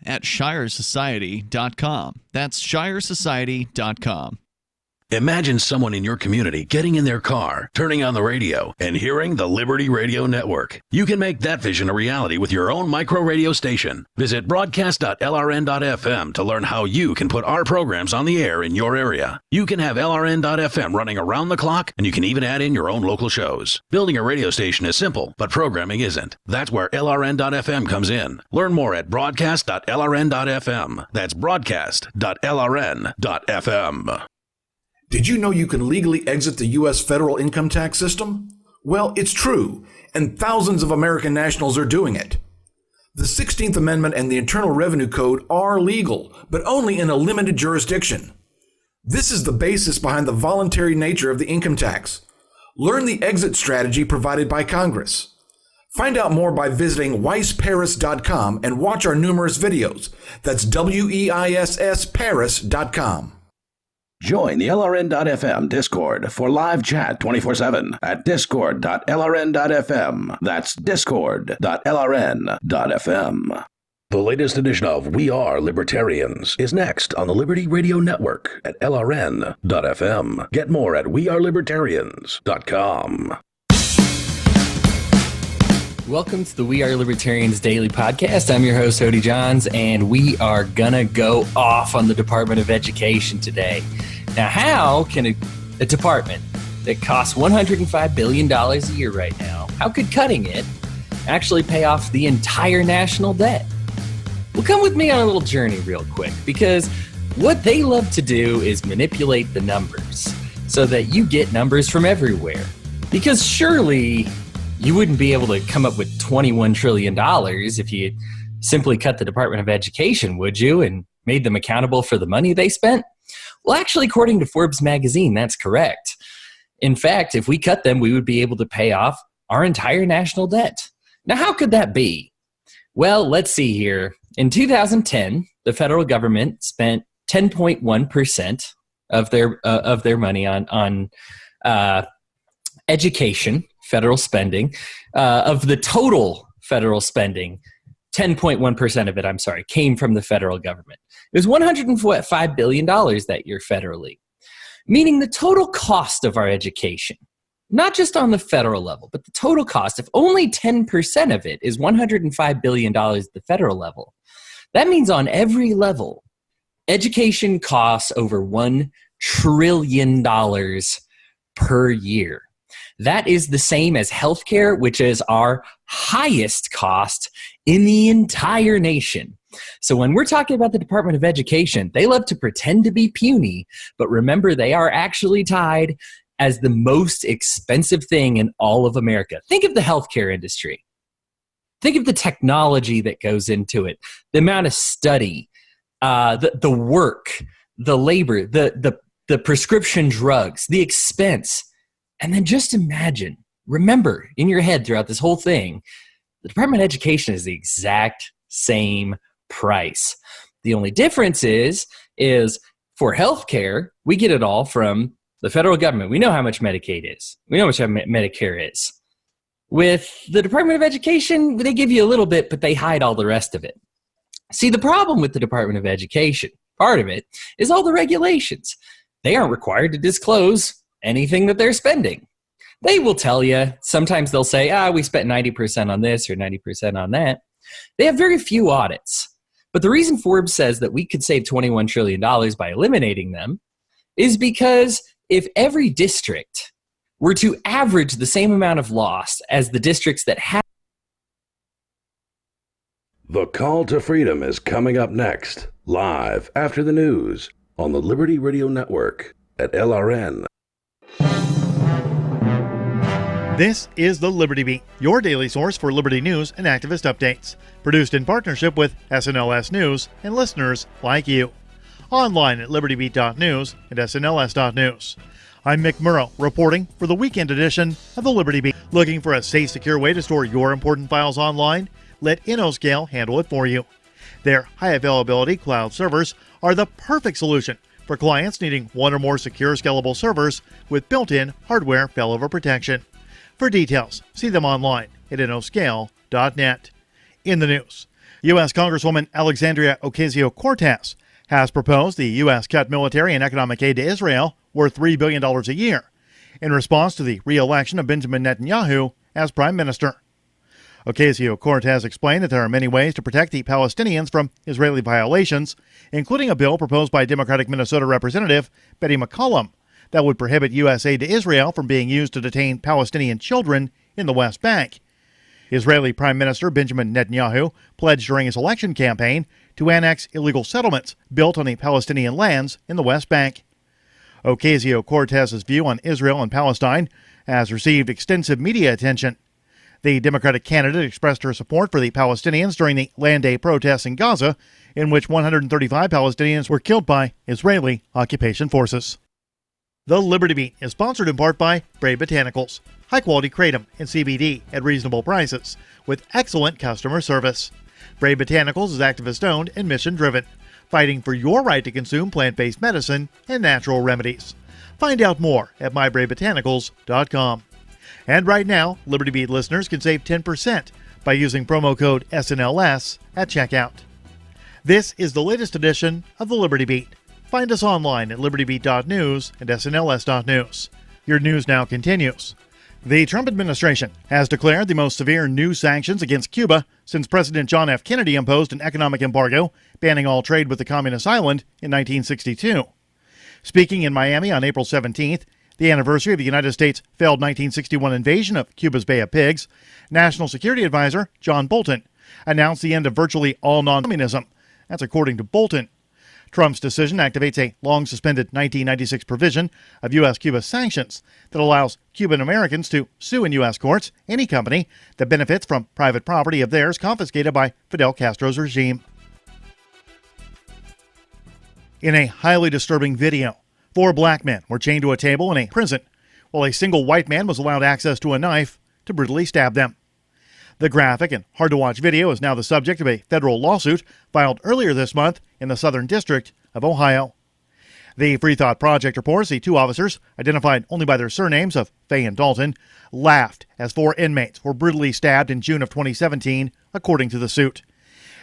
at shiresociety.com. That's shiresociety.com. Imagine someone in your community getting in their car, turning on the radio, and hearing the Liberty Radio Network. You can make that vision a reality with your own micro radio station. Visit broadcast.lrn.fm to learn how you can put our programs on the air in your area. You can have LRN.FM running around the clock, and you can even add in your own local shows. Building a radio station is simple, but programming isn't. That's where LRN.FM comes in. Learn more at broadcast.lrn.fm. That's broadcast.lrn.fm. Did you know you can legally exit the U.S. federal income tax system? Well, it's true, and thousands of American nationals are doing it. The 16th Amendment and the Internal Revenue Code are legal, but only in a limited jurisdiction. This is the basis behind the voluntary nature of the income tax. Learn the exit strategy provided by Congress. Find out more by visiting weissparis.com and watch our numerous videos. That's WEISS Paris.com. Join the LRN.FM Discord for live chat 24/7 at discord.lrn.fm. That's discord.lrn.fm. The latest edition of We Are Libertarians is next on the Liberty Radio Network at lrn.fm. Get more at wearelibertarians.com. Welcome to the We Are Libertarians Daily Podcast. I'm your host, Hody Johns, and we are gonna go off on the Department of Education today. Now, how can a department that costs $105 billion a year right now, how could cutting it actually pay off the entire national debt? Well, come with me on a little journey real quick, because what they love to do is manipulate the numbers so that you get numbers from everywhere. Because surely you wouldn't be able to come up with $21 trillion if you simply cut the Department of Education, would you, and made them accountable for the money they spent? Well, actually, according to Forbes magazine, that's correct. In fact, if we cut them, we would be able to pay off our entire national debt. Now, how could that be? Well, let's see here. In 2010, the federal government spent 10.1% of their money on education, federal spending. Of the total federal spending, 10.1% of it, came from the federal government. It was $105 billion that year federally, meaning the total cost of our education, not just on the federal level, but the total cost, if only 10% of it is $105 billion at the federal level, that means on every level, education costs over $1 trillion per year. That is the same as healthcare, which is our highest cost in the entire nation. So when we're talking about the Department of Education, they love to pretend to be puny, but remember they are actually tied as the most expensive thing in all of America. Think of the healthcare industry. Think of the technology that goes into it, the amount of study, the work, the labor, the prescription drugs, the expense. And then just imagine, remember in your head throughout this whole thing, the Department of Education is the exact same price. The only difference is for healthcare, we get it all from the federal government. We know how much Medicaid is. We know how much Medicare is. With the Department of Education, they give you a little bit, but they hide all the rest of it. See, the problem with the Department of Education, part of it, is all the regulations. They aren't required to disclose anything that they're spending. They will tell you, sometimes they'll say, we spent 90% on this or 90% on that. They have very few audits. But the reason Forbes says that we could save $21 trillion by eliminating them is because if every district were to average the same amount of loss as the districts that have. The Call to Freedom is coming up next, live after the news on the Liberty Radio Network at LRN. This is the Liberty Beat, your daily source for liberty news and activist updates. Produced in partnership with SNLS News and listeners like you. Online at libertybeat.news and snls.news. I'm Mick Murrow, reporting for the weekend edition of the Liberty Beat. Looking for a safe, secure way to store your important files online? Let InnoScale handle it for you. Their high-availability cloud servers are the perfect solution for clients needing one or more secure, scalable servers with built-in hardware failover protection. For details, see them online at innoscale.net. In the news, U.S. Congresswoman Alexandria Ocasio-Cortez has proposed the U.S. cut military and economic aid to Israel worth $3 billion a year in response to the re-election of Benjamin Netanyahu as prime minister. Ocasio-Cortez explained that there are many ways to protect the Palestinians from Israeli violations, including a bill proposed by Democratic Minnesota Representative Betty McCollum that would prohibit U.S. aid to Israel from being used to detain Palestinian children in the West Bank. Israeli Prime Minister Benjamin Netanyahu pledged during his election campaign to annex illegal settlements built on the Palestinian lands in the West Bank. Ocasio-Cortez's view on Israel and Palestine has received extensive media attention. The Democratic candidate expressed her support for the Palestinians during the Land Day protests in Gaza, in which 135 Palestinians were killed by Israeli occupation forces. The Liberty Beat is sponsored in part by Brave Botanicals, high-quality kratom and CBD at reasonable prices, with excellent customer service. Brave Botanicals is activist-owned and mission-driven, fighting for your right to consume plant-based medicine and natural remedies. Find out more at mybravebotanicals.com. And right now, Liberty Beat listeners can save 10% by using promo code SNLS at checkout. This is the latest edition of the Liberty Beat. Find us online at libertybeat.news and snls.news. Your news now continues. The Trump administration has declared the most severe new sanctions against Cuba since President John F. Kennedy imposed an economic embargo banning all trade with the communist island in 1962. Speaking in Miami on April 17th, the anniversary of the United States' failed 1961 invasion of Cuba's Bay of Pigs, National Security Advisor John Bolton announced the end of virtually all non-communism. That's according to Bolton. Trump's decision activates a long-suspended 1996 provision of U.S.-Cuba sanctions that allows Cuban Americans to sue in U.S. courts any company that benefits from private property of theirs confiscated by Fidel Castro's regime. In a highly disturbing video, 4 black men were chained to a table in a prison, while a single white man was allowed access to a knife to brutally stab them. The graphic and hard-to-watch video is now the subject of a federal lawsuit filed earlier this month in the Southern District of Ohio. The Free Thought Project reports the 2 officers, identified only by their surnames of Fay and Dalton, laughed as 4 inmates were brutally stabbed in June of 2017, according to the suit.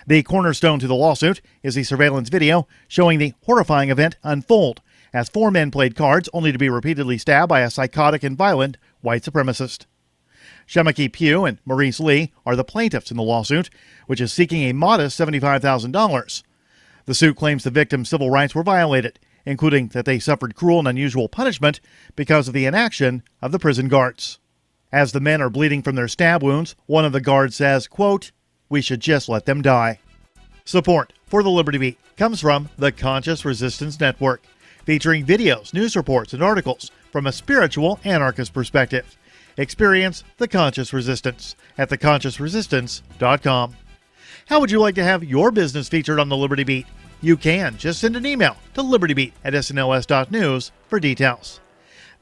The cornerstone to the lawsuit is the surveillance video showing the horrifying event unfold as 4 men played cards only to be repeatedly stabbed by a psychotic and violent white supremacist. Shemaki Pugh and Maurice Lee are the plaintiffs in the lawsuit, which is seeking a modest $75,000. The suit claims the victims' civil rights were violated, including that they suffered cruel and unusual punishment because of the inaction of the prison guards. As the men are bleeding from their stab wounds, one of the guards says, quote, "We should just let them die." Support for the Liberty Beat comes from the Conscious Resistance Network, featuring videos, news reports, and articles from a spiritual anarchist perspective. Experience the Conscious Resistance at theconsciousresistance.com. How would you like to have your business featured on the Liberty Beat? You can. Just send an email to libertybeat@snls.news for details.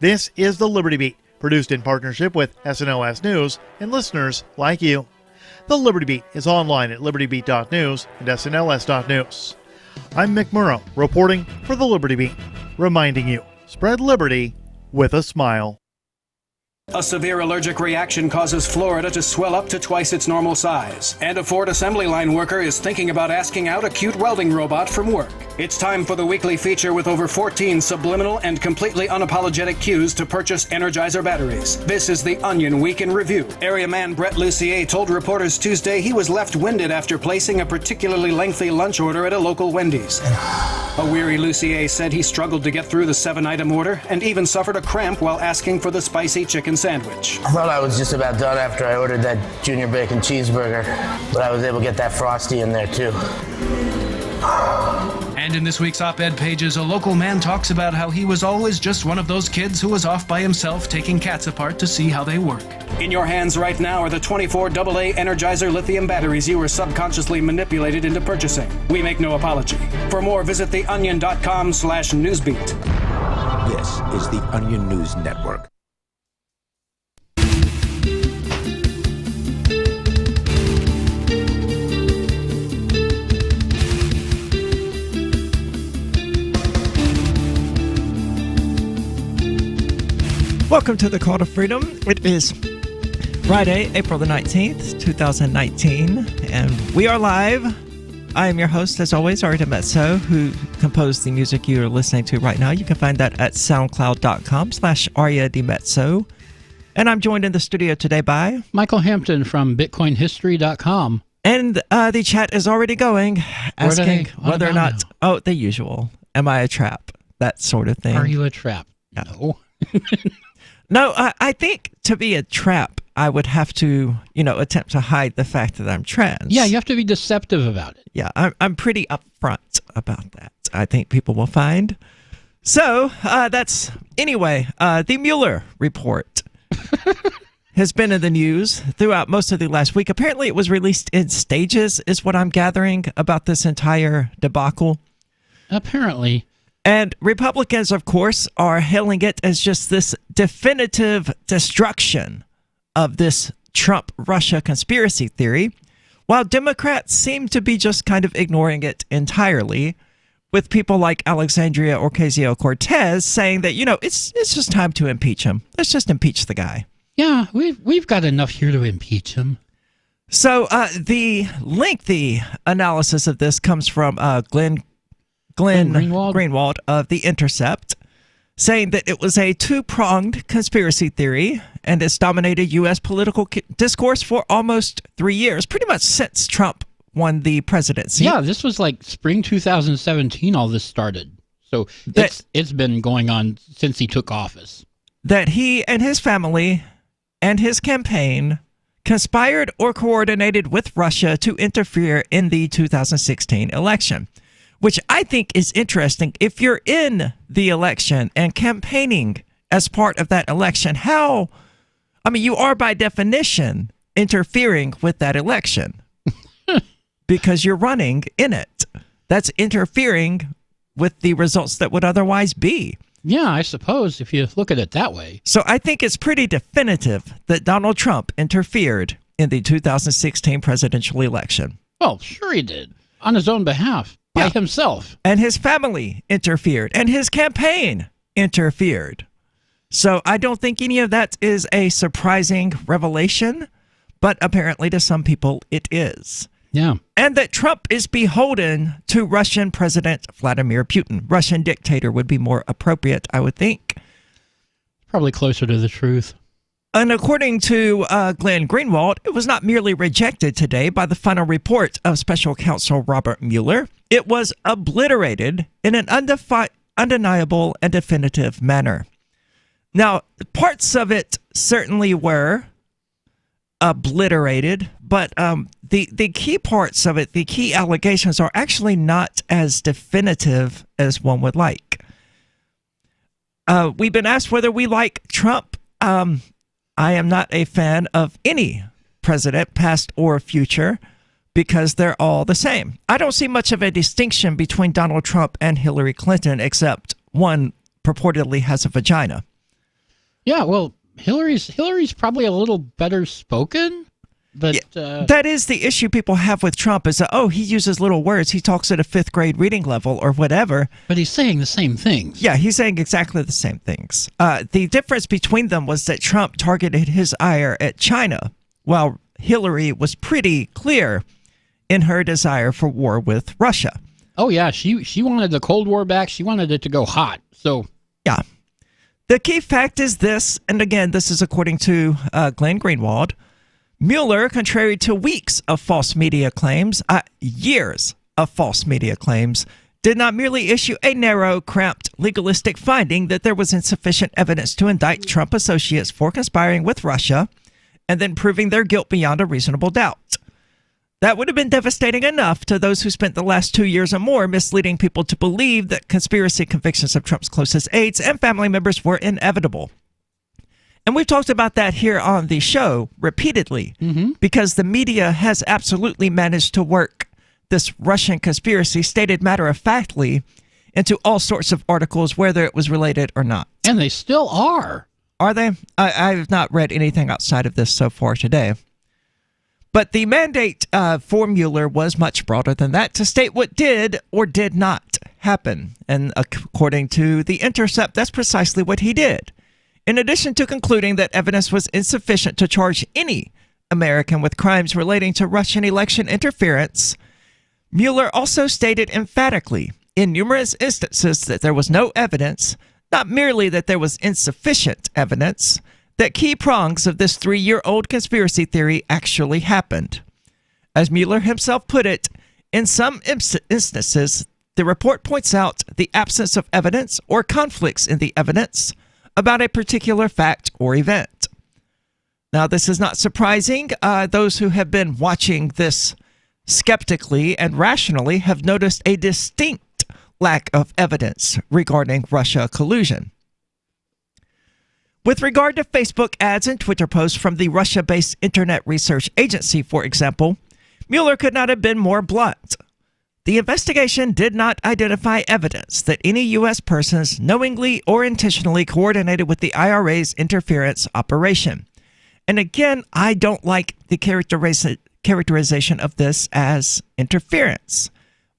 This is the Liberty Beat, produced in partnership with SNLS News and listeners like you. The Liberty Beat is online at libertybeat.news and snls.news. I'm Mick Murrow, reporting for the Liberty Beat, reminding you, spread liberty with a smile. A severe allergic reaction causes Florida to swell up to twice its normal size. And a Ford assembly line worker is thinking about asking out a cute welding robot from work. It's time for the weekly feature with over 14 subliminal and completely unapologetic cues to purchase Energizer batteries. This is the Onion Week in Review. Area man Brett Lucier told reporters Tuesday he was left winded after placing a particularly lengthy lunch order at a local Wendy's. A weary Lucier said he struggled to get through the 7-item order and even suffered a cramp while asking for the spicy chicken sandwich. I thought I was just about done after I ordered that junior bacon cheeseburger, but I was able to get that Frosty in there too. And in this week's op-ed pages, a local man talks about how he was always just one of those kids who was off by himself taking cats apart to see how they work. In your hands right now are the 24 AA Energizer lithium batteries you were subconsciously manipulated into purchasing. We make no apology. For more, visit theonion.com/newsbeat. This is the Onion News Network. Welcome to the Call to Freedom. It is Friday, April the 19th, 2019, and we are live. I am your host, as always, Ari DiMezzo, who composed the music you are listening to right now. You can find that at soundcloud.com/Aria DiMezzo. And I'm joined in the studio today by Michael Hampton from BitcoinHistory.com. And the chat is already going, asking whether or not, the usual, am I a trap? That sort of thing. Are you a trap? Yeah. No. No, I think to be a trap, I would have to, attempt to hide the fact that I'm trans. Yeah, you have to be deceptive about it. Yeah, I'm pretty upfront about that, I think people will find. So, the Mueller report has been in the news throughout most of the last week. Apparently, it was released in stages, is what I'm gathering about this entire debacle. Apparently. And Republicans, of course, are hailing it as just this definitive destruction of this Trump-Russia conspiracy theory, while Democrats seem to be just kind of ignoring it entirely, with people like Alexandria Ocasio-Cortez saying that, it's just time to impeach him. Let's just impeach the guy. Yeah, we've got enough here to impeach him. So the lengthy analysis of this comes from Glenn Greenwald of The Intercept, saying that it was a two-pronged conspiracy theory, and it's dominated U.S. political discourse for almost 3 years, pretty much since Trump won the presidency. Yeah, this was like spring 2017 all this started. So it's been going on since he took office. That he and his family and his campaign conspired or coordinated with Russia to interfere in the 2016 election. Which I think is interesting. If you're in the election and campaigning as part of that election, you are by definition interfering with that election because you're running in it. That's interfering with the results that would otherwise be. Yeah, I suppose if you look at it that way. So I think it's pretty definitive that Donald Trump interfered in the 2016 presidential election. Well, sure he did. On his own behalf. By himself. And his family interfered. And his campaign interfered. So I don't think any of that is a surprising revelation, but apparently to some people it is. Yeah. And that Trump is beholden to Russian President Vladimir Putin. Russian dictator would be more appropriate, I would think. Probably closer to the truth. And according to Glenn Greenwald, it was not merely rejected today by the final report of Special Counsel Robert Mueller. It was obliterated in an undeniable and definitive manner. Now, parts of it certainly were obliterated, but the key parts of it, the key allegations, are actually not as definitive as one would like. We've been asked whether we like Trump. I am not a fan of any president, past or future, because they're all the same. I don't see much of a distinction between Donald Trump and Hillary Clinton, except one purportedly has a vagina. Yeah, well, Hillary's probably a little better spoken, but that is the issue people have with Trump is that, he uses little words. He talks at a 5th grade reading level or whatever. But he's saying the same things. Yeah, he's saying exactly the same things. The difference between them was that Trump targeted his ire at China, while Hillary was pretty clear in her desire for war with Russia. Oh, yeah, she wanted the Cold War back. She wanted it to go hot. So, yeah. The key fact is this, and again, this is according to Glenn Greenwald, Mueller, contrary to weeks of false media claims, years of false media claims, did not merely issue a narrow, cramped, legalistic finding that there was insufficient evidence to indict Trump associates for conspiring with Russia and then proving their guilt beyond a reasonable doubt. That would have been devastating enough to those who spent the last 2 years or more misleading people to believe that conspiracy convictions of Trump's closest aides and family members were inevitable. And we've talked about that here on the show repeatedly, because the media has absolutely managed to work this Russian conspiracy, stated matter-of-factly, into all sorts of articles, whether it was related or not. And they still are. Are they? I've not read anything outside of this so far today. But the mandate for Mueller was much broader than that, to state what did or did not happen. And according to The Intercept, that's precisely what he did. In addition to concluding that evidence was insufficient to charge any American with crimes relating to Russian election interference, Mueller also stated emphatically in numerous instances that there was no evidence, not merely that there was insufficient evidence, that key prongs of this 3-year-old conspiracy theory actually happened. As Mueller himself put it, in some instances, the report points out the absence of evidence or conflicts in the evidence about a particular fact or event. Now, this is not surprising. Those who have been watching this skeptically and rationally have noticed a distinct lack of evidence regarding Russia collusion. With regard to Facebook ads and Twitter posts from the Russia-based Internet Research Agency, for example, Mueller could not have been more blunt. The investigation did not identify evidence that any U.S. persons knowingly or intentionally coordinated with the IRA's interference operation. And again, I don't like the characterization of this as interference,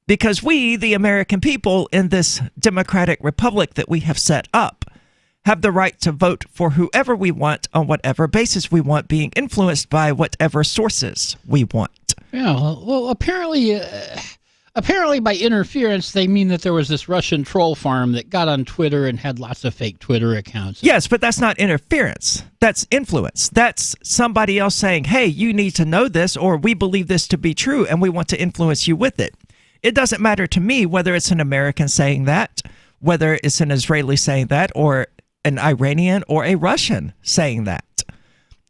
because we, the American people in this democratic republic that we have set up, have the right to vote for whoever we want on whatever basis we want, being influenced by whatever sources we want. Yeah, well, apparently by interference, they mean that there was this Russian troll farm that got on Twitter and had lots of fake Twitter accounts. Yes, but that's not interference. That's influence. That's somebody else saying, hey, you need to know this, or we believe this to be true, and we want to influence you with it. It doesn't matter to me whether it's an American saying that, whether it's an Israeli saying that, or an Iranian or a Russian saying that.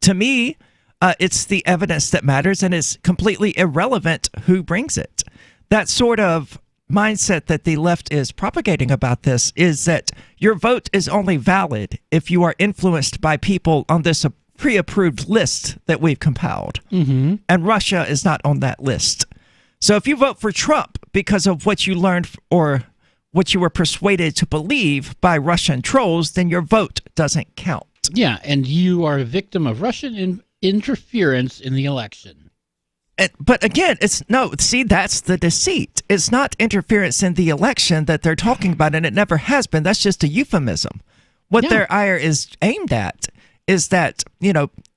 To me, it's the evidence that matters, and it's completely irrelevant who brings it. That sort of mindset that the left is propagating about this is that your vote is only valid if you are influenced by people on this pre-approved list that we've compiled. Mm-hmm. And Russia is not on that list. So if you vote for Trump because of what you learned or what you were persuaded to believe by Russian trolls, then your vote doesn't count. Yeah, and you are a victim of Russian interference in the election. But again, that's the deceit. It's not interference in the election that they're talking about, and it never has been. That's just a euphemism. What their ire is aimed at is that,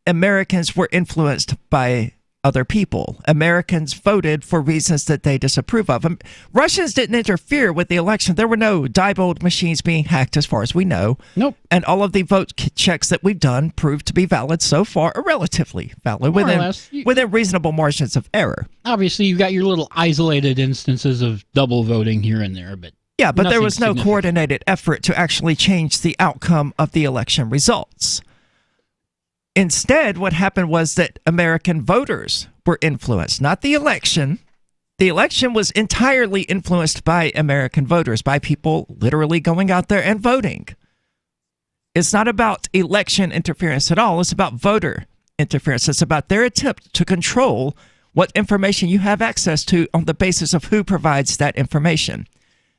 Americans were influenced by other people. Americans voted for reasons that they disapprove of. Russians didn't interfere with the election. There were no Diebold machines being hacked as far as we know. Nope. And all of the vote checks that we've done proved to be valid so far, or relatively valid, within reasonable margins of error. Obviously, you got your little isolated instances of double voting here and there, but yeah, but there was no coordinated effort to actually change the outcome of the election results. Instead, what happened was that American voters were influenced, not the election. The election was entirely influenced by American voters, by people literally going out there and voting. It's not about election interference at all. It's about voter interference. It's about their attempt to control what information you have access to on the basis of who provides that information.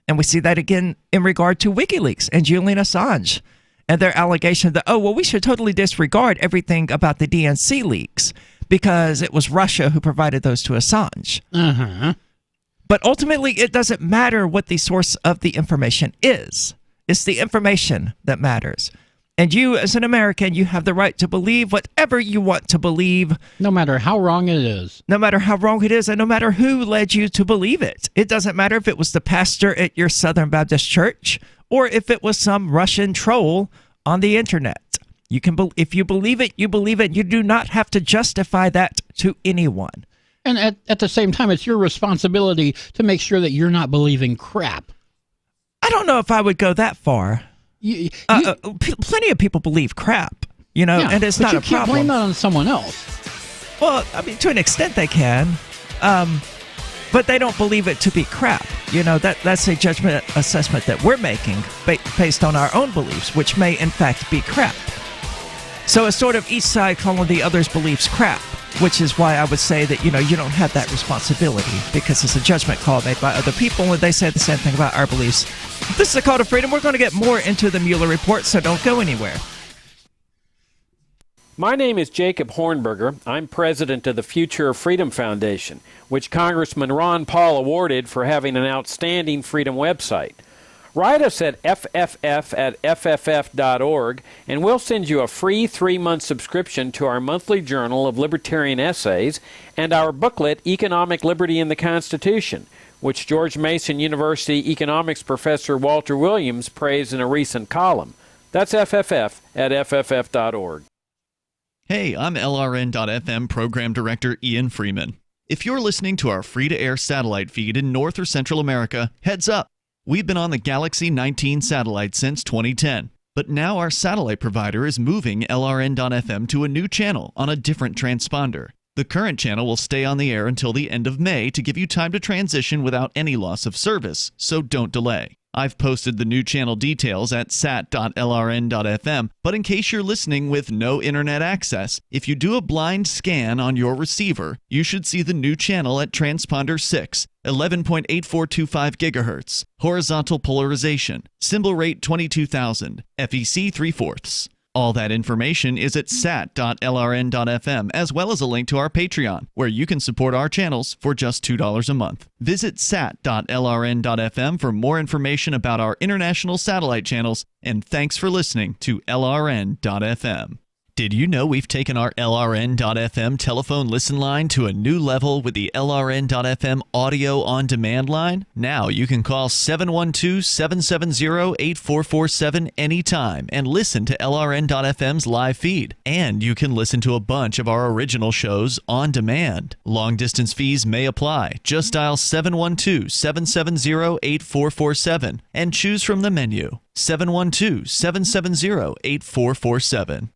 And we see that again in regard to WikiLeaks and Julian Assange, and their allegation that, we should totally disregard everything about the DNC leaks because it was Russia who provided those to Assange. Uh-huh. But ultimately, it doesn't matter what the source of the information is. It's the information that matters. And you, as an American, you have the right to believe whatever you want to believe. No matter how wrong it is. No matter how wrong it is, and no matter who led you to believe it. It doesn't matter if it was the pastor at your Southern Baptist church or if it was some Russian troll on the internet. You can, if you believe it, you believe it. You do not have to justify that to anyone. And at the same time, it's your responsibility to make sure that you're not believing crap. I don't know if I would go that far. Plenty of people believe crap, and it's not a problem. But you can't blame that on someone else. Well, I mean, to an extent they can. But they don't believe it to be crap. That's a judgment assessment that we're making based on our own beliefs, which may in fact be crap. So it's sort of each side calling the other's beliefs crap, which is why I would say that, you don't have that responsibility because it's a judgment call made by other people and they say the same thing about our beliefs. This is a call to freedom. We're going to get more into the Mueller report, so don't go anywhere. My name is Jacob Hornberger. I'm president of the Future of Freedom Foundation, which Congressman Ron Paul awarded for having an outstanding freedom website. Write us at fff@fff.org, and we'll send you a free 3-month subscription to our monthly journal of libertarian essays and our booklet, Economic Liberty in the Constitution, which George Mason University economics professor Walter Williams praised in a recent column. That's fff@fff.org. Hey, I'm LRN.FM Program Director Ian Freeman. If you're listening to our free-to-air satellite feed in North or Central America, heads up. We've been on the Galaxy 19 satellite since 2010, but now our satellite provider is moving LRN.FM to a new channel on a different transponder. The current channel will stay on the air until the end of May to give you time to transition without any loss of service, so don't delay. I've posted the new channel details at sat.lrn.fm, but in case you're listening with no internet access, if you do a blind scan on your receiver, you should see the new channel at transponder 6, 11.8425 GHz, horizontal polarization, symbol rate 22,000, FEC 3/4. All that information is at sat.lrn.fm, as well as a link to our Patreon, where you can support our channels for just $2 a month. Visit sat.lrn.fm for more information about our international satellite channels, and thanks for listening to LRN.fm. Did you know we've taken our LRN.FM telephone listen line to a new level with the LRN.FM audio on demand line? Now you can call 712-770-8447 anytime and listen to LRN.FM's live feed. And you can listen to a bunch of our original shows on demand. Long distance fees may apply. Just dial 712-770-8447 and choose from the menu. 712-770-8447.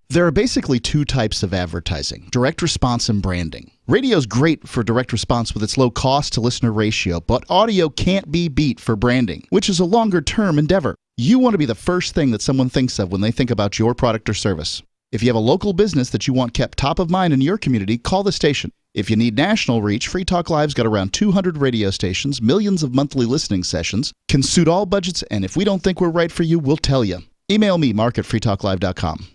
There are basically two types of advertising, direct response and branding. Radio's great for direct response with its low cost to listener ratio, but audio can't be beat for branding, which is a longer term endeavor. You want to be the first thing that someone thinks of when they think about your product or service. If you have a local business that you want kept top of mind in your community, call the station. If you need national reach, Free Talk Live's got around 200 radio stations, millions of monthly listening sessions, can suit all budgets, and if we don't think we're right for you, we'll tell you. Email me, mark@freetalklive.com.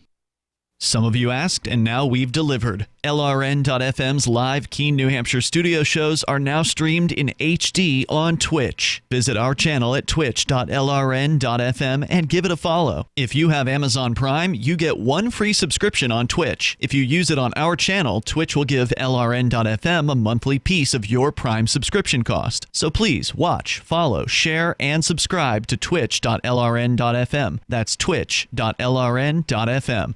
Some of you asked, and now we've delivered. LRN.FM's live Keene, New Hampshire studio shows are now streamed in HD on Twitch. Visit our channel at twitch.lrn.fm and give it a follow. If you have Amazon Prime, you get one free subscription on Twitch. If you use it on our channel, Twitch will give LRN.FM a monthly piece of your Prime subscription cost. So please watch, follow, share, and subscribe to twitch.lrn.fm. That's twitch.lrn.fm.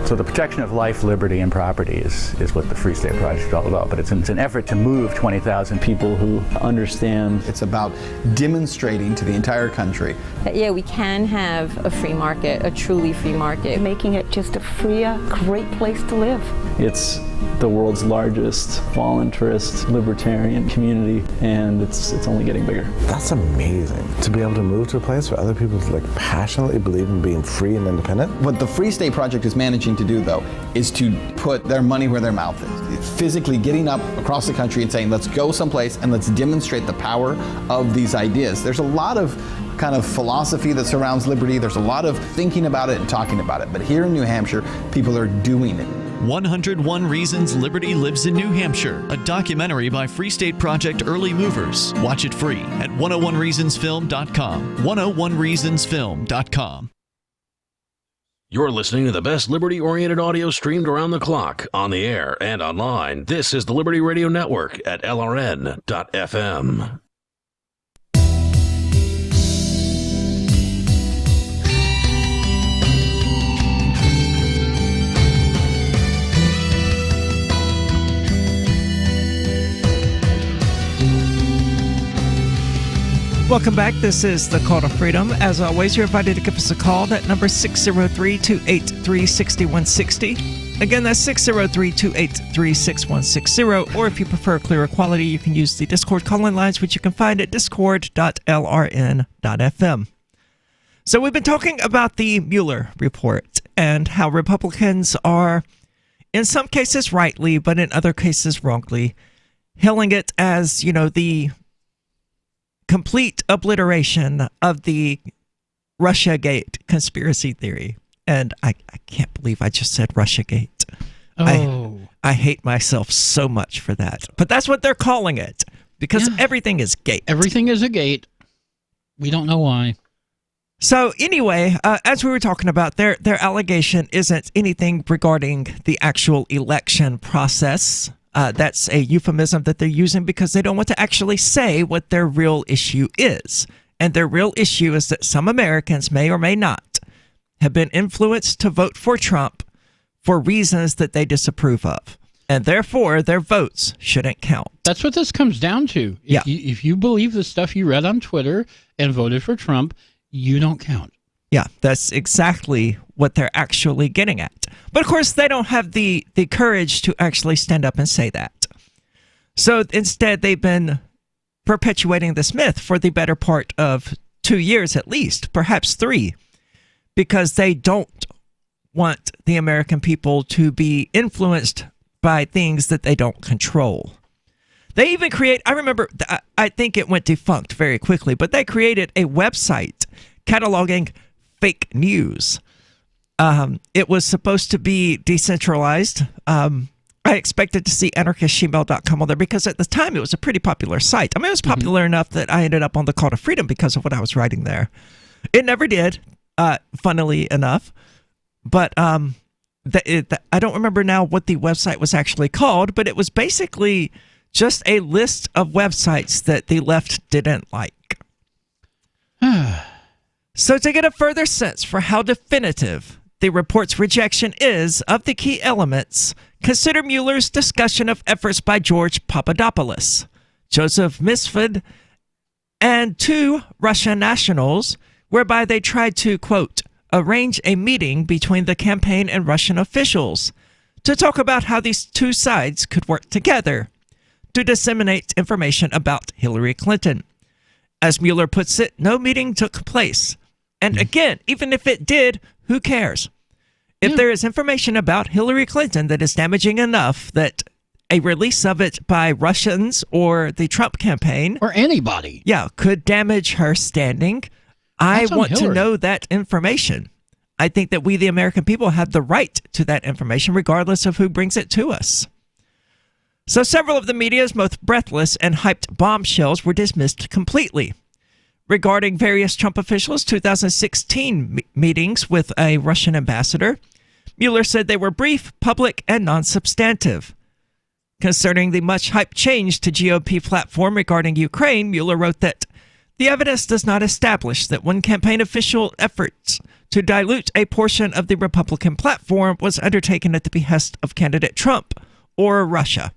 So the protection of life, liberty, and property is what the Free State Project is all about. But it's an effort to move 20,000 people who understand. It's about demonstrating to the entire country that, yeah, we can have a free market, a truly free market. Making it just a freer, great place to live. It's the world's largest voluntarist libertarian community, and it's only getting bigger. That's amazing, to be able to move to a place where other people passionately believe in being free and independent. What the Free State Project is managing to do, though, is to put their money where their mouth is. It's physically getting up across the country and saying, let's go someplace and let's demonstrate the power of these ideas. There's a lot of kind of philosophy that surrounds liberty. There's a lot of thinking about it and talking about it. But here in New Hampshire, people are doing it. 101 Reasons Liberty Lives in New Hampshire, a documentary by Free State Project Early Movers. Watch it free at 101reasonsfilm.com. 101reasonsfilm.com. You're listening to the best liberty-oriented audio streamed around the clock, on the air and online. This is the Liberty Radio Network at LRN.FM. Welcome back. This is the Call to Freedom. As always, you're invited to give us a call. That number is 603-283-6160. Again, that's 603-283-6160. Or if you prefer clearer quality, you can use the Discord call-in lines, which you can find at discord.lrn.fm. So we've been talking about the Mueller report and how Republicans are, in some cases rightly, but in other cases wrongly, hailing it as, the complete obliteration of the Russiagate conspiracy theory. And I can't believe I just said Russiagate. Oh. I hate myself so much for that. But that's what they're calling it. because everything is gate. Everything is a gate. We don't know why. So anyway, as we were talking about, their allegation isn't anything regarding the actual election process. That's a euphemism that they're using because they don't want to actually say what their real issue is. And their real issue is that some Americans may or may not have been influenced to vote for Trump for reasons that they disapprove of. And therefore, their votes shouldn't count. That's what this comes down to. If you believe the stuff you read on Twitter and voted for Trump, you don't count. Yeah, that's exactly what they're actually getting at. But of course, they don't have the courage to actually stand up and say that. So instead, they've been perpetuating this myth for the better part of 2 years at least, perhaps 3, because they don't want the American people to be influenced by things that they don't control. They even I remember, I think it went defunct very quickly, but they created a website cataloging fake news. It was supposed to be decentralized. I expected to see anarchistgmail.com on there because at the time it was a pretty popular site. I mean, it was popular enough that I ended up on the Call to Freedom because of what I was writing there. It never did, funnily enough. But I don't remember now what the website was actually called, but it was basically just a list of websites that the left didn't like. So to get a further sense for how definitive the report's rejection is of the key elements, consider Mueller's discussion of efforts by George Papadopoulos, Joseph Misford, and 2 Russian nationals, whereby they tried to, quote, arrange a meeting between the campaign and Russian officials to talk about how these 2 sides could work together to disseminate information about Hillary Clinton. As Mueller puts it, no meeting took place. And again, even if it did, who cares? If there is information about Hillary Clinton that is damaging enough that a release of it by Russians or the Trump campaign or anybody, could damage her standing, I want to know that information. I think that we, the American people, have the right to that information, regardless of who brings it to us. So several of the media's most breathless and hyped bombshells were dismissed completely. Regarding various Trump officials' 2016 meetings with a Russian ambassador, Mueller said they were brief, public, and non-substantive. Concerning the much-hyped change to GOP platform regarding Ukraine, Mueller wrote that the evidence does not establish that one campaign official efforts to dilute a portion of the Republican platform was undertaken at the behest of candidate Trump or Russia.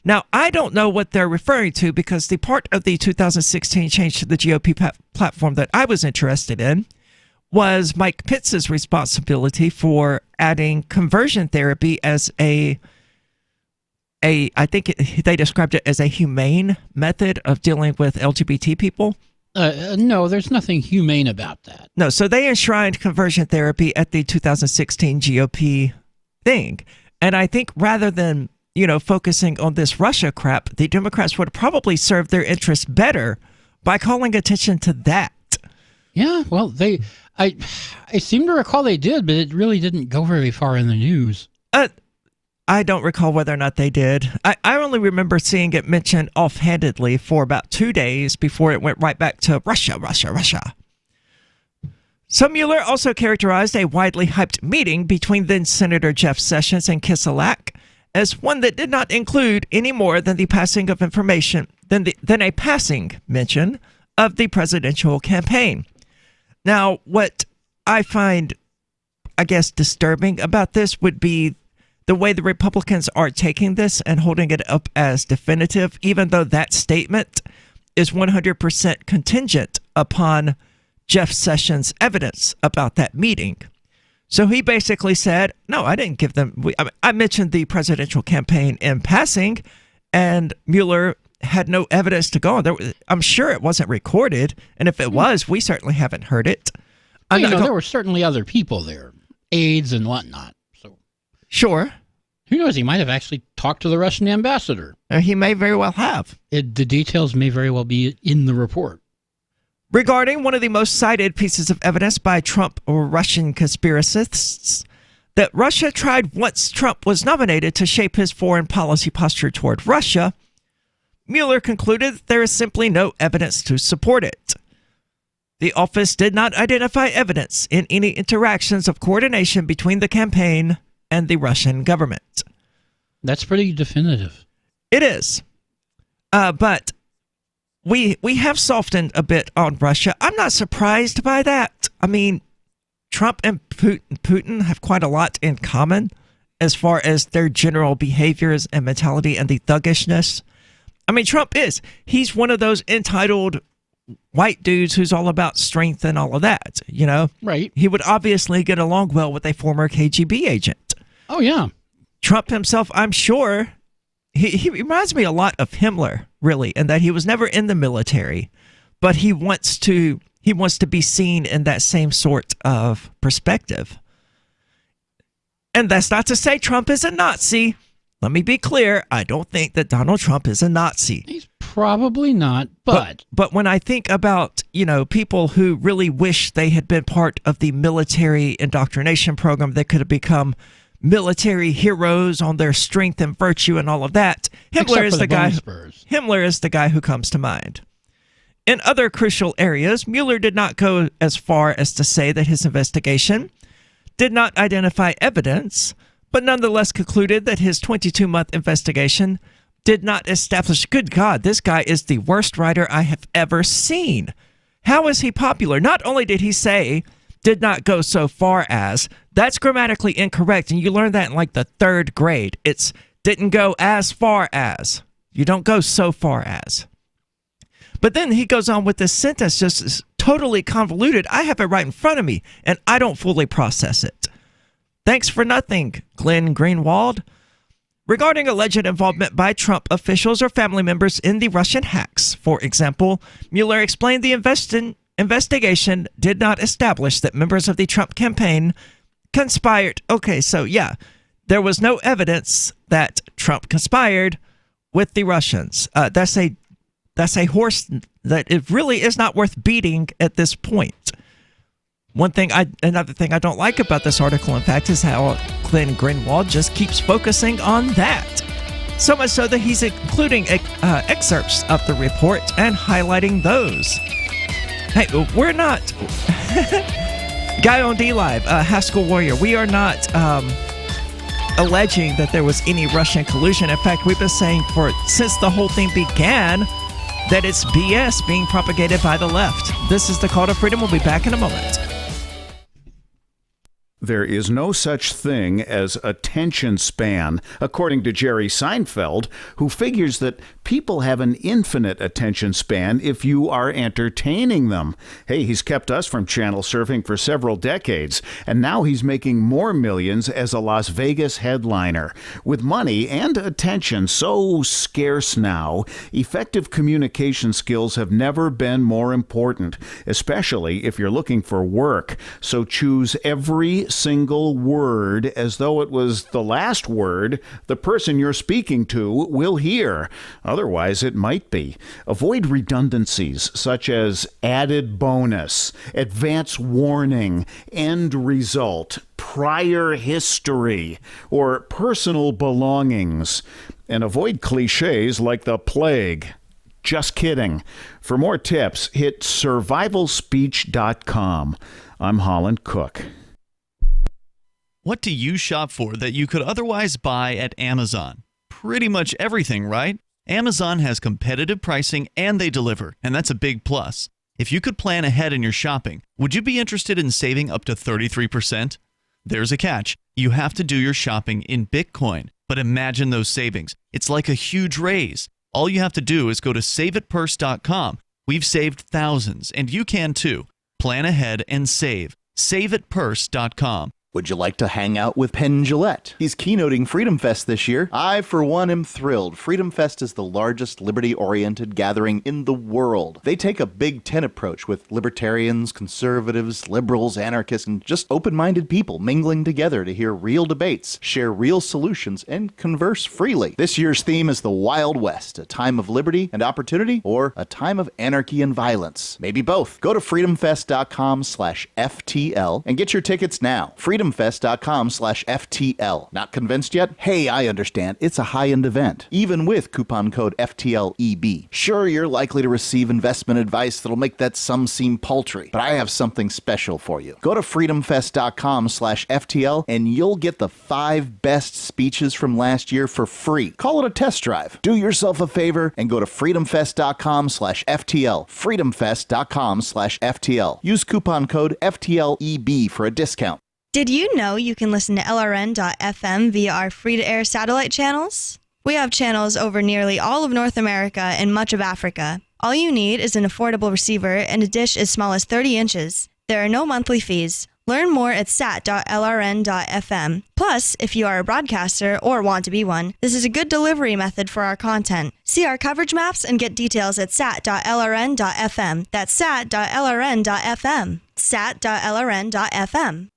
Now, I don't know what they're referring to because the part of the 2016 change to the GOP platform that I was interested in was Mike Pence's responsibility for adding conversion therapy as I think they described it as a humane method of dealing with LGBT people. No, there's nothing humane about that. No, so they enshrined conversion therapy at the 2016 GOP thing. And I think rather than, focusing on this Russia crap, the Democrats would probably serve their interests better by calling attention to that. Yeah, well, I seem to recall they did, but it really didn't go very far in the news. I don't recall whether or not they did. I only remember seeing it mentioned offhandedly for about 2 days before it went right back to Russia. So Mueller also characterized a widely hyped meeting between then Senator Jeff Sessions and Kislyak as one that did not include any more than the passing of information than a passing mention of the presidential campaign. Now, what I find, I guess, disturbing about this would be the way the Republicans are taking this and holding it up as definitive, even though that statement is 100% contingent upon Jeff Sessions' evidence about that meeting. So he basically said, no, I didn't give them, I mentioned the presidential campaign in passing, and Mueller had no evidence to go on. I'm sure it wasn't recorded, and if it was, we certainly haven't heard it. Well, there were certainly other people there, aides and whatnot. So sure. Who knows? He might have actually talked to the Russian ambassador. He may very well have. The details may very well be in the report. Regarding one of the most cited pieces of evidence by Trump or Russian conspiracists, that Russia tried once Trump was nominated to shape his foreign policy posture toward Russia, Mueller concluded that there is simply no evidence to support it. The office did not identify evidence in any interactions of coordination between the campaign and the Russian government. That's pretty definitive. It is. But we have softened a bit on Russia. I'm not surprised by that. I mean, Trump and Putin have quite a lot in common as far as their general behaviors and mentality and the thuggishness. I mean, he's one of those entitled white dudes who's all about strength and all of that, you know? Right. He would obviously get along well with a former KGB agent. Oh, yeah. Trump himself, I'm sure, he reminds me a lot of Himmler, really, in that he was never in the military, but he wants to be seen in that same sort of perspective. And that's not to say Trump is a Nazi. Let me be clear. I don't think that Donald Trump is a Nazi. He's probably not, but when I think about, people who really wish they had been part of the military indoctrination program that could have become military heroes on their strength and virtue and all of that, Himmler is the guy who comes to mind. In other crucial areas, Mueller did not go as far as to say that his investigation did not identify evidence, but nonetheless concluded that his 22-month investigation did not establish, good God, this guy is the worst writer I have ever seen. How is he popular? Not only did he say, did not go so far as, that's grammatically incorrect, and you learn that in like the 3rd grade. It's didn't go as far as. You don't go so far as. But then he goes on with this sentence, just totally convoluted. I have it right in front of me, and I don't fully process it. Thanks for nothing, Glenn Greenwald. Regarding alleged involvement by Trump officials or family members in the Russian hacks, for example, Mueller explained the investigation did not establish that members of the Trump campaign conspired. Okay, so yeah, there was no evidence that Trump conspired with the Russians. That's a horse that it really is not worth beating at this point. Another thing I don't like about this article, in fact, is how Glenn Greenwald just keeps focusing on that. So much so that he's including excerpts of the report and highlighting those. Hey, we're not... Guy on D-Live, Haskell Warrior, we are not alleging that there was any Russian collusion. In fact, we've been saying since the whole thing began that it's BS being propagated by the left. This is the Call to Freedom. We'll be back in a moment. There is no such thing as attention span, according to Jerry Seinfeld, who figures that people have an infinite attention span if you are entertaining them. Hey, he's kept us from channel surfing for several decades, and now he's making more millions as a Las Vegas headliner. With money and attention so scarce now, effective communication skills have never been more important, especially if you're looking for work. So choose every single word as though it was the last word the person you're speaking to will hear. Otherwise, it might be. Avoid redundancies such as added bonus, advance warning, end result, prior history, or personal belongings. And avoid cliches like the plague. Just kidding. For more tips, hit survivalspeech.com. I'm Holland Cook. What do you shop for that you could otherwise buy at Amazon? Pretty much everything, right? Amazon has competitive pricing and they deliver, and that's a big plus. If you could plan ahead in your shopping, would you be interested in saving up to 33%? There's a catch. You have to do your shopping in Bitcoin. But imagine those savings. It's like a huge raise. All you have to do is go to saveatpurse.com. We've saved thousands, and you can too. Plan ahead and save. Saveatpurse.com. Would you like to hang out with Penn Jillette? He's keynoting Freedom Fest this year. I, for one, am thrilled. Freedom Fest is the largest liberty-oriented gathering in the world. They take a Big Ten approach with libertarians, conservatives, liberals, anarchists, and just open-minded people mingling together to hear real debates, share real solutions, and converse freely. This year's theme is the Wild West, a time of liberty and opportunity, or a time of anarchy and violence. Maybe both. Go to freedomfest.com/FTL and get your tickets now. Freedom freedomfest.com/FTL. Not convinced yet? Hey, I understand. It's a high-end event, even with coupon code FTLEB. Sure, you're likely to receive investment advice that'll make that sum seem paltry, but I have something special for you. Go to freedomfest.com/FTL and you'll get the 5 best speeches from last year for free. Call it a test drive. Do yourself a favor and go to freedomfest.com/FTL. freedomfest.com/FTL. Use coupon code FTLEB for a discount. Did you know you can listen to LRN.FM via our free-to-air satellite channels? We have channels over nearly all of North America and much of Africa. All you need is an affordable receiver and a dish as small as 30 inches. There are no monthly fees. Learn more at sat.lrn.fm. Plus, if you are a broadcaster or want to be one, this is a good delivery method for our content. See our coverage maps and get details at sat.lrn.fm. That's sat.lrn.fm. sat.lrn.fm.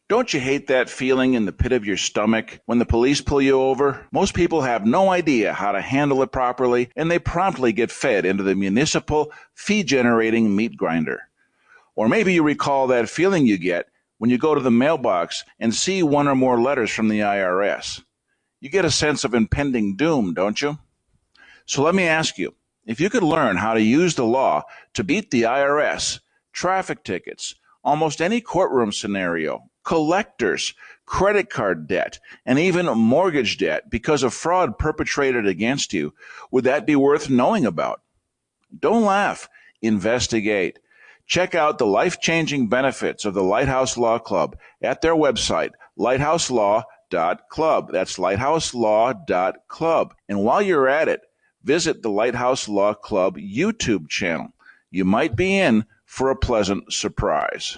Don't you hate that feeling in the pit of your stomach when the police pull you over? Most people have no idea how to handle it properly, and they promptly get fed into the municipal fee-generating meat grinder. Or maybe you recall that feeling you get when you go to the mailbox and see one or more letters from the IRS. You get a sense of impending doom, don't you? So let me ask you, if you could learn how to use the law to beat the IRS, traffic tickets, almost any courtroom scenario, collectors, credit card debt, and even mortgage debt because of fraud perpetrated against you, would that be worth knowing about? Don't laugh. Investigate. Check out the life-changing benefits of the Lighthouse Law Club at their website, lighthouselaw.club. That's lighthouselaw.club. And while you're at it, visit the Lighthouse Law Club YouTube channel. You might be in for a pleasant surprise.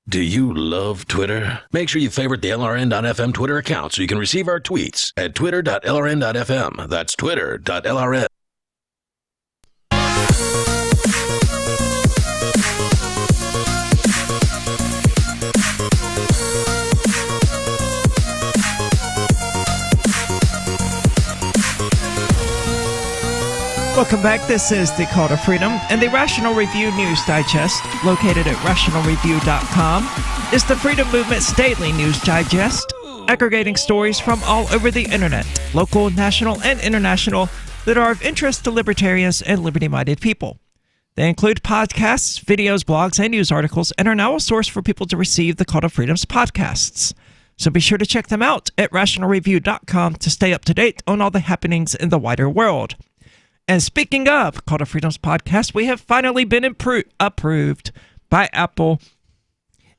Do you love Twitter? Make sure you favorite the LRN.FM Twitter account so you can receive our tweets at twitter.lrn.fm. That's twitter.lrn. Welcome back. This is the Call to Freedom, and the Rational Review News Digest, located at rationalreview.com, is the Freedom Movement's daily news digest, aggregating stories from all over the internet, local, national, and international, that are of interest to libertarians and liberty-minded people. They include podcasts, videos, blogs, and news articles, and are now a source for people to receive the Call to Freedom's podcasts. So be sure to check them out at rationalreview.com to stay up to date on all the happenings in the wider world. And speaking of Call to Freedom's podcast, we have finally been approved by Apple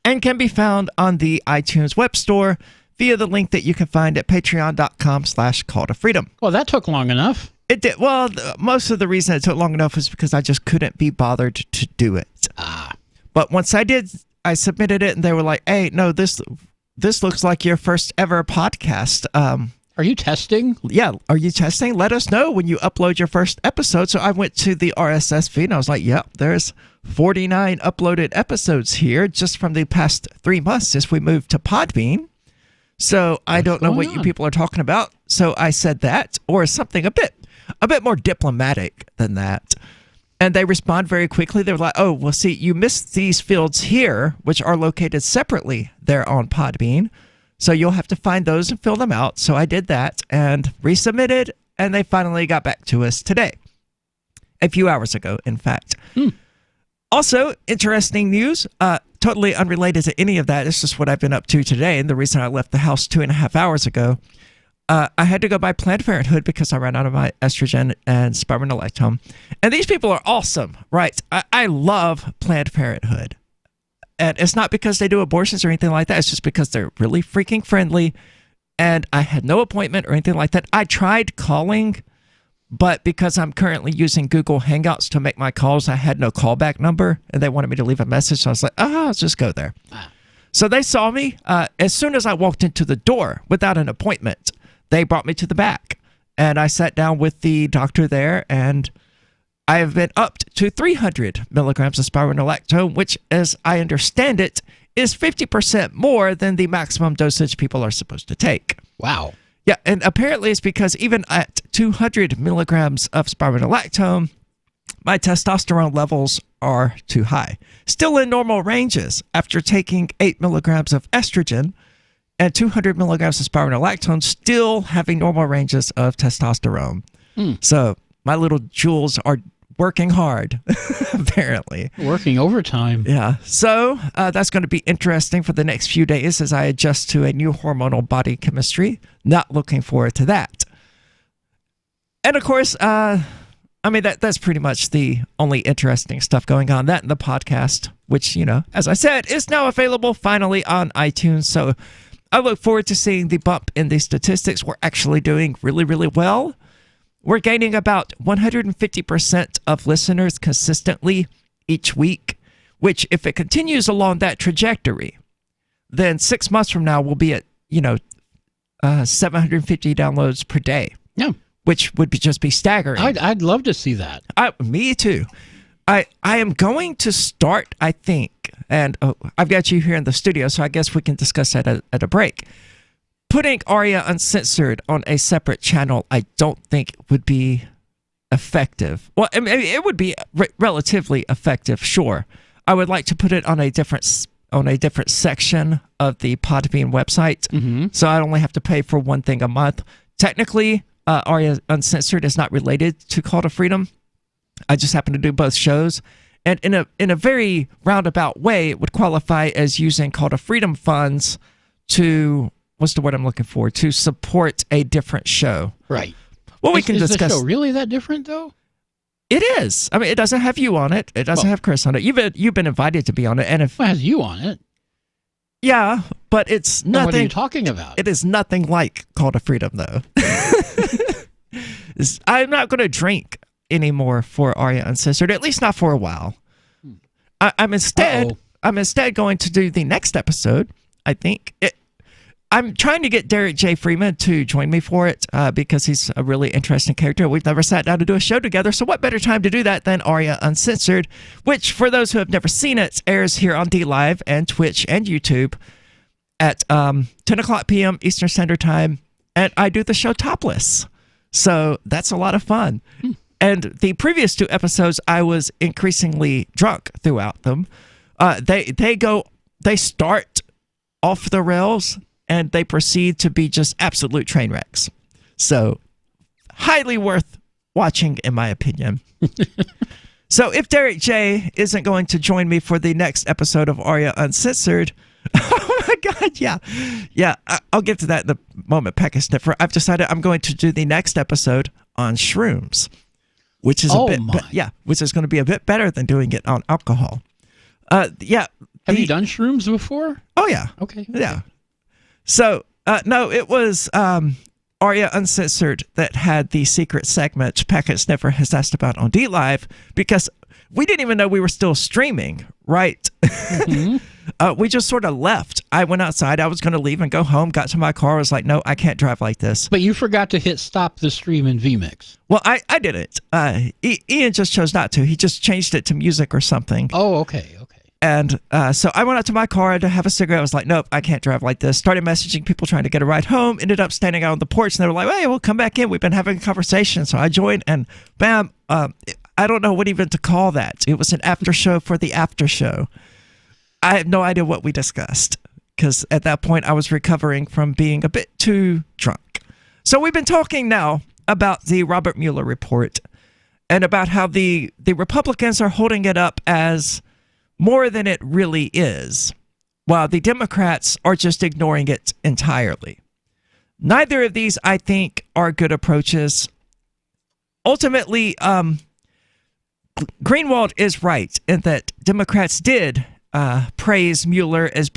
and can be found on the iTunes web store via the link that you can find at patreon.com/call-to-freedom. Well, that took long enough. It did. Well, most of the reason it took long enough is because I just couldn't be bothered to do it. But once I did, I submitted it and they were like, hey, no, this looks like your first ever podcast. Are you testing? Yeah. Are you testing? Let us know when you upload your first episode. So I went to the RSS feed and I was like, yep, there's 49 uploaded episodes here just from the past 3 months since we moved to Podbean. So I don't know what you people are talking about. So I said that, or something a bit more diplomatic than that. And they respond very quickly. They're like, oh, well, see, you missed these fields here, which are located separately there on Podbean. So you'll have to find those and fill them out. So I did that and resubmitted, and they finally got back to us today. A few hours ago, in fact. Also, interesting news, totally unrelated to any of that. It's just what I've been up to today. And the reason I left the house 2.5 hours ago, I had to go buy Planned Parenthood because I ran out of my estrogen and spironolactone. And these people are awesome, right? I love Planned Parenthood. And it's not because they do abortions or anything like that. It's just because they're really freaking friendly. And I had no appointment or anything like that. I tried calling, but because I'm currently using Google Hangouts to make my calls, I had no callback number. And they wanted me to leave a message. So I was like, I'll just go there. So they saw me as soon as I walked into the door without an appointment. They brought me to the back. And I sat down with the doctor there, and I have been upped to 300 milligrams of spironolactone, which, as I understand it, is 50% more than the maximum dosage people are supposed to take. Wow. Yeah, and apparently it's because even at 200 milligrams of spironolactone, my testosterone levels are too high. Still in normal ranges after taking 8 milligrams of estrogen and 200 milligrams of spironolactone, still having normal ranges of testosterone. So my little jewels are working hard, apparently. Working overtime. Yeah. So that's going to be interesting for the next few days as I adjust to a new hormonal body chemistry. Not looking forward to that. And of course, that's pretty much the only interesting stuff going on. That and the podcast, which, as I said, is now available finally on iTunes. So I look forward to seeing the bump in the statistics. We're actually doing really, really well. We're gaining about 150% of listeners consistently each week, which if it continues along that trajectory, then 6 months from now we'll be at, 750 downloads per day. Yeah. Which would just be staggering. I'd love to see that. Me too. I am going to start, I think, and I've got you here in the studio, so I guess we can discuss that at a break. Putting Aria Uncensored on a separate channel, I don't think would be effective. Well, I mean, it would be relatively effective, sure. I would like to put it on a different section of the Podbean website, so I only have to pay for one thing a month. Technically, Aria Uncensored is not related to Call to Freedom. I just happen to do both shows, and in a very roundabout way, it would qualify as using Call to Freedom funds to, what's the word I'm looking for, to support a different show. Right. Well, we can discuss. Is the show really that different, though? It is. I mean, it doesn't have you on it. It doesn't have Chris on it. You've been invited to be on it, and if it has you on it. Yeah, but it's nothing. What are you talking about? It is nothing like Call to Freedom, though. I'm not going to drink anymore for Aria Uncensored, at least not for a while. I'm instead going to do the next episode. I think I'm trying to get Derek J. Freeman to join me for it because he's a really interesting character. We've never sat down to do a show together, so what better time to do that than Aria Uncensored, which, for those who have never seen it, airs here on DLive and Twitch and YouTube at 10 o'clock p.m. Eastern Standard Time, and I do the show topless. So that's a lot of fun. And the previous 2 episodes, I was increasingly drunk throughout them. They start off the rails, and they proceed to be just absolute train wrecks. So, highly worth watching, in my opinion. So, if Derek J. isn't going to join me for the next episode of Aria Uncensored, oh my God, yeah, I'll get to that in a moment, Packet Sniffer. I've decided I'm going to do the next episode on shrooms, which is which is going to be a bit better than doing it on alcohol. Have you done shrooms before? Oh yeah. Okay. Yeah. So, no, it was Aria Uncensored that had the secret segment Packet Sniffer has asked about on DLive, because we didn't even know we were still streaming, right? We just sort of left. I went outside. I was going to leave and go home, got to my car. I was like, no, I can't drive like this. But you forgot to hit stop the stream in vMix. Well, I didn't. Ian just chose not to. He just changed it to music or something. Oh, okay. And so I went out to my car to have a cigarette. I was like, nope, I can't drive like this. Started messaging people trying to get a ride home. Ended up standing out on the porch, and they were like, hey, we'll come back in. We've been having a conversation. So I joined, and bam, I don't know what even to call that. It was an after show for the after show. I have no idea what we discussed, because at that point I was recovering from being a bit too drunk. So we've been talking now about the Robert Mueller report and about how the Republicans are holding it up as more than it really is, while the Democrats are just ignoring it entirely. Neither of these, I think, are good approaches. Ultimately, Greenwald is right in that Democrats did praise Mueller as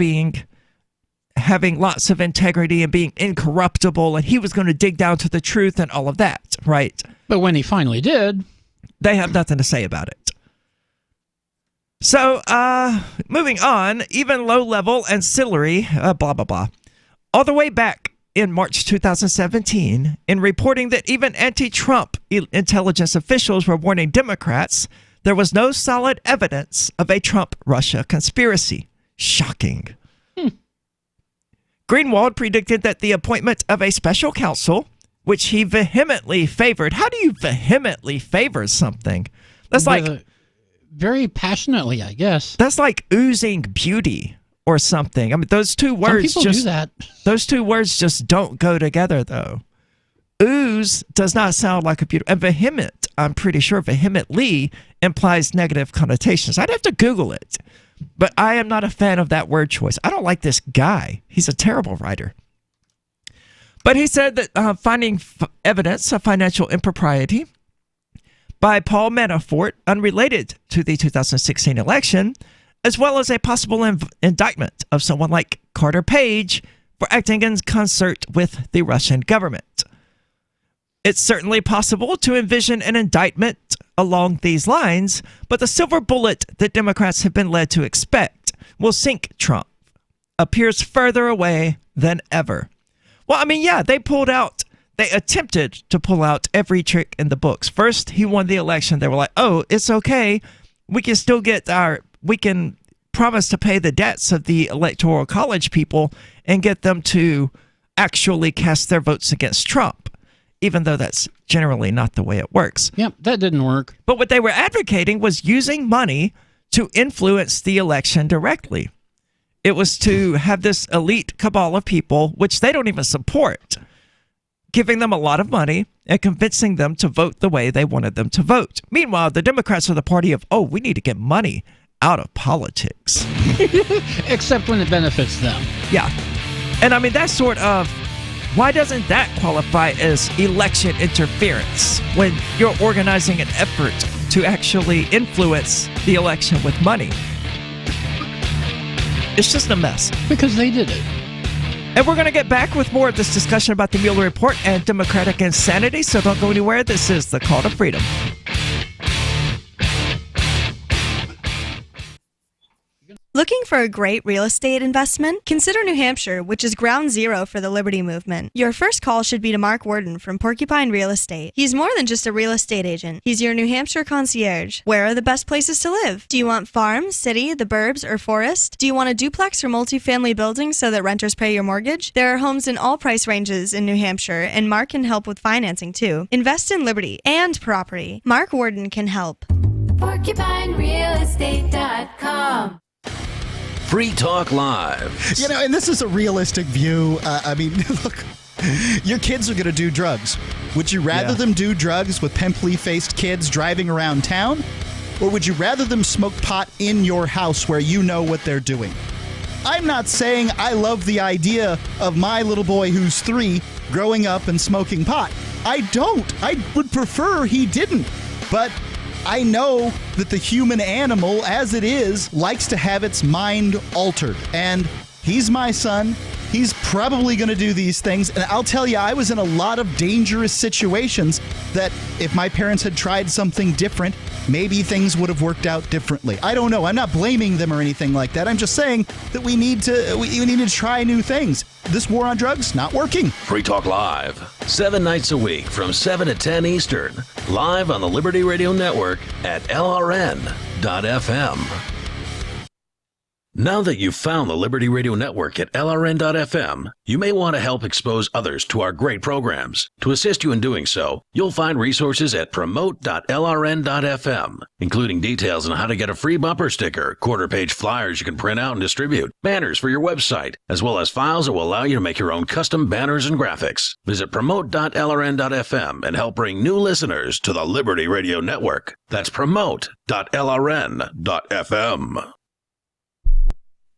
having lots of integrity and being incorruptible, and he was going to dig down to the truth and all of that, right? But when he finally did, they have nothing to say about it. So, moving on, even low-level ancillary, blah, blah, blah. All the way back in March 2017, in reporting that even anti-Trump intelligence officials were warning Democrats there was no solid evidence of a Trump-Russia conspiracy. Shocking. Greenwald predicted that the appointment of a special counsel, which he vehemently favored. How do you vehemently favor something? That's like very passionately, I guess. That's like oozing beauty or something. I mean, those two words Some people do that. Those two words just don't go together, though. Ooze does not sound like a beautiful. And vehement, I'm pretty sure vehemently implies negative connotations. I'd have to Google it. But I am not a fan of that word choice. I don't like this guy. He's a terrible writer. But he said that finding evidence of financial impropriety by Paul Manafort, unrelated to the 2016 election, as well as a possible indictment of someone like Carter Page for acting in concert with the Russian government. It's certainly possible to envision an indictment along these lines, but the silver bullet that Democrats have been led to expect will sink Trump appears further away than ever. Well, I mean, yeah, they attempted to pull out every trick in the books. First, he won the election. They were like, oh, it's okay. We can still we can promise to pay the debts of the Electoral College people and get them to actually cast their votes against Trump, even though that's generally not the way it works. Yep, that didn't work. But what they were advocating was using money to influence the election directly. It was to have this elite cabal of people, which they don't even support, giving them a lot of money and convincing them to vote the way they wanted them to vote. Meanwhile, the Democrats are the party of, oh, we need to get money out of politics. Except when it benefits them. Yeah. And I mean, that's sort of, why doesn't that qualify as election interference when you're organizing an effort to actually influence the election with money? It's just a mess. Because they did it. And we're going to get back with more of this discussion about the Mueller report and Democratic insanity, so don't go anywhere. This is The Call to Freedom. Looking for a great real estate investment? Consider New Hampshire, which is ground zero for the Liberty Movement. Your first call should be to Mark Worden from Porcupine Real Estate. He's more than just a real estate agent. He's your New Hampshire concierge. Where are the best places to live? Do you want farm, city, the burbs, or forest? Do you want a duplex or multifamily building so that renters pay your mortgage? There are homes in all price ranges in New Hampshire, and Mark can help with financing too. Invest in liberty and property. Mark Worden can help. PorcupineRealEstate.com. Free Talk Live. You know, and this is a realistic view. I mean, look, your kids are going to do drugs. Would you rather them do drugs with pimply-faced kids driving around town? Or would you rather them smoke pot in your house where you know what they're doing? I'm not saying I love the idea of my little boy who's 3 growing up and smoking pot. I don't. I would prefer he didn't. But I know that the human animal, as it is, likes to have its mind altered. And he's my son. He's probably going to do these things. And I'll tell you, I was in a lot of dangerous situations that if my parents had tried something different, maybe things would have worked out differently. I don't know. I'm not blaming them or anything like that. I'm just saying that we need to try new things. This war on drugs, not working. Free Talk Live, 7 nights a week from 7 to 10 Eastern, live on the Liberty Radio Network at LRN.FM. Now that you've found the Liberty Radio Network at LRN.FM, you may want to help expose others to our great programs. To assist you in doing so, you'll find resources at promote.lrn.fm, including details on how to get a free bumper sticker, quarter-page flyers you can print out and distribute, banners for your website, as well as files that will allow you to make your own custom banners and graphics. Visit promote.lrn.fm and help bring new listeners to the Liberty Radio Network. That's promote.lrn.fm.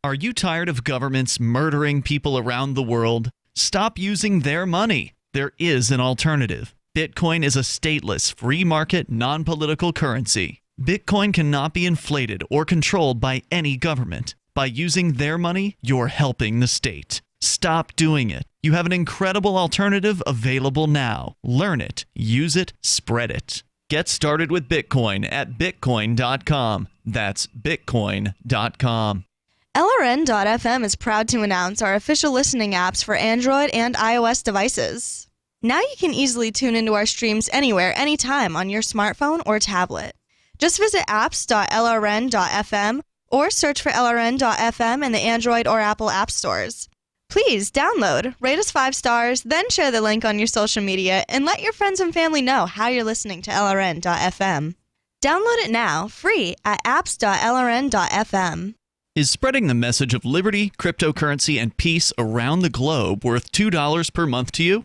Are you tired of governments murdering people around the world? Stop using their money. There is an alternative. Bitcoin is a stateless, free market, non-political currency. Bitcoin cannot be inflated or controlled by any government. By using their money, you're helping the state. Stop doing it. You have an incredible alternative available now. Learn it, use it, spread it. Get started with Bitcoin at bitcoin.com. That's bitcoin.com. LRN.FM is proud to announce our official listening apps for Android and iOS devices. Now you can easily tune into our streams anywhere, anytime on your smartphone or tablet. Just visit apps.lrn.fm or search for LRN.FM in the Android or Apple app stores. Please download, rate us 5 stars, then share the link on your social media and let your friends and family know how you're listening to LRN.FM. Download it now, free at apps.lrn.fm. Is spreading the message of liberty, cryptocurrency, and peace around the globe worth $2 per month to you?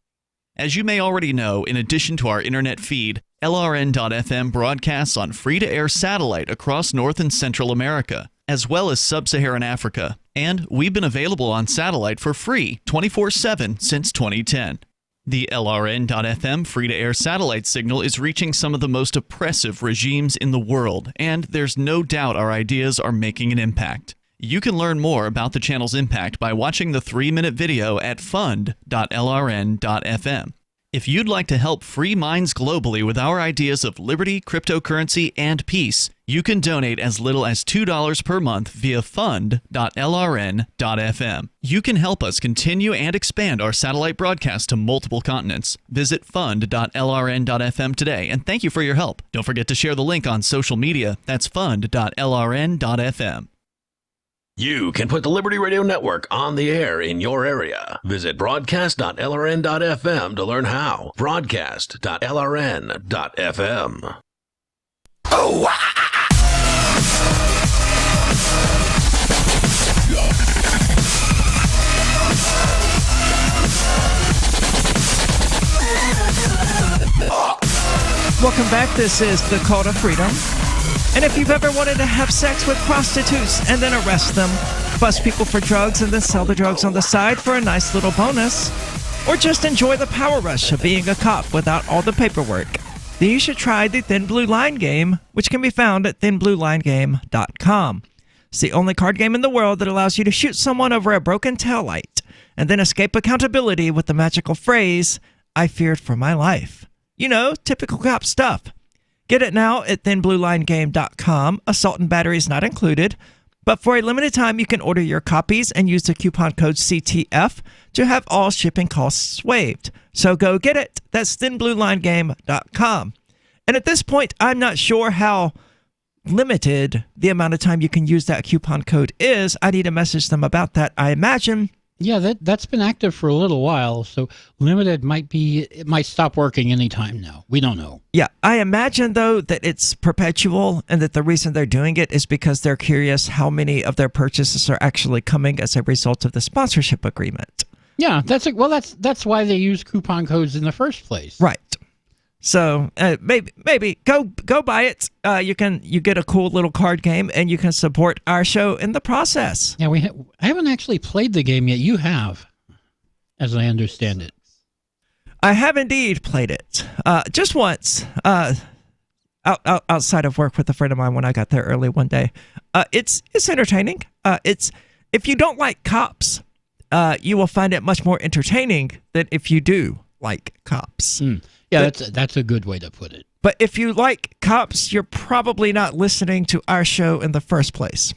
As you may already know, in addition to our internet feed, LRN.FM broadcasts on free-to-air satellite across North and Central America, as well as Sub-Saharan Africa. And we've been available on satellite for free 24/7 since 2010. The LRN.FM free-to-air satellite signal is reaching some of the most oppressive regimes in the world, and there's no doubt our ideas are making an impact. You can learn more about the channel's impact by watching the 3-minute video at fund.lrn.fm. If you'd like to help free minds globally with our ideas of liberty, cryptocurrency, and peace, you can donate as little as $2 per month via fund.lrn.fm. You can help us continue and expand our satellite broadcast to multiple continents. Visit fund.lrn.fm today, and thank you for your help. Don't forget to share the link on social media. That's fund.lrn.fm. You can put the Liberty Radio Network on the air in your area. Visit broadcast.lrn.fm to learn how. Broadcast.lrn.fm. Oh, Welcome back. This is the Call to Freedom. And if you've ever wanted to have sex with prostitutes and then arrest them, bust people for drugs and then sell the drugs on the side for a nice little bonus, or just enjoy the power rush of being a cop without all the paperwork, then you should try the Thin Blue Line game, which can be found at thinbluelinegame.com. It's the only card game in the world that allows you to shoot someone over a broken taillight and then escape accountability with the magical phrase, "I feared for my life." You know, typical cop stuff. Get it now at thinbluelinegame.com. Assault and battery is not included, but for a limited time you can order your copies and use the coupon code CTF to have all shipping costs waived. So go get it. That's thinbluelinegame.com. And at this point, I'm not sure how limited the amount of time you can use that coupon code is. I need to message them about that, I imagine. Yeah, that's been active for a little while, so limited it might stop working anytime now. We don't know. Yeah, I imagine, though, that it's perpetual and that the reason they're doing it is because they're curious how many of their purchases are actually coming as a result of the sponsorship agreement. Yeah, that's why they use coupon codes in the first place. Right. So maybe go buy it. You get a cool little card game, and you can support our show in the process. Yeah, I haven't actually played the game yet. You have, as I understand it. I have indeed played it just once. Outside of work with a friend of mine when I got there early one day. It's entertaining. If you don't like cops, you will find it much more entertaining than if you do like cops. Yeah, that's a good way to put it. But if you like cops, you're probably not listening to our show in the first place.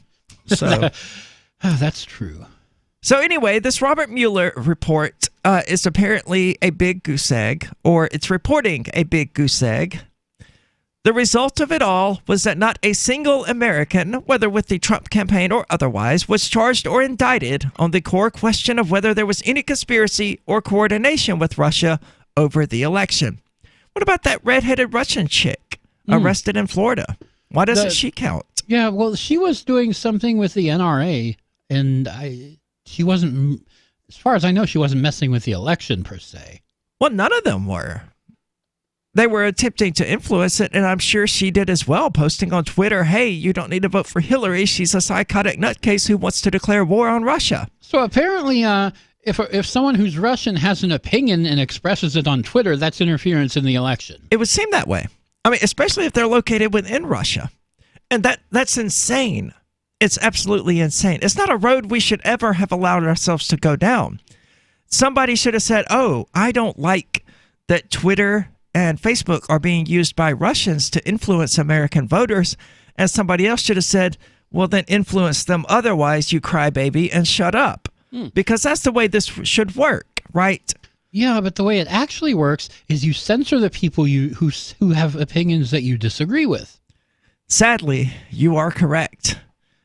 So that's true. So anyway, this Robert Mueller report is apparently a big goose egg, or it's reporting a big goose egg. The result of it all was that not a single American, whether with the Trump campaign or otherwise, was charged or indicted on the core question of whether there was any conspiracy or coordination with Russia over the election. What about that redheaded Russian chick arrested in Florida? Why doesn't she count? Yeah, well, she was doing something with the NRA, and she wasn't, as far as I know, she wasn't messing with the election per se. Well, none of them were. They were attempting to influence it, and I'm sure she did as well, posting on Twitter, hey, you don't need to vote for Hillary. She's a psychotic nutcase who wants to declare war on Russia. So apparently, if someone who's Russian has an opinion and expresses it on Twitter, that's interference in the election. It would seem that way. I mean, especially if they're located within Russia. And that's insane. It's absolutely insane. It's not a road we should ever have allowed ourselves to go down. Somebody should have said, oh, I don't like that Twitter and Facebook are being used by Russians to influence American voters. And somebody else should have said, well, then influence them otherwise, you crybaby, and shut up. Because that's the way this should work, right? Yeah, but the way it actually works is you censor the people who have opinions that you disagree with. Sadly, you are correct.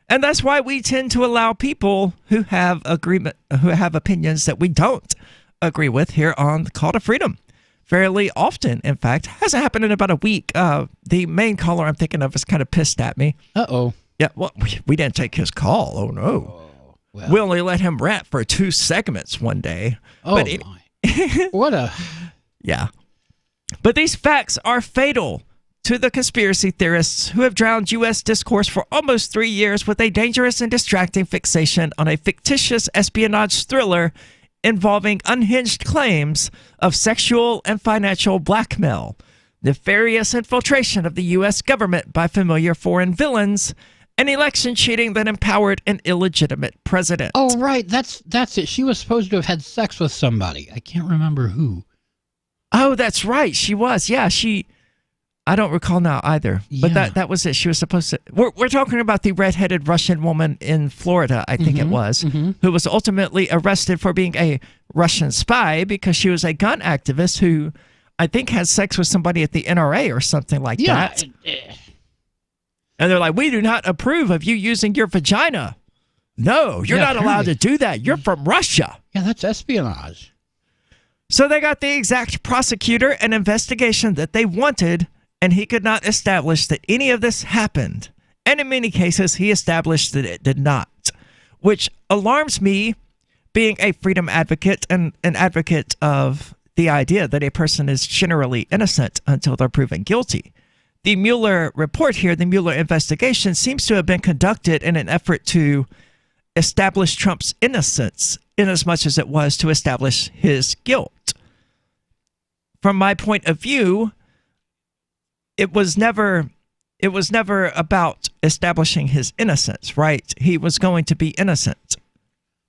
And that's why we tend to allow people who have opinions that we don't agree with here on the Call to Freedom. fairly often, in fact. Hasn't happened in about a week. The main caller I'm thinking of is kind of pissed at me. Uh-oh. Yeah, well, we didn't take his call. Oh, no. Well. We only let him rant for 2 segments one day. Oh, my. What a... Yeah. But these facts are fatal to the conspiracy theorists who have drowned U.S. discourse for almost 3 years with a dangerous and distracting fixation on a fictitious espionage thriller involving unhinged claims of sexual and financial blackmail, nefarious infiltration of the U.S. government by familiar foreign villains, and election cheating that empowered an illegitimate president. Oh, right. That's it. She was supposed to have had sex with somebody. I can't remember who. Oh, that's right. She was. Yeah, I don't recall now either. But that was it. She was supposed to... We're talking about the redheaded Russian woman in Florida, I think it was, who was ultimately arrested for being a Russian spy because she was a gun activist who I think had sex with somebody at the NRA or something like that. And they're like, we do not approve of you using your vagina. No, you're not allowed to do that. You're from Russia. Yeah, that's espionage. So they got the exact prosecutor and investigation that they wanted, and he could not establish that any of this happened. And in many cases, he established that it did not, which alarms me, being a freedom advocate and an advocate of the idea that a person is generally innocent until they're proven guilty. The Mueller report here, the Mueller investigation, seems to have been conducted in an effort to establish Trump's innocence in as much as it was to establish his guilt. From my point of view, it was never about establishing his innocence, right? He was going to be innocent.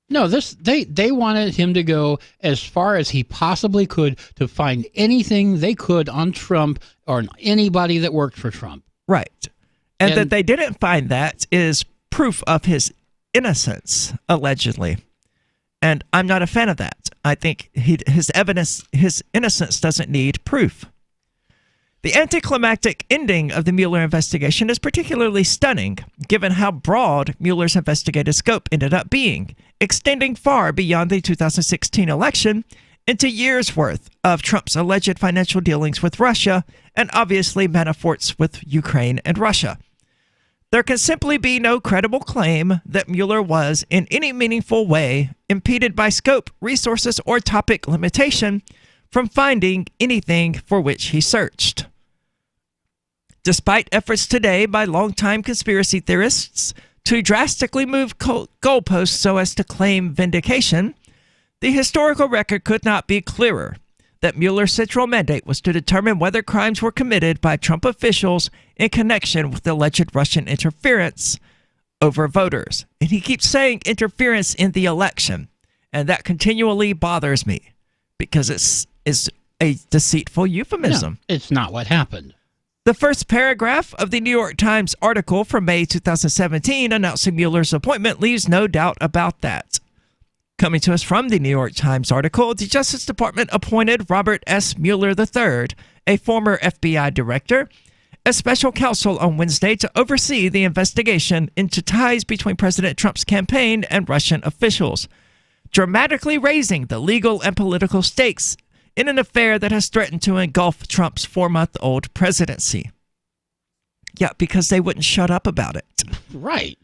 No, they wanted him to go as far as he possibly could to find anything they could on Trump or anybody that worked for Trump. Right. And that they didn't find that is proof of his innocence, allegedly. And I'm not a fan of that. I think his innocence doesn't need proof. The anticlimactic ending of the Mueller investigation is particularly stunning, given how broad Mueller's investigative scope ended up being, extending far beyond the 2016 election into years' worth of Trump's alleged financial dealings with Russia and obviously Manafort's with Ukraine and Russia. There can simply be no credible claim that Mueller was, in any meaningful way, impeded by scope, resources, or topic limitation from finding anything for which he searched. Despite efforts today by longtime conspiracy theorists to drastically move goalposts so as to claim vindication, the historical record could not be clearer that Mueller's central mandate was to determine whether crimes were committed by Trump officials in connection with alleged Russian interference over voters. And he keeps saying interference in the election, and that continually bothers me because it's a deceitful euphemism. No, it's not what happened. The first paragraph of the New York Times article from May 2017 announcing Mueller's appointment leaves no doubt about that. Coming to us from the New York Times article, the Justice Department appointed Robert S. Mueller III, a former FBI director, as special counsel on Wednesday to oversee the investigation into ties between President Trump's campaign and Russian officials, dramatically raising the legal and political stakes in an affair that has threatened to engulf Trump's 4-month-old presidency. Yeah, because they wouldn't shut up about it. Right.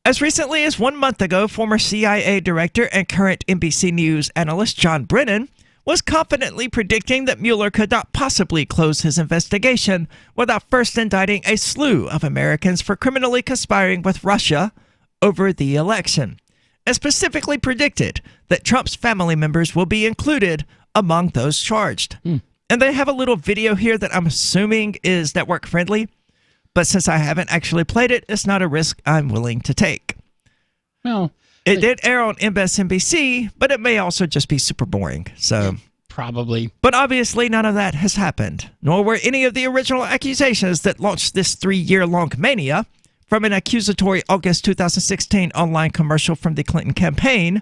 As recently as 1 month ago, former CIA director and current NBC News analyst John Brennan was confidently predicting that Mueller could not possibly close his investigation without first indicting a slew of Americans for criminally conspiring with Russia over the election, and specifically predicted that Trump's family members will be included among those charged. And they have a little video here that I'm assuming is network friendly, but since I haven't actually played it, it's not a risk I'm willing to take. Well, it did air on MSNBC, but it may also just be super boring. So probably. But obviously none of that has happened, nor were any of the original accusations that launched this 3-year-long mania from an accusatory August 2016 online commercial from the Clinton campaign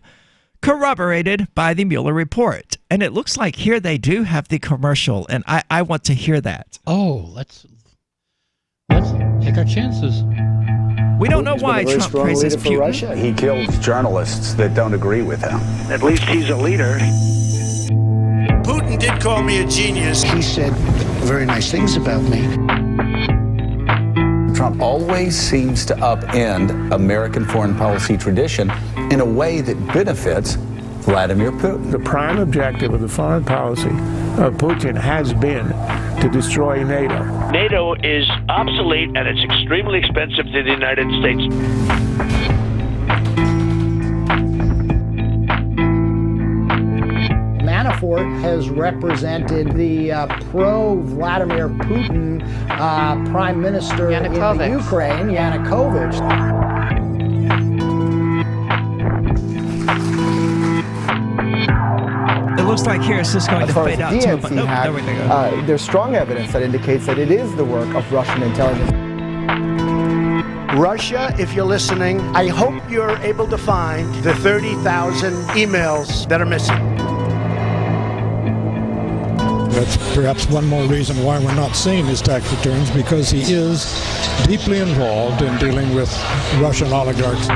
corroborated by the Mueller report. And it looks like here they do have the commercial, and I want to hear that. Oh, let's take our chances. We don't know why Trump praises Putin. Russia. He kills journalists that don't agree with him. At least he's a leader. Putin did call me a genius. He said very nice things about me. Trump always seems to upend American foreign policy tradition in a way that benefits Vladimir Putin. The prime objective of the foreign policy of Putin has been to destroy NATO. NATO is obsolete and it's extremely expensive to the United States. Manafort has represented the pro-Vladimir Putin Prime Minister in the Ukraine, Yanukovych. It looks like here it's just going to fade out to but nope, there we go. There's strong evidence that indicates that it is the work of Russian intelligence. Russia, if you're listening, I hope you're able to find the 30,000 emails that are missing. That's perhaps one more reason why we're not seeing his tax returns, because he is deeply involved in dealing with Russian oligarchs.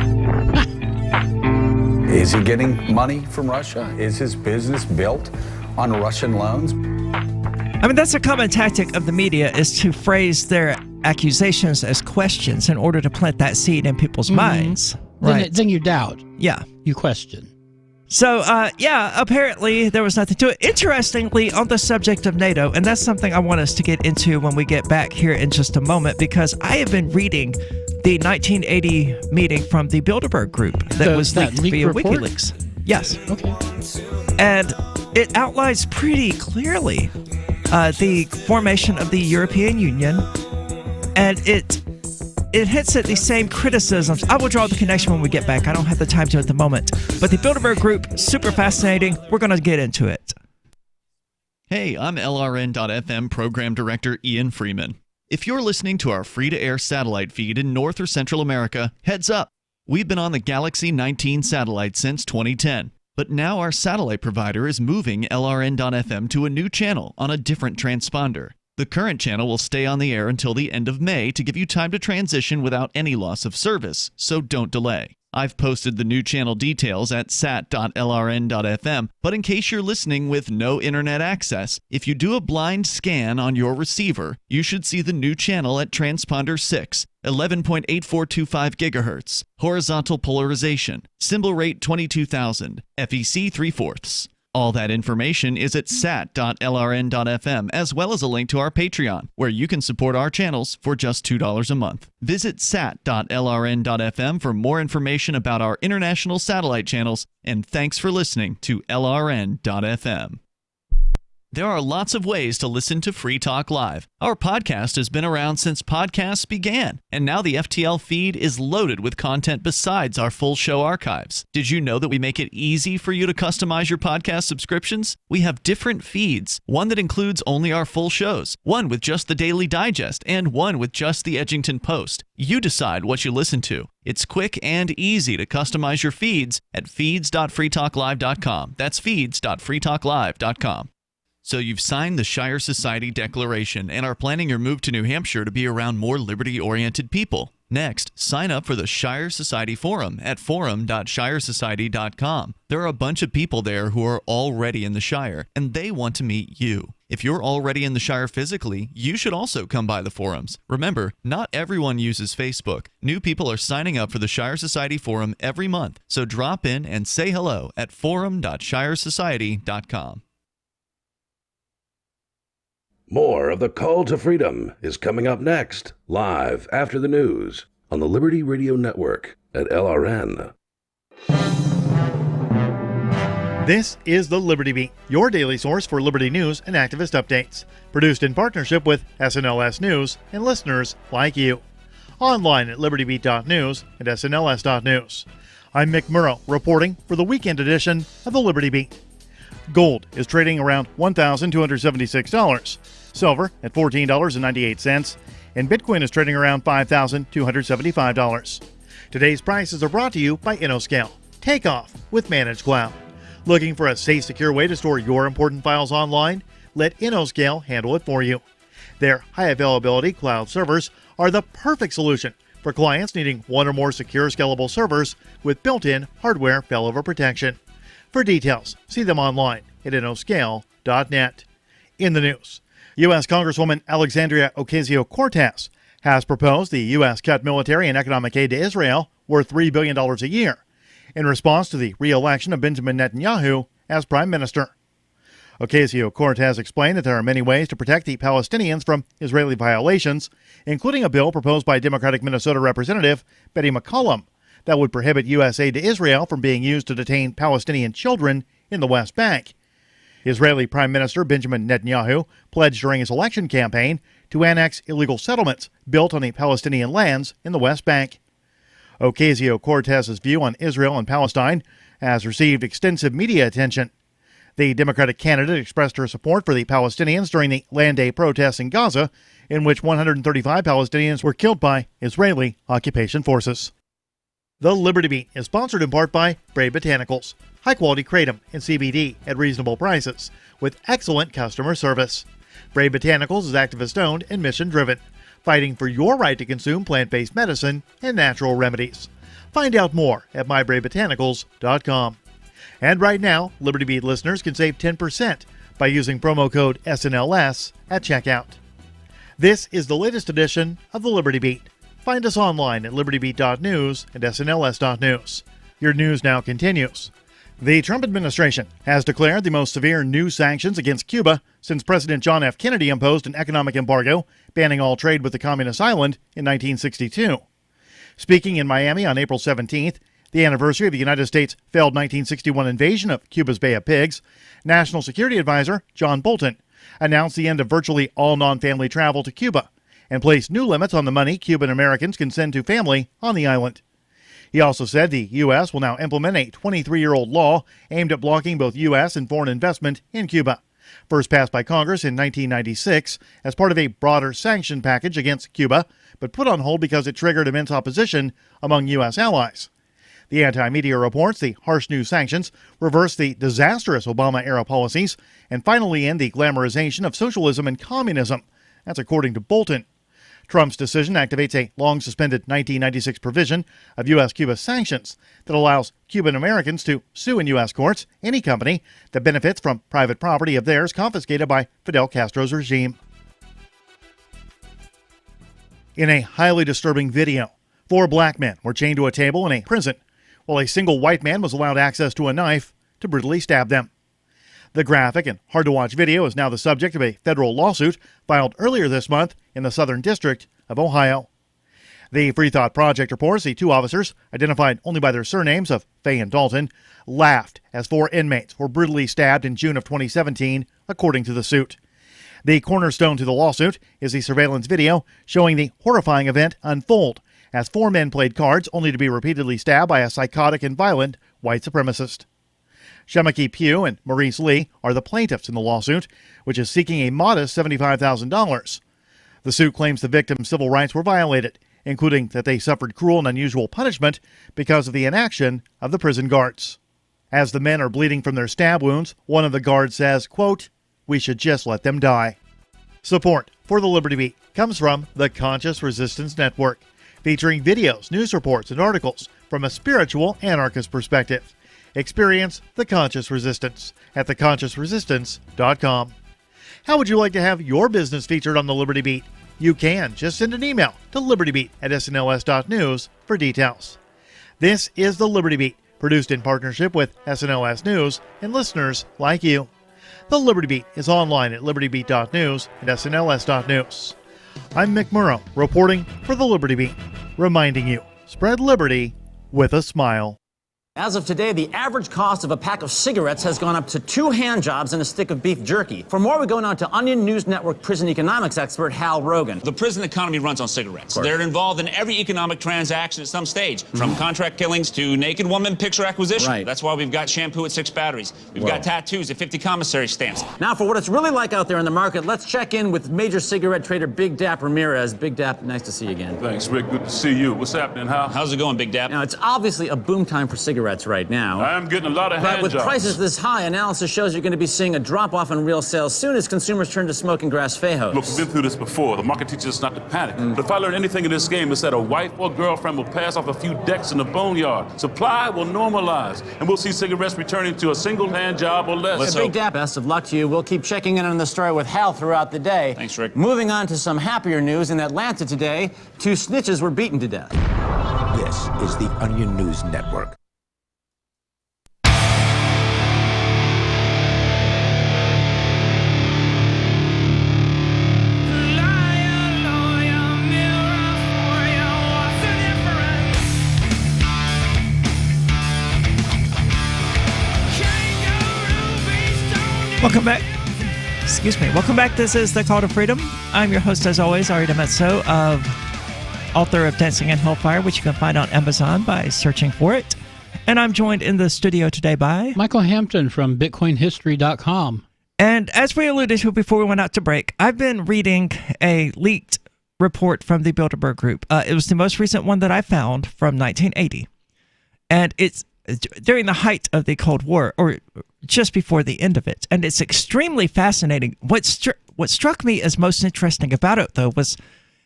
Is he getting money from Russia? Is his business built on Russian loans? I mean, that's a common tactic of the media, is to phrase their accusations as questions in order to plant that seed in people's minds. Right. Then you doubt. Yeah. You question. So, apparently there was nothing to it. Interestingly, on the subject of NATO, and that's something I want us to get into when we get back here in just a moment, because I have been reading the 1980 meeting from the Bilderberg Group that was leaked via WikiLeaks. Yes. Okay. And it outlines pretty clearly the formation of the European Union, and it hits at the same criticisms. I will draw the connection when we get back. I don't have the time to at the moment. But the Bilderberg Group, super fascinating. We're going to get into it. Hey, I'm LRN.FM Program Director Ian Freeman. If you're listening to our free-to-air satellite feed in North or Central America, heads up. We've been on the Galaxy 19 satellite since 2010. But now our satellite provider is moving LRN.FM to a new channel on a different transponder. The current channel will stay on the air until the end of May to give you time to transition without any loss of service, so don't delay. I've posted the new channel details at sat.lrn.fm, but in case you're listening with no internet access, if you do a blind scan on your receiver, you should see the new channel at transponder 6, 11.8425 GHz, horizontal polarization, symbol rate 22,000, FEC 3/4. All that information is at sat.lrn.fm, as well as a link to our Patreon, where you can support our channels for just $2 a month. Visit sat.lrn.fm for more information about our international satellite channels, and thanks for listening to LRN.fm. There are lots of ways to listen to Free Talk Live. Our podcast has been around since podcasts began, and now the FTL feed is loaded with content besides our full show archives. Did you know that we make it easy for you to customize your podcast subscriptions? We have different feeds, one that includes only our full shows, one with just the Daily Digest, and one with just the Edgington Post. You decide what you listen to. It's quick and easy to customize your feeds at feeds.freetalklive.com. That's feeds.freetalklive.com. So you've signed the Shire Society Declaration and are planning your move to New Hampshire to be around more liberty-oriented people. Next, sign up for the Shire Society Forum at forum.shiresociety.com. There are a bunch of people there who are already in the Shire, and they want to meet you. If you're already in the Shire physically, you should also come by the forums. Remember, not everyone uses Facebook. New people are signing up for the Shire Society Forum every month, so drop in and say hello at forum.shiresociety.com. More of the Call to Freedom is coming up next, live after the news on the Liberty Radio Network at LRN. This is the Liberty Beat, your daily source for liberty news and activist updates. Produced in partnership with SNLS News and listeners like you. Online at libertybeat.news and snls.news. I'm Mick Murrow, reporting for the weekend edition of the Liberty Beat. Gold is trading around $1,276. Silver at $14.98. And Bitcoin is trading around $5,275. Today's prices are brought to you by InnoScale. Take off with Managed Cloud. Looking for a safe, secure way to store your important files online? Let InnoScale handle it for you. Their high availability cloud servers are the perfect solution for clients needing one or more secure, scalable servers with built-in hardware failover protection. For details, see them online at InnoScale.com. www.libertybeat.net. In the news, U.S. Congresswoman Alexandria Ocasio-Cortez has proposed the U.S. cut military and economic aid to Israel worth $3 billion a year in response to the re-election of Benjamin Netanyahu as prime minister. Ocasio-Cortez explained that there are many ways to protect the Palestinians from Israeli violations, including a bill proposed by Democratic Minnesota Representative Betty McCollum that would prohibit U.S. aid to Israel from being used to detain Palestinian children in the West Bank. Israeli Prime Minister Benjamin Netanyahu pledged during his election campaign to annex illegal settlements built on the Palestinian lands in the West Bank. Ocasio-Cortez's view on Israel and Palestine has received extensive media attention. The Democratic candidate expressed her support for the Palestinians during the Land Day protests in Gaza, in which 135 Palestinians were killed by Israeli occupation forces. The Liberty Beat is sponsored in part by Brave Botanicals, high-quality kratom and CBD at reasonable prices, with excellent customer service. Brave Botanicals is activist-owned and mission-driven, fighting for your right to consume plant-based medicine and natural remedies. Find out more at mybravebotanicals.com. And right now, Liberty Beat listeners can save 10% by using promo code SNLS at checkout. This is the latest edition of the Liberty Beat. Find us online at libertybeat.news and snls.news. Your news now continues. The Trump administration has declared the most severe new sanctions against Cuba since President John F. Kennedy imposed an economic embargo banning all trade with the communist island in 1962. Speaking in Miami on April 17th, the anniversary of the United States' failed 1961 invasion of Cuba's Bay of Pigs, National Security Advisor John Bolton announced the end of virtually all non-family travel to Cuba and placed new limits on the money Cuban Americans can send to family on the island. He also said the U.S. will now implement a 23-year-old law aimed at blocking both U.S. and foreign investment in Cuba, first passed by Congress in 1996 as part of a broader sanction package against Cuba, but put on hold because it triggered immense opposition among U.S. allies. The anti-media reports the harsh new sanctions reverse the disastrous Obama-era policies and finally end the glamorization of socialism and communism. That's according to Bolton. Trump's decision activates a long-suspended 1996 provision of U.S.-Cuba sanctions that allows Cuban Americans to sue in U.S. courts any company that benefits from private property of theirs confiscated by Fidel Castro's regime. In a highly disturbing video, 4 black men were chained to a table in a prison, while a single white man was allowed access to a knife to brutally stab them. The graphic and hard-to-watch video is now the subject of a federal lawsuit filed earlier this month in the Southern District of Ohio. The Free Thought Project reports the 2 officers, identified only by their surnames of Fay and Dalton, laughed as 4 inmates were brutally stabbed in June of 2017, according to the suit. The cornerstone to the lawsuit is the surveillance video showing the horrifying event unfold as 4 men played cards only to be repeatedly stabbed by a psychotic and violent white supremacist. Shemaki Pugh and Maurice Lee are the plaintiffs in the lawsuit, which is seeking a modest $75,000. The suit claims the victims' civil rights were violated, including that they suffered cruel and unusual punishment because of the inaction of the prison guards. As the men are bleeding from their stab wounds, one of the guards says, quote, "We should just let them die." Support for the Liberty Beat comes from the Conscious Resistance Network, featuring videos, news reports, and articles from a spiritual anarchist perspective. Experience the Conscious Resistance at theconsciousresistance.com. How would you like to have your business featured on the Liberty Beat? You can. Just send an email to libertybeat@snls.news for details. This is the Liberty Beat, produced in partnership with SNLS News and listeners like you. The Liberty Beat is online at libertybeat.news and snls.news. I'm Mick Murrow, reporting for the Liberty Beat, reminding you, spread liberty with a smile. As of today, the average cost of a pack of cigarettes has gone up to 2 hand jobs and a stick of beef jerky. For more, we go now to Onion News Network prison economics expert Hal Rogan. The prison economy runs on cigarettes. They're involved in every economic transaction at some stage, from contract killings to naked woman picture acquisition. Right. That's why we've got shampoo at 6 batteries. We've got tattoos at 50 commissary stamps. Now, for what it's really like out there in the market, let's check in with major cigarette trader Big Dap Ramirez. Big Dap, nice to see you again. Thanks, Rick. Good to see you. What's happening, Hal? How's it going, Big Dap? Now, it's obviously a boom time for cigarettes. cigarettes right now. I'm getting a lot of hand But with jobs. prices this high, analysis shows you're going to be seeing a drop-off in real sales soon as consumers turn to smoking grass fajos. Look, we've been through this before. The market teaches us not to panic. But if I learn anything in this game, it's that a wife or girlfriend will pass off a few decks in the boneyard. Supply will normalize, and we'll see cigarettes returning to a single hand job or less. Big Dap, best of luck to you. We'll keep checking in on the story with Hal throughout the day. Thanks, Rick. Moving on to some happier news. In Atlanta today, 2 snitches were beaten to death. This is the Onion News Network. Welcome back. Excuse me. Welcome back. This is The Call to Freedom. I'm your host, as always, Ari D'Amezzo, author of Dancing in Hellfire, which you can find on Amazon by searching for it. And I'm joined in the studio today by Michael Hampton from BitcoinHistory.com. And as we alluded to before we went out to break, I've been reading a leaked report from the Bilderberg Group. It was the most recent one that I found from 1980. And it's during the height of the Cold War, or just before the end of it. And it's extremely fascinating. What struck me as most interesting about it, though, was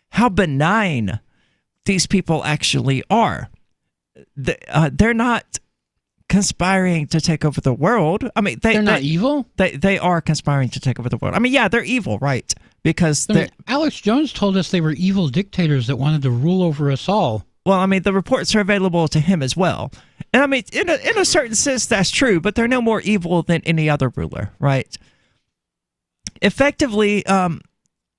how benign these people actually are. They're not conspiring to take over the world. I mean, they're not evil? They are conspiring to take over the world. I mean, yeah, they're evil, right? Because Alex Jones told us they were evil dictators that wanted to rule over us all. Well, I mean, the reports are available to him as well. And I mean, in a certain sense, that's true, but they're no more evil than any other ruler, right? Effectively,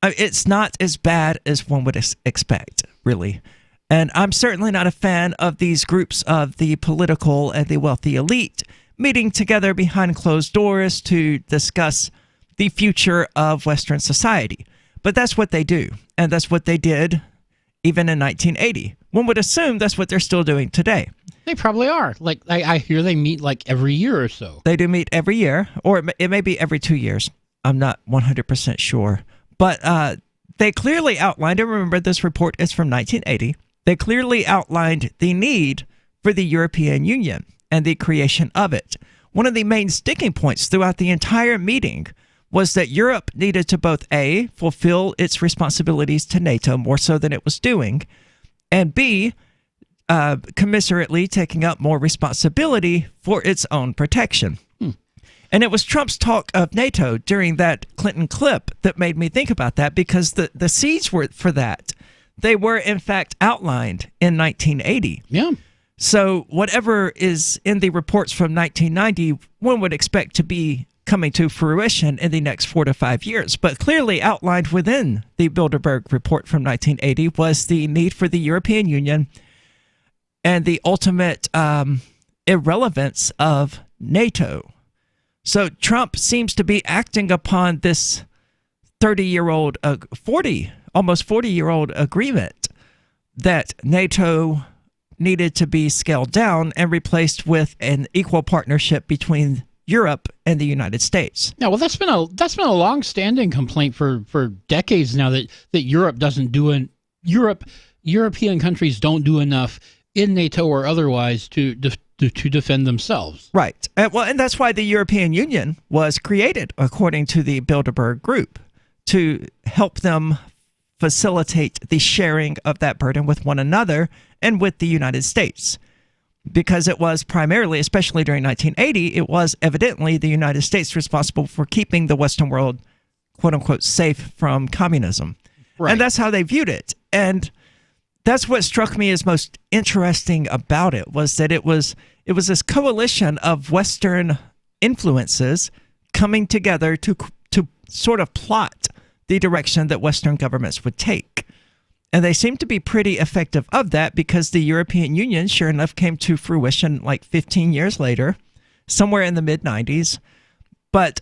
it's not as bad as one would expect, really. And I'm certainly not a fan of these groups of the political and the wealthy elite meeting together behind closed doors to discuss the future of Western society. But that's what they do, and that's what they did even in 1980. One would assume that's what they're still doing today. They probably are. Like I hear they meet like every year or so. They do meet every year, or it may be every 2 years. I'm not 100% sure. But they clearly outlined, and remember this report is from 1980, they clearly outlined the need for the European Union and the creation of it. One of the main sticking points throughout the entire meeting was that Europe needed to both A, fulfill its responsibilities to NATO more so than it was doing, and B, commiserately taking up more responsibility for its own protection. And it was Trump's talk of NATO during that Clinton clip that made me think about that, because the seeds were for that. They were, in fact, outlined in 1980. Yeah. So whatever is in the reports from 1990, one would expect to be coming to fruition in the next 4 to 5 years. But clearly outlined within the Bilderberg report from 1980 was the need for the European Union and the ultimate irrelevance of NATO. So Trump seems to be acting upon this 30-year-old, almost 40-year-old agreement that NATO needed to be scaled down and replaced with an equal partnership between Europe and the United States. Yeah, well, that's been a long-standing complaint for decades now that Europe doesn't do European countries don't do enough in NATO or otherwise to defend themselves. Right. And that's why the European Union was created, according to the Bilderberg Group, to help them facilitate the sharing of that burden with one another and with the United States. Because it was primarily, especially during 1980, it was evidently the United States responsible for keeping the Western world, quote unquote, safe from communism. Right. And that's how they viewed it. And that's what struck me as most interesting about it, was that it was this coalition of Western influences coming together to sort of plot the direction that Western governments would take. And they seem to be pretty effective of that, because the European Union, sure enough, came to fruition like 15 years later, somewhere in the mid-90s. But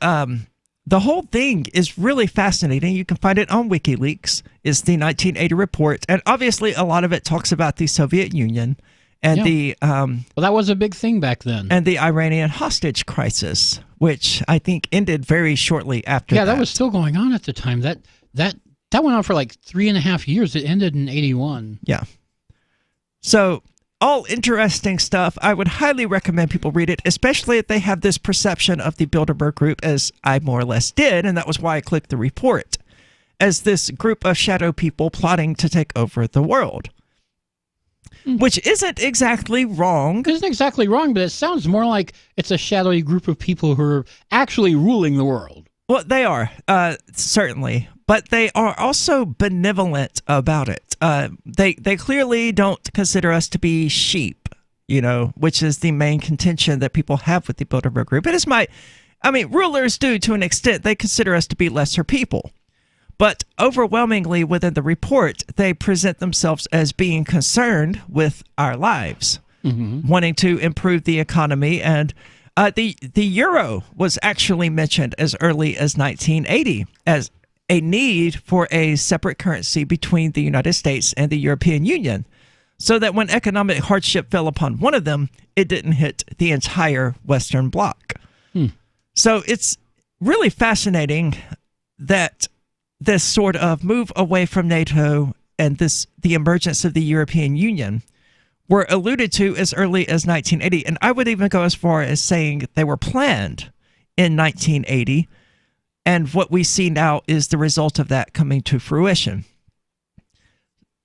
the whole thing is really fascinating. You can find it on WikiLeaks. It's the 1980 report. And obviously, a lot of it talks about the Soviet Union and well, that was a big thing back then. And the Iranian hostage crisis, which I think ended very shortly after that. Yeah, that was still going on at the time. That went on for like 3.5 years. It ended in 81. Yeah. So all interesting stuff. I would highly recommend people read it, especially if they have this perception of the Bilderberg Group, as I more or less did, and that was why I clicked the report, as this group of shadow people plotting to take over the world. Which isn't exactly wrong. It isn't exactly wrong, but it sounds more like it's a shadowy group of people who are actually ruling the world. Well, they are, certainly. But they are also benevolent about it. They clearly don't consider us to be sheep, which is the main contention that people have with the Bilderberg Group. It is rulers do to an extent. They consider us to be lesser people. But overwhelmingly within the report, they present themselves as being concerned with our lives, wanting to improve the economy. And the euro was actually mentioned as early as 1980 as a need for a separate currency between the United States and the European Union, so that when economic hardship fell upon one of them, it didn't hit the entire Western bloc. So it's really fascinating that this sort of move away from NATO and the emergence of the European Union were alluded to as early as 1980. And I would even go as far as saying they were planned in 1980. And what we see now is the result of that coming to fruition.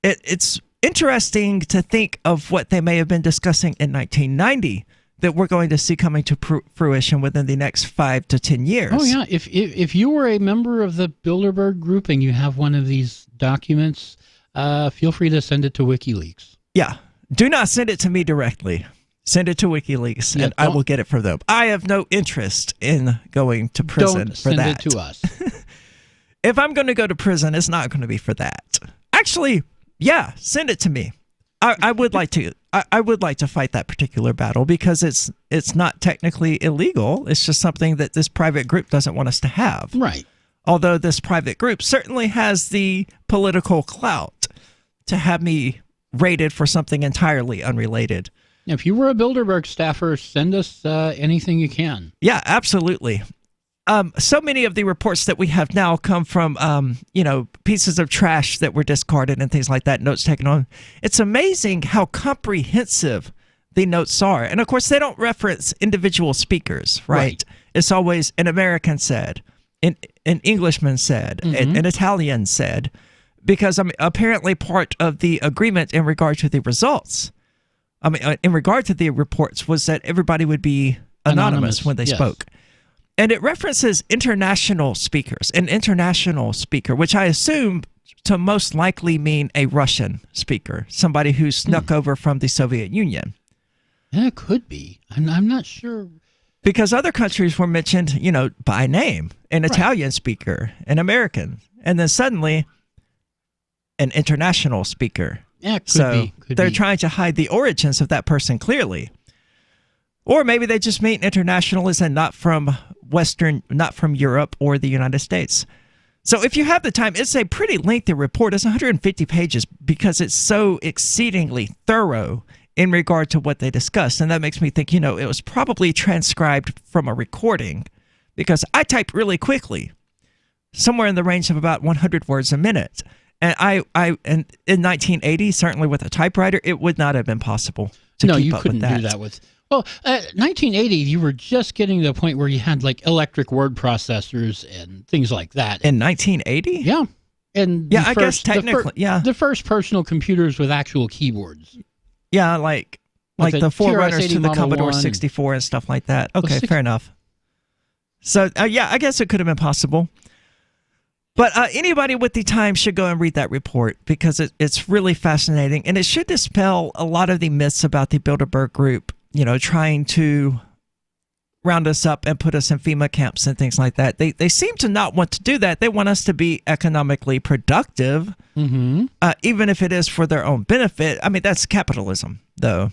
It's interesting to think of what they may have been discussing in 1990 that we're going to see coming to fruition within the next 5 to 10 years. Oh, yeah. If you were a member of the Bilderberg Group and you have one of these documents, feel free to send it to WikiLeaks. Yeah. Do not send it to me directly. Send it to WikiLeaks, and I will get it for them. I have no interest in going to prison for that. Don't send it to us. If I'm going to go to prison, it's not going to be for that. Actually, yeah, send it to me. I would like to. I would like to fight that particular battle because it's not technically illegal. It's just something that this private group doesn't want us to have. Right. Although this private group certainly has the political clout to have me rated for something entirely unrelated. If you were a Bilderberg staffer, send us anything you can. Yeah, absolutely. So many of the reports that we have now come from, pieces of trash that were discarded and things like that, notes taken on. It's amazing how comprehensive the notes are. And, of course, they don't reference individual speakers, right? It's always an American said, an Englishman said, an Italian said, because apparently part of the agreement in regard to the results, in regard to the reports, was that everybody would be anonymous when they spoke. And it references international speakers, an international speaker, which I assume to most likely mean a Russian speaker, somebody who snuck over from the Soviet Union. Yeah, it could be. I'm not sure. Because other countries were mentioned, by name, an Italian speaker, an American, and then suddenly an international speaker. Yeah, could be. They're trying to hide the origins of that person clearly. Or maybe they just mean internationalists and not from Europe or the United States. So if you have the time, it's a pretty lengthy report. It's 150 pages because it's so exceedingly thorough in regard to what they discussed. And that makes me think, it was probably transcribed from a recording because I type really quickly, somewhere in the range of about 100 words a minute. And in 1980, certainly with a typewriter, it would not have been possible to keep up with that. No, you couldn't do that with. Well, 1980, you were just getting to the point where you had like electric word processors and things like that. In 1980? Yeah. And I guess technically, the first personal computers with actual keyboards. Yeah, like the forerunners to the Commodore 64 and stuff like that. Okay, fair enough. So, I guess it could have been possible. But anybody with the time should go and read that report because it's really fascinating. And it should dispel a lot of the myths about the Bilderberg Group, trying to round us up and put us in FEMA camps and things like that. They seem to not want to do that. They want us to be economically productive, even if it is for their own benefit. I mean, that's capitalism, though.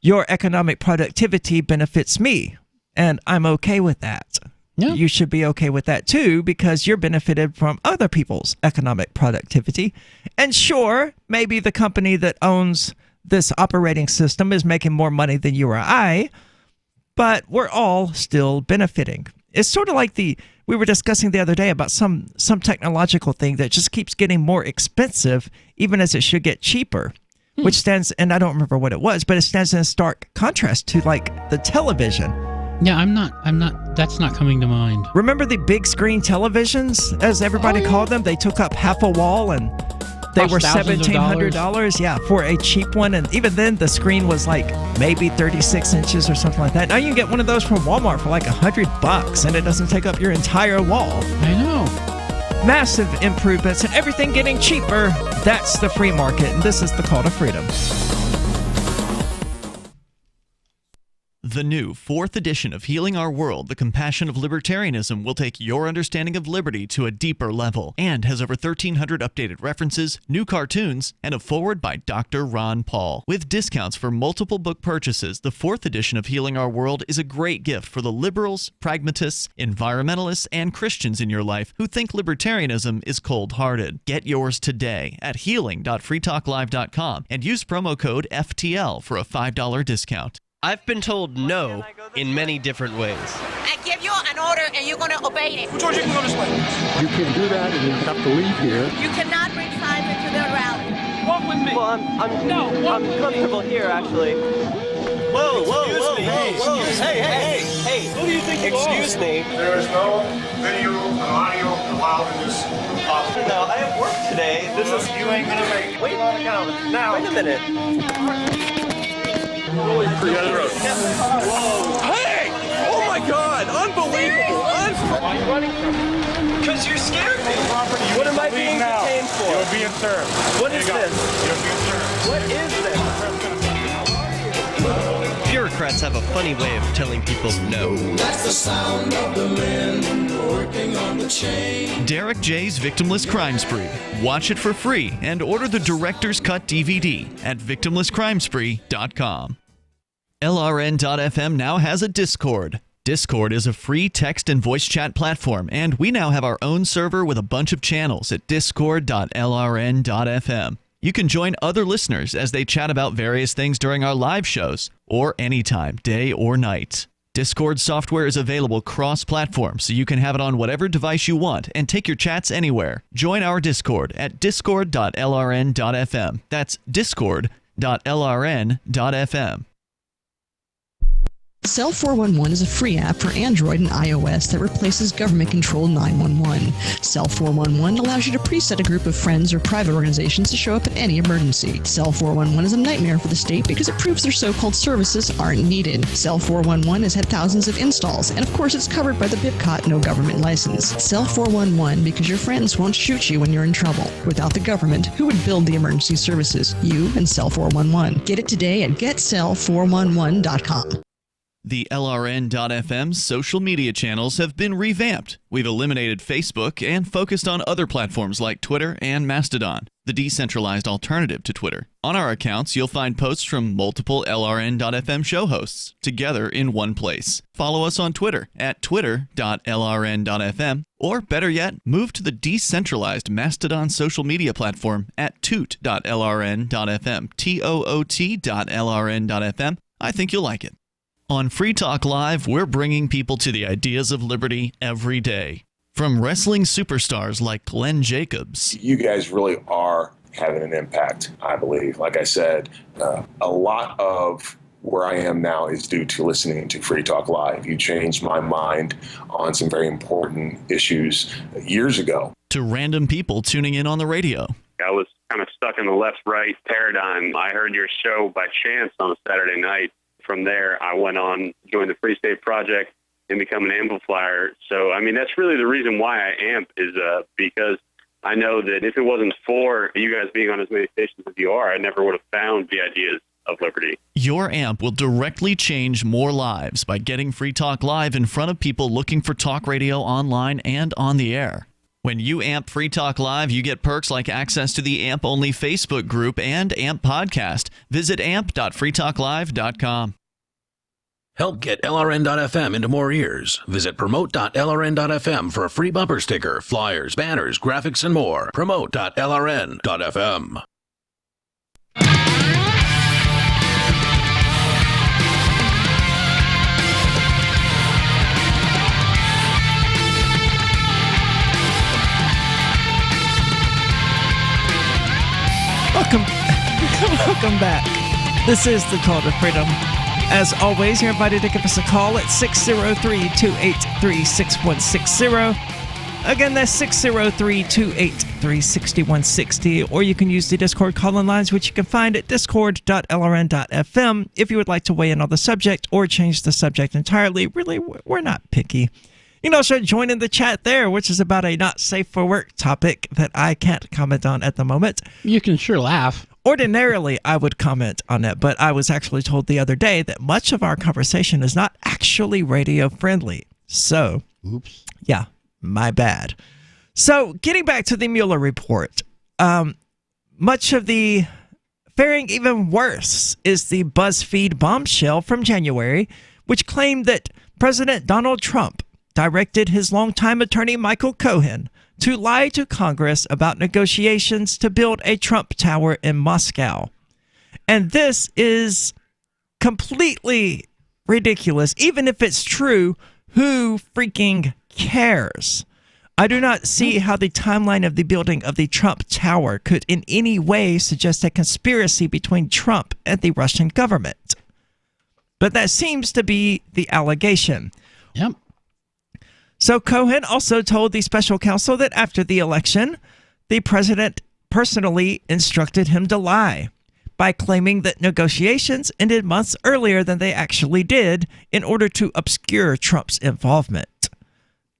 Your economic productivity benefits me, and I'm okay with that. Yeah. You should be okay with that too, because you're benefited from other people's economic productivity. And sure, maybe the company that owns this operating system is making more money than you or I, but we're all still benefiting. It's sort of like we were discussing the other day about some technological thing that just keeps getting more expensive, even as it should get cheaper. which stands, and I don't remember what it was, but it stands in stark contrast to like the television. Yeah, I'm not, that's not coming to mind. Remember the big screen televisions, as everybody called them? They took up half a wall and they were $1,700, yeah, for a cheap one. And even then, the screen was like maybe 36 inches or something like that. Now you can get one of those from Walmart for like $100, and it doesn't take up your entire wall. I know. Massive improvements and everything getting cheaper. That's the free market, and this is the call to freedom. The new 4th edition of Healing Our World, The Compassion of Libertarianism, will take your understanding of liberty to a deeper level and has over 1,300 updated references, new cartoons, and a foreword by Dr. Ron Paul. With discounts for multiple book purchases, the 4th edition of Healing Our World is a great gift for the liberals, pragmatists, environmentalists, and Christians in your life who think libertarianism is cold-hearted. Get yours today at healing.freetalklive.com and use promo code FTL for a $5 discount. I've been told no in many different ways. I give you an order and you're going to obey it. George, you can go this way. You can't do that and you have to leave here. You cannot bring signs into the rally. Walk with me. Well, I'm comfortable here, actually. Whoa. Hey. Who do you think you are? Excuse me. There is no video and audio allowed in this office. No, I have work today. You ain't going to make it. Wait a minute. Hey! Oh my God! Unbelievable! Why are you running from me? Because you scared me. What am I being detained for? You're being served. What is this? You're being served. What is this? Bureaucrats have a funny way of telling people no. That's the sound of the men working on the chain. Derek J's Victimless Crime Spree. Watch it for free and order the Director's Cut DVD at victimlesscrimespree.com. LRN.FM now has a Discord. Discord is a free text and voice chat platform, and we now have our own server with a bunch of channels at discord.lrn.fm. You can join other listeners as they chat about various things during our live shows, or anytime, day or night. Discord software is available cross-platform, so you can have it on whatever device you want and take your chats anywhere. Join our Discord at discord.lrn.fm. That's discord.lrn.fm. Cell 411 is a free app for Android and iOS that replaces government-controlled 911. Cell 411 allows you to preset a group of friends or private organizations to show up at any emergency. Cell 411 is a nightmare for the state because it proves their so-called services aren't needed. Cell 411 has had thousands of installs, and of course it's covered by the BIPCOT no government license. Cell 411 because your friends won't shoot you when you're in trouble. Without the government, who would build the emergency services? You and Cell 411. Get it today at getcell411.com. The LRN.FM social media channels have been revamped. We've eliminated Facebook and focused on other platforms like Twitter and Mastodon, the decentralized alternative to Twitter. On our accounts, you'll find posts from multiple LRN.FM show hosts together in one place. Follow us on Twitter at twitter.lrn.fm, or better yet, move to the decentralized Mastodon social media platform at toot.lrn.fm, toot.lrn.fm. I think you'll like it. On Free Talk Live, we're bringing people to the ideas of liberty every day. From wrestling superstars like Glenn Jacobs. You guys really are having an impact, I believe. Like I said, a lot of where I am now is due to listening to Free Talk Live. You changed my mind on some very important issues years ago. To random people tuning in on the radio. I was kind of stuck in the left-right paradigm. I heard your show by chance on a Saturday night. From there, I went on, joined the Free State Project, and become an amplifier. So, I mean, that's really the reason why I amp is because I know that if it wasn't for you guys being on as many stations as you are, I never would have found the ideas of liberty. Your amp will directly change more lives by getting Free Talk Live in front of people looking for talk radio online and on the air. When you amp Free Talk Live, you get perks like access to the AMP-only Facebook group and AMP podcast. Visit amp.freetalklive.com. Help get LRN.FM into more ears. Visit promote.lrn.fm for a free bumper sticker, flyers, banners, graphics, and more. Promote.lrn.fm. Welcome back. This is the Call to Freedom. As always, you're invited to give us a call at 603-283-6160. Again, that's 603-283-6160. Or you can use the Discord call-in lines, which you can find at discord.lrn.fm if you would like to weigh in on the subject or change the subject entirely. Really, we're not picky. You can also join in the chat there, which is about a not safe for work topic that I can't comment on at the moment. You can sure laugh. Ordinarily, I would comment on it, but I was actually told the other day that much of our conversation is not actually radio friendly. So, oops. Yeah, my bad. So, getting back to the Mueller report, much of the faring even worse is the BuzzFeed bombshell from January, which claimed that President Donald Trump directed his longtime attorney Michael Cohen to lie to Congress about negotiations to build a Trump Tower in Moscow. And this is completely ridiculous. Even if it's true, who freaking cares? I do not see how the timeline of the building of the Trump Tower could in any way suggest a conspiracy between Trump and the Russian government. But that seems to be the allegation. Yep. So Cohen also told the special counsel that after the election, the president personally instructed him to lie by claiming that negotiations ended months earlier than they actually did in order to obscure Trump's involvement.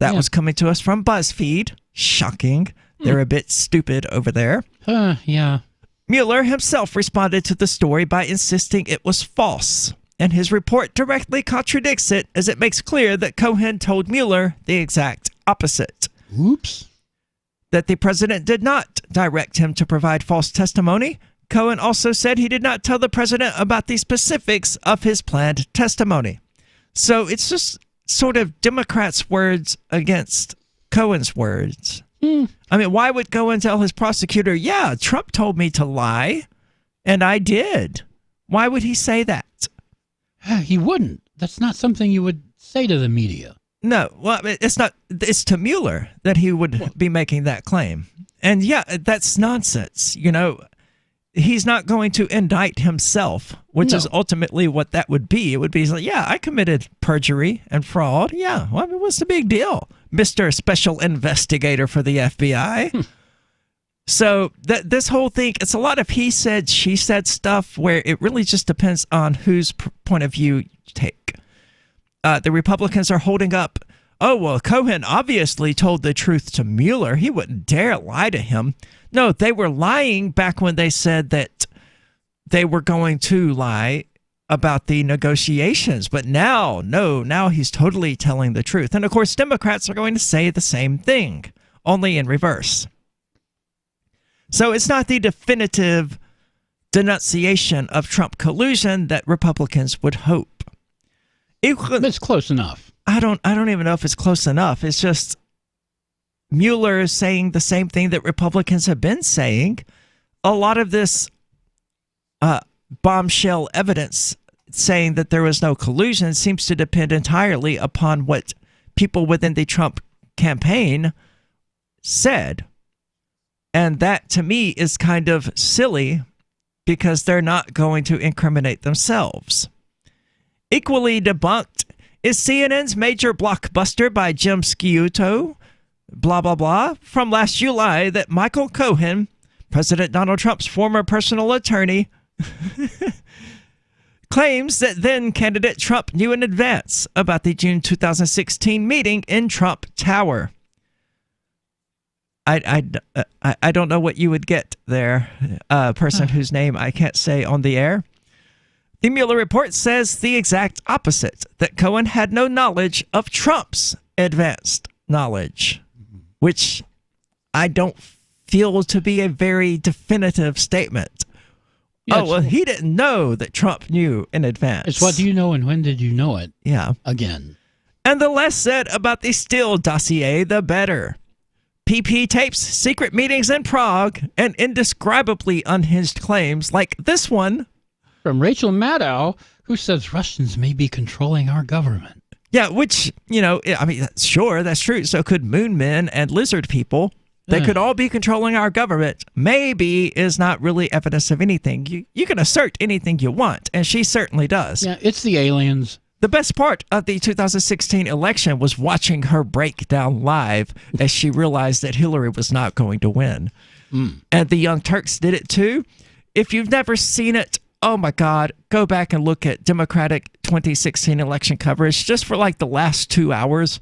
That was coming to us from BuzzFeed. Shocking. They're a bit stupid over there. Yeah. Mueller himself responded to the story by insisting it was false. And his report directly contradicts it, as it makes clear that Cohen told Mueller the exact opposite. Oops. That the president did not direct him to provide false testimony. Cohen also said he did not tell the president about the specifics of his planned testimony. So it's just sort of Democrats' words against Cohen's words. I mean, why would Cohen tell his prosecutor, yeah, Trump told me to lie, and I did? Why would he say that? He wouldn't. That's not something you would say to the media. No, well, it's not. It's to Mueller that he would be making that claim. And yeah, that's nonsense. You know, he's not going to indict himself, which is ultimately what that would be. It would be like, yeah, I committed perjury and fraud. Yeah, well, I mean, what's the big deal, Mr. Special Investigator for the FBI? So this whole thing, it's a lot of he said, she said stuff where it really just depends on whose point of view you take. The Republicans are holding up, oh, well, Cohen obviously told the truth to Mueller. He wouldn't dare lie to him. No, they were lying back when they said that they were going to lie about the negotiations. But now, now he's totally telling the truth. And of course, Democrats are going to say the same thing, only in reverse. So it's not the definitive denunciation of Trump collusion that Republicans would hope. It's close enough. I don't even know if it's close enough. It's just Mueller is saying the same thing that Republicans have been saying. A lot of this bombshell evidence saying that there was no collusion seems to depend entirely upon what people within the Trump campaign said. And that, to me, is kind of silly because they're not going to incriminate themselves. Equally debunked is CNN's major blockbuster by Jim Sciutto, blah, blah, blah, from last July that Michael Cohen, President Donald Trump's former personal attorney, claims that then candidate Trump knew in advance about the June 2016 meeting in Trump Tower. I don't know what you would get there, a person whose name I can't say on the air. The Mueller report says the exact opposite, that Cohen had no knowledge of Trump's advanced knowledge, which I don't feel to be a very definitive statement. Yeah, well, he didn't know that Trump knew in advance. It's what do you know and when did you know it? Yeah. Again. And the less said about the Steele dossier, the better. PP tapes, secret meetings in Prague, and indescribably unhinged claims like this one. From Rachel Maddow, who says Russians may be controlling our government. Yeah, which, you know, I mean, sure, that's true. So could moon men and lizard people. They could all be controlling our government. Maybe is not really evidence of anything. You can assert anything you want, and she certainly does. Yeah, it's the aliens. The best part of the 2016 election was watching her break down live as she realized that Hillary was not going to win. And the Young Turks did it too. If you've never seen it, oh my God, go back and look at Democratic 2016 election coverage just for like the last 2 hours.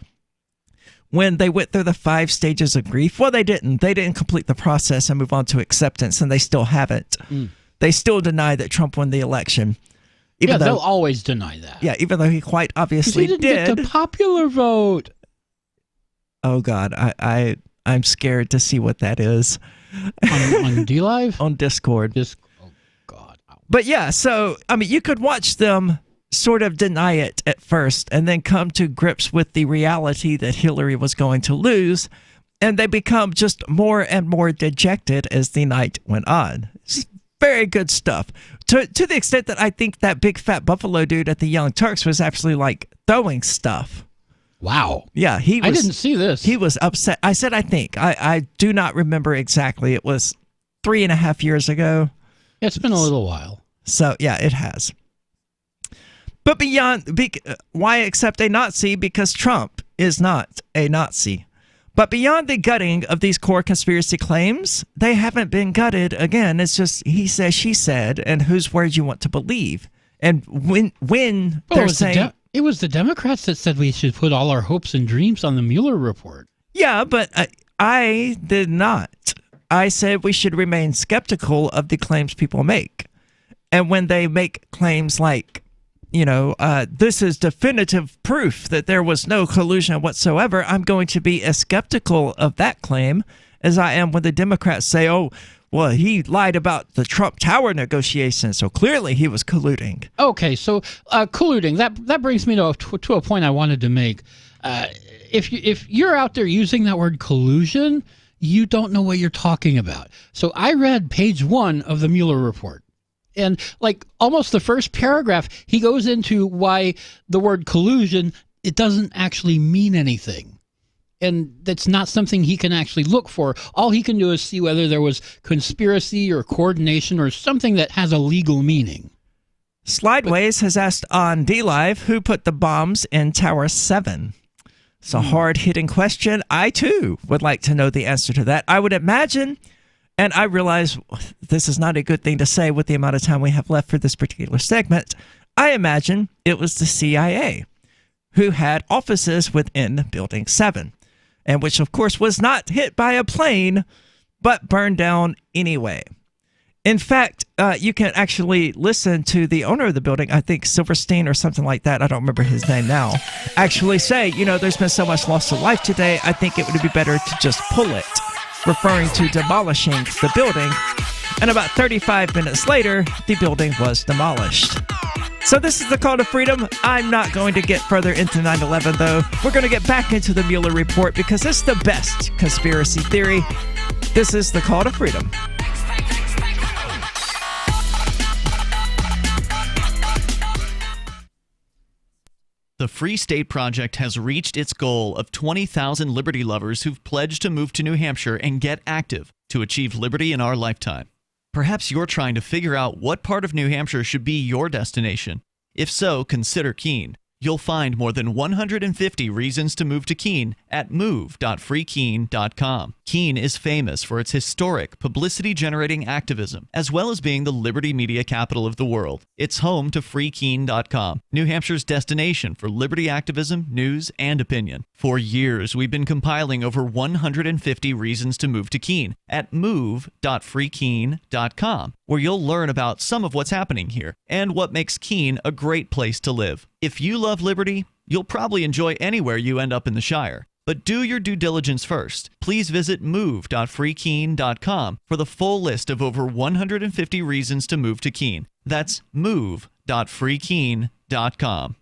When they went through the 5 stages of grief. Well, they didn't. They didn't complete the process and move on to acceptance, and they still haven't. They still deny that Trump won the election. Even though, they'll always deny that. Yeah, even though he quite obviously did. He didn't get the popular vote. Oh, God. I'm scared to see what that is. On DLive? On Discord. Oh, God. But yeah, so, I mean, you could watch them sort of deny it at first and then come to grips with the reality that Hillary was going to lose, and they become just more and more dejected as the night went on. It's very good stuff. To the extent that I think that big fat buffalo dude at the Young Turks was actually like throwing stuff. Wow. Yeah, I didn't see this. He was upset. I said I think. I do not remember exactly. It was 3.5 years ago. It's been a little while. So, yeah, it has. But why accept a Nazi? Because Trump is not a Nazi. But beyond the gutting of these core conspiracy claims, they haven't been gutted. Again, it's just he said, she said, and whose word you want to believe. And when they're saying... It was the Democrats that said we should put all our hopes and dreams on the Mueller report. Yeah, but I did not. I said we should remain skeptical of the claims people make. And when they make claims like, this is definitive proof that there was no collusion whatsoever, I'm going to be as skeptical of that claim as I am when the Democrats say, oh, well, he lied about the Trump Tower negotiations, so clearly he was colluding. Okay, so colluding, that brings me to a point I wanted to make. If you're out there using that word collusion, you don't know what you're talking about. So I read page 1 of the Mueller report. And like almost the first paragraph, he goes into why the word collusion, it doesn't actually mean anything. And that's not something he can actually look for. All he can do is see whether there was conspiracy or coordination or something that has a legal meaning. Slideways has asked on DLive who put the bombs in Tower 7. It's a hard-hitting question. I, too, would like to know the answer to that. I would imagine... And I realize this is not a good thing to say with the amount of time we have left for this particular segment. I imagine it was the CIA who had offices within Building 7, and which, of course, was not hit by a plane, but burned down anyway. In fact, you can actually listen to the owner of the building, I think Silverstein or something like that, I don't remember his name now, actually say, there's been so much loss of life today, I think it would be better to just pull it, referring to demolishing the building, and about 35 minutes later, the building was demolished. So this is the call to freedom. I'm not going to get further into 9/11, though. We're going to get back into the Mueller report because it's the best conspiracy theory. This is the call to freedom. The Free State Project has reached its goal of 20,000 liberty lovers who've pledged to move to New Hampshire and get active to achieve liberty in our lifetime. Perhaps you're trying to figure out what part of New Hampshire should be your destination. If so, consider Keene. You'll find more than 150 reasons to move to Keene at move.freekeene.com. Keene is famous for its historic, publicity-generating activism, as well as being the liberty media capital of the world. It's home to freekeene.com, New Hampshire's destination for liberty activism, news, and opinion. For years, we've been compiling over 150 reasons to move to Keene at move.freekeene.com, where you'll learn about some of what's happening here and what makes Keene a great place to live. If you love liberty, you'll probably enjoy anywhere you end up in the Shire. But do your due diligence first. Please visit move.freekeene.com for the full list of over 150 reasons to move to Keene. That's move.freekeene.com.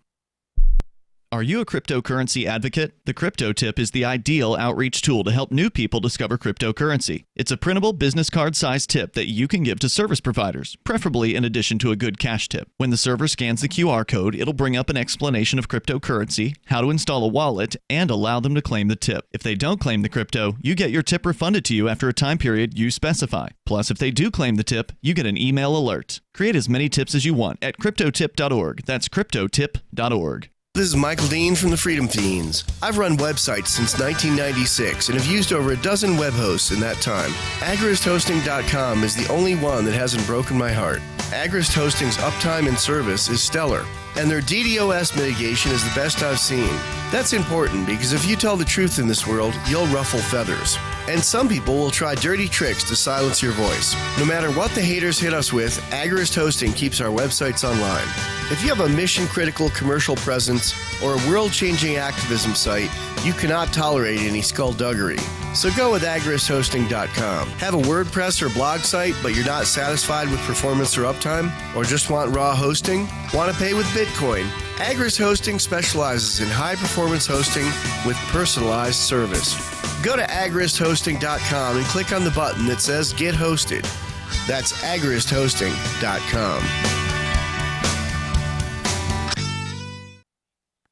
Are you a cryptocurrency advocate? The Crypto Tip is the ideal outreach tool to help new people discover cryptocurrency. It's a printable business card-sized tip that you can give to service providers, preferably in addition to a good cash tip. When the server scans the QR code, it'll bring up an explanation of cryptocurrency, how to install a wallet, and allow them to claim the tip. If they don't claim the crypto, you get your tip refunded to you after a time period you specify. Plus, if they do claim the tip, you get an email alert. Create as many tips as you want at cryptotip.org. That's cryptotip.org. This is Michael Dean from the Freedom Fiends. I've run websites since 1996 and have used over a dozen web hosts in that time. AgristHosting.com is the only one that hasn't broken my heart. Agrist Hosting's uptime and service is stellar, and their DDoS mitigation is the best I've seen. That's important because if you tell the truth in this world, you'll ruffle feathers. And some people will try dirty tricks to silence your voice. No matter what the haters hit us with, Agrist Hosting keeps our websites online. If you have a mission-critical commercial presence or a world-changing activism site, you cannot tolerate any skullduggery. So go with agristhosting.com. Have a WordPress or blog site, but you're not satisfied with performance or uptime? Or just want raw hosting? Want to pay with Bitcoin? Agrist Hosting specializes in high-performance hosting with personalized service. Go to agristhosting.com and click on the button that says Get Hosted. That's agristhosting.com.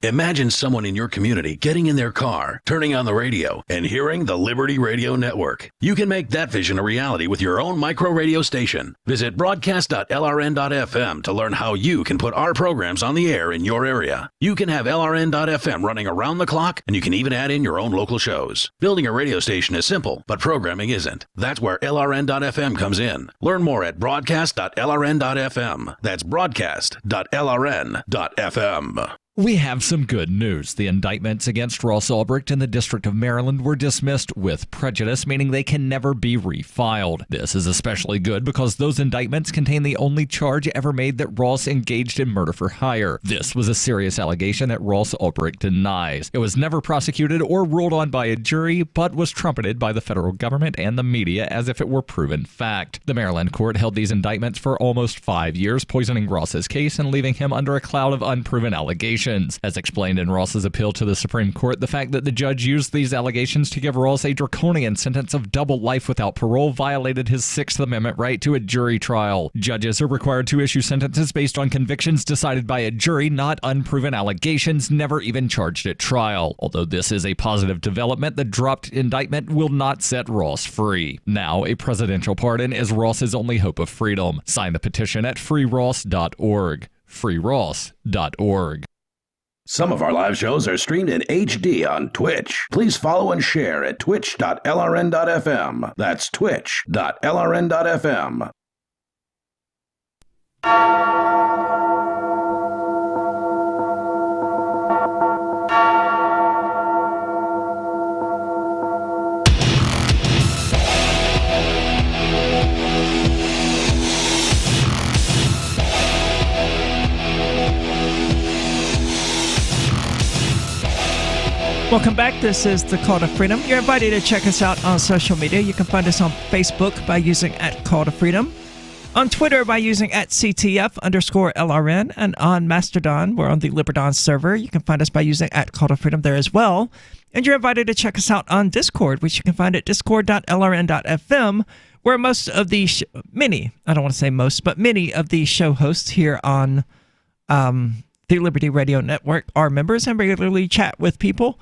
Imagine someone in your community getting in their car, turning on the radio, and hearing the Liberty Radio Network. You can make that vision a reality with your own micro radio station. Visit broadcast.lrn.fm to learn how you can put our programs on the air in your area. You can have LRN.FM running around the clock, and you can even add in your own local shows. Building a radio station is simple, but programming isn't. That's where LRN.FM comes in. Learn more at broadcast.lrn.fm. That's broadcast.lrn.fm. We have some good news. The indictments against Ross Ulbricht in the District of Maryland were dismissed with prejudice, meaning they can never be refiled. This is especially good because those indictments contain the only charge ever made that Ross engaged in murder for hire. This was a serious allegation that Ross Ulbricht denies. It was never prosecuted or ruled on by a jury, but was trumpeted by the federal government and the media as if it were proven fact. The Maryland court held these indictments for almost 5 years, poisoning Ross's case and leaving him under a cloud of unproven allegations. As explained in Ross's appeal to the Supreme Court, the fact that the judge used these allegations to give Ross a draconian sentence of double life without parole violated his Sixth Amendment right to a jury trial. Judges are required to issue sentences based on convictions decided by a jury, not unproven allegations never even charged at trial. Although this is a positive development, the dropped indictment will not set Ross free. Now, a presidential pardon is Ross's only hope of freedom. Sign the petition at freeross.org. freeross.org. Some of our live shows are streamed in HD on Twitch. Please follow and share at twitch.lrn.fm. That's twitch.lrn.fm. Welcome back. This is the Call to Freedom. You're invited to check us out on social media. You can find us on Facebook by using @CallToFreedom, on Twitter by using @CTF_LRN, and on Mastodon, we're on the Liberdon server. You can find us by using @CallToFreedom there as well. And you're invited to check us out on Discord, which you can find at discord.lrn.fm, where most of the many of the show hosts here on the Liberty Radio Network are members and regularly chat with people.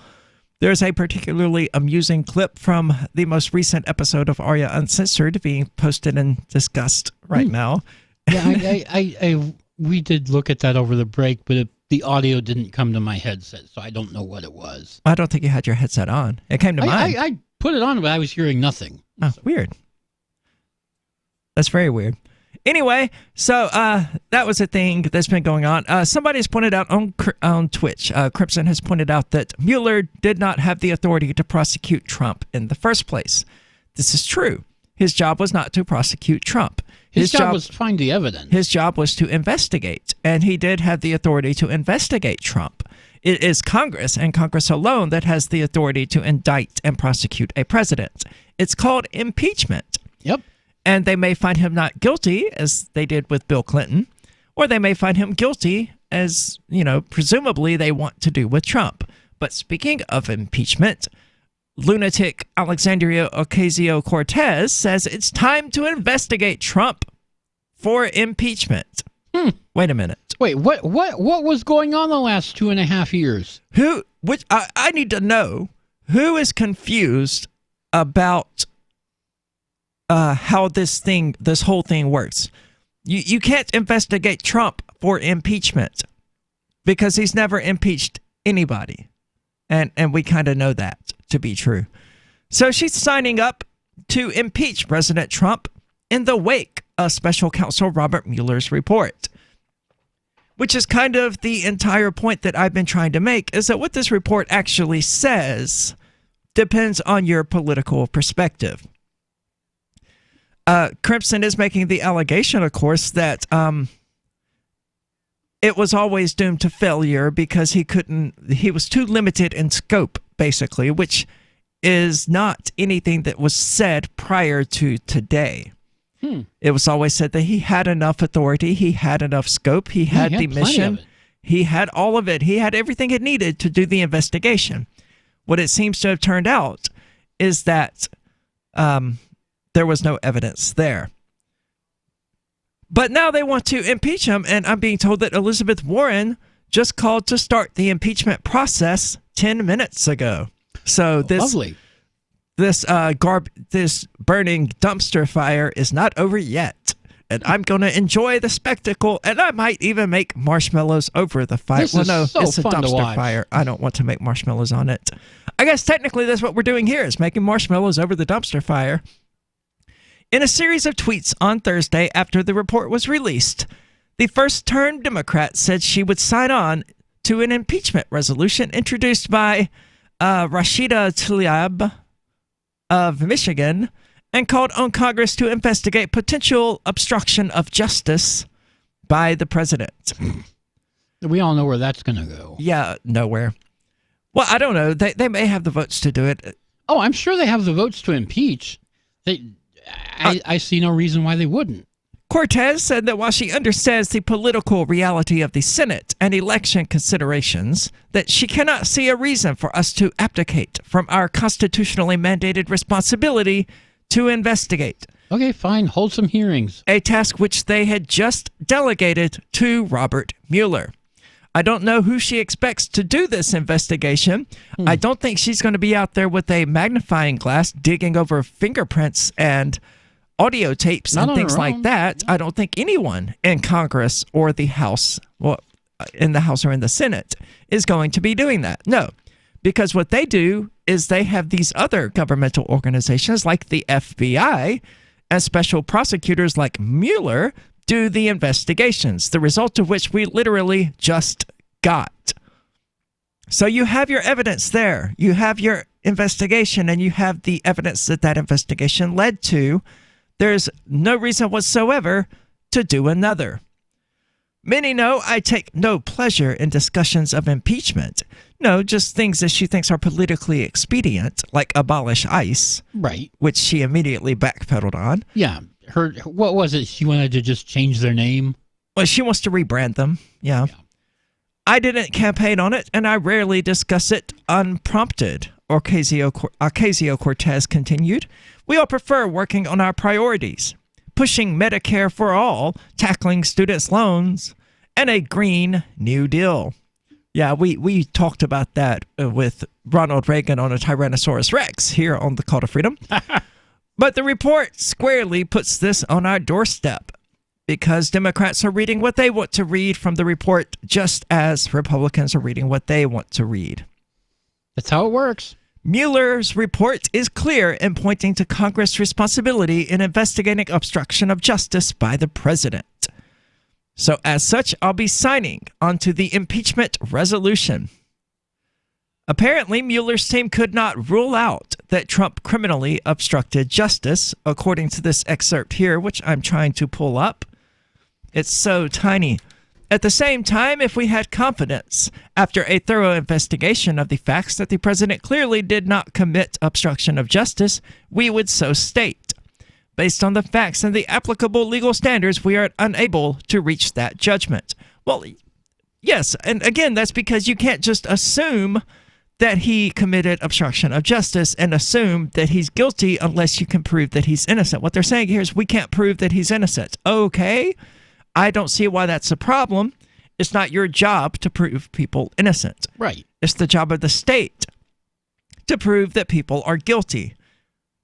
There's a particularly amusing clip from the most recent episode of Arya Uncensored being posted and discussed right now. Yeah, we did look at that over the break, but the audio didn't come to my headset, so I don't know what it was. I don't think you had your headset on. It came to mine. I put it on, but I was hearing nothing. Oh, weird. That's very weird. Anyway, so that was a thing that's been going on. Somebody has pointed out on Twitch, Crimson has pointed out that Mueller did not have the authority to prosecute Trump in the first place. This is true. His job was not to prosecute Trump. His job was to find the evidence. His job was to investigate, and he did have the authority to investigate Trump. It is Congress, and Congress alone, that has the authority to indict and prosecute a president. It's called impeachment. Yep. And they may find him not guilty, as they did with Bill Clinton, or they may find him guilty as, presumably they want to do with Trump. But speaking of impeachment, lunatic Alexandria Ocasio-Cortez says it's time to investigate Trump for impeachment. Wait a minute. Wait, what was going on the last 2.5 years? I need to know who is confused about how this whole thing works. You can't investigate Trump for impeachment because he's never impeached anybody. And we kind of know that to be true. So she's signing up to impeach President Trump in the wake of Special Counsel Robert Mueller's report, which is kind of the entire point that I've been trying to make, is that what this report actually says depends on your political perspective. Crimson is making the allegation, of course, that it was always doomed to failure because he was too limited in scope, basically, which is not anything that was said prior to today. It was always said that he had enough authority, he had enough scope, he had the mission, he had all of it, he had everything it needed to do the investigation. What it seems to have turned out is that there was no evidence there. But now they want to impeach him, and I'm being told that Elizabeth Warren just called to start the impeachment process 10 minutes ago. So lovely. This burning dumpster fire is not over yet, and I'm going to enjoy the spectacle, and I might even make marshmallows over the fire. This is so it's a fun to dumpster watch. fire. I don't want to make marshmallows on it. I guess technically that's what we're doing here, is making marshmallows over the dumpster fire. In a series of tweets on Thursday after the report was released, the first-term Democrat said she would sign on to an impeachment resolution introduced by Rashida Tlaib of Michigan and called on Congress to investigate potential obstruction of justice by the president. We all know where that's going to go. Yeah, nowhere. Well, I don't know. They may have the votes to do it. Oh, I'm sure they have the votes to impeach. I see no reason why they wouldn't. Cortez said that while she understands the political reality of the Senate and election considerations, that she cannot see a reason for us to abdicate from our constitutionally mandated responsibility to investigate. Okay, fine. Hold some hearings. A task which they had just delegated to Robert Mueller. I don't know who she expects to do this investigation. I don't think she's going to be out there with a magnifying glass digging over fingerprints and audio tapes and things like that. I don't think anyone in Congress or the House, well, in the House or in the Senate, is going to be doing that. No, because what they do is they have these other governmental organizations like the FBI and special prosecutors like Mueller do the investigations, the result of which we literally just got. So you have your evidence there. You have your investigation, and you have the evidence that that investigation led to. There's no reason whatsoever to do another. Many know I take no pleasure in discussions of impeachment. No, just things that she thinks are politically expedient, like abolish ICE. Right. Which she immediately backpedaled on. Yeah. What was it? She wanted to just change their name? Well, she wants to rebrand them. Yeah. I didn't campaign on it, and I rarely discuss it unprompted, Ocasio-Cortez continued. We all prefer working on our priorities, pushing Medicare for all, tackling students' loans, and a Green New Deal. Yeah, we talked about that with Ronald Reagan on a Tyrannosaurus Rex here on the Call to Freedom. But the report squarely puts this on our doorstep because Democrats are reading what they want to read from the report just as Republicans are reading what they want to read. That's how it works. Mueller's report is clear in pointing to Congress' responsibility in investigating obstruction of justice by the president. So as such, I'll be signing onto the impeachment resolution. Apparently, Mueller's team could not rule out that Trump criminally obstructed justice, according to this excerpt here, which I'm trying to pull up. It's so tiny. At the same time, if we had confidence, after a thorough investigation of the facts, that the president clearly did not commit obstruction of justice, we would so state. Based on the facts and the applicable legal standards, we are unable to reach that judgment. Well, Yes, and again, that's because you can't just assume that he committed obstruction of justice and assume that he's guilty unless you can prove that he's innocent. What they're saying here is we can't prove that he's innocent. Okay, I don't see why that's a problem. It's not your job to prove people innocent. Right. It's the job of the state to prove that people are guilty.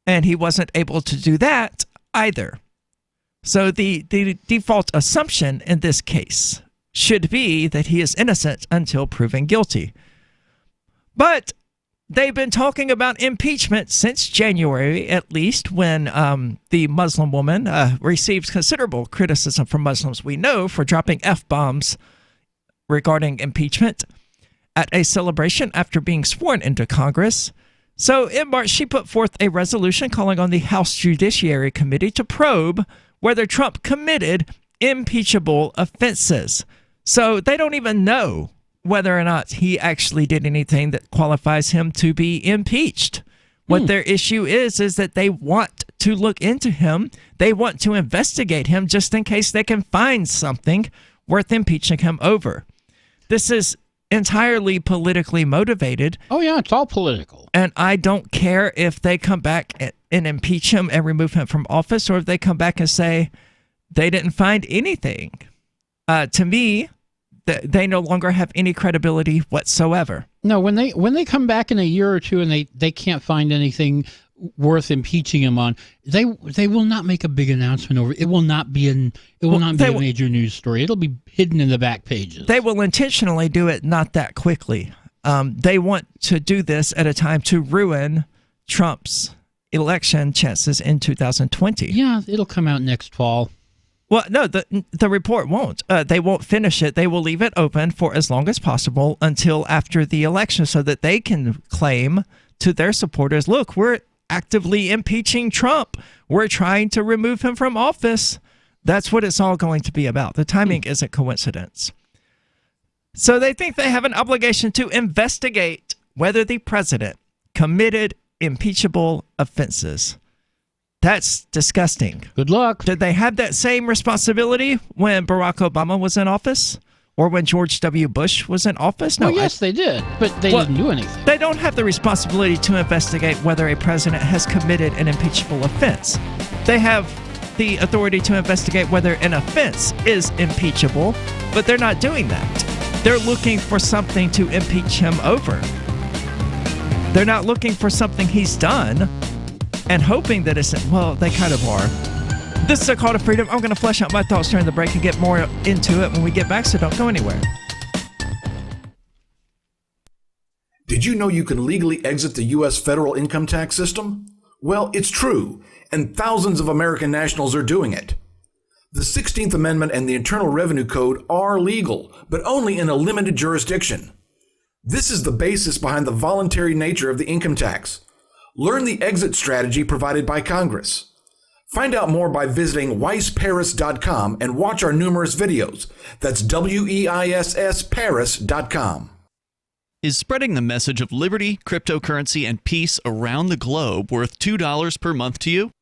And he wasn't able to do that either. So the default assumption in this case should be that he is innocent until proven guilty. But they've been talking about impeachment since January, at least, when the Muslim woman received considerable criticism from Muslims we know for dropping F-bombs regarding impeachment at a celebration after being sworn into Congress. So in March, she put forth a resolution calling on the House Judiciary Committee to probe whether Trump committed impeachable offenses. So they don't even know whether or not he actually did anything that qualifies him to be impeached. What their issue is that they want to look into him. They want to investigate him just in case they can find something worth impeaching him over. This is entirely politically motivated. Oh, yeah, it's all political. And I don't care if they come back and impeach him and remove him from office, or if they come back and say they didn't find anything. To me, they no longer have any credibility whatsoever. No, when they come back in a year or two and they can't find anything worth impeaching him on, they will not make a big announcement over it. It will not be a major news story. It'll be hidden in the back pages. They will intentionally do it not that quickly. They want to do this at a time to ruin Trump's election chances in 2020. Yeah, it'll come out next fall. Well, no, the report won't. They won't finish it. They will leave it open for as long as possible until after the election so that they can claim to their supporters, look, we're actively impeaching Trump. We're trying to remove him from office. That's what it's all going to be about. The timing isn't coincidence. So they think they have an obligation to investigate whether the president committed impeachable offenses. That's disgusting. Good luck. Did they have that same responsibility when Barack Obama was in office? Or when George W. Bush was in office? No, yes, they did, but they didn't do anything. They don't have the responsibility to investigate whether a president has committed an impeachable offense. They have the authority to investigate whether an offense is impeachable, but they're not doing that. They're looking for something to impeach him over. They're not looking for something he's done and hoping that it's, well, they kind of are. This is a call to freedom. I'm going to flesh out my thoughts during the break and get more into it when we get back, so don't go anywhere. Did you know you can legally exit the U.S. federal income tax system? Well, it's true, and thousands of American nationals are doing it. The 16th Amendment and the Internal Revenue Code are legal, but only in a limited jurisdiction. This is the basis behind the voluntary nature of the income tax. Learn the exit strategy provided by Congress. Find out more by visiting weissparis.com and watch our numerous videos. That's WEISSparis.com. Is spreading the message of liberty, cryptocurrency, and peace around the globe worth $2 per month to you?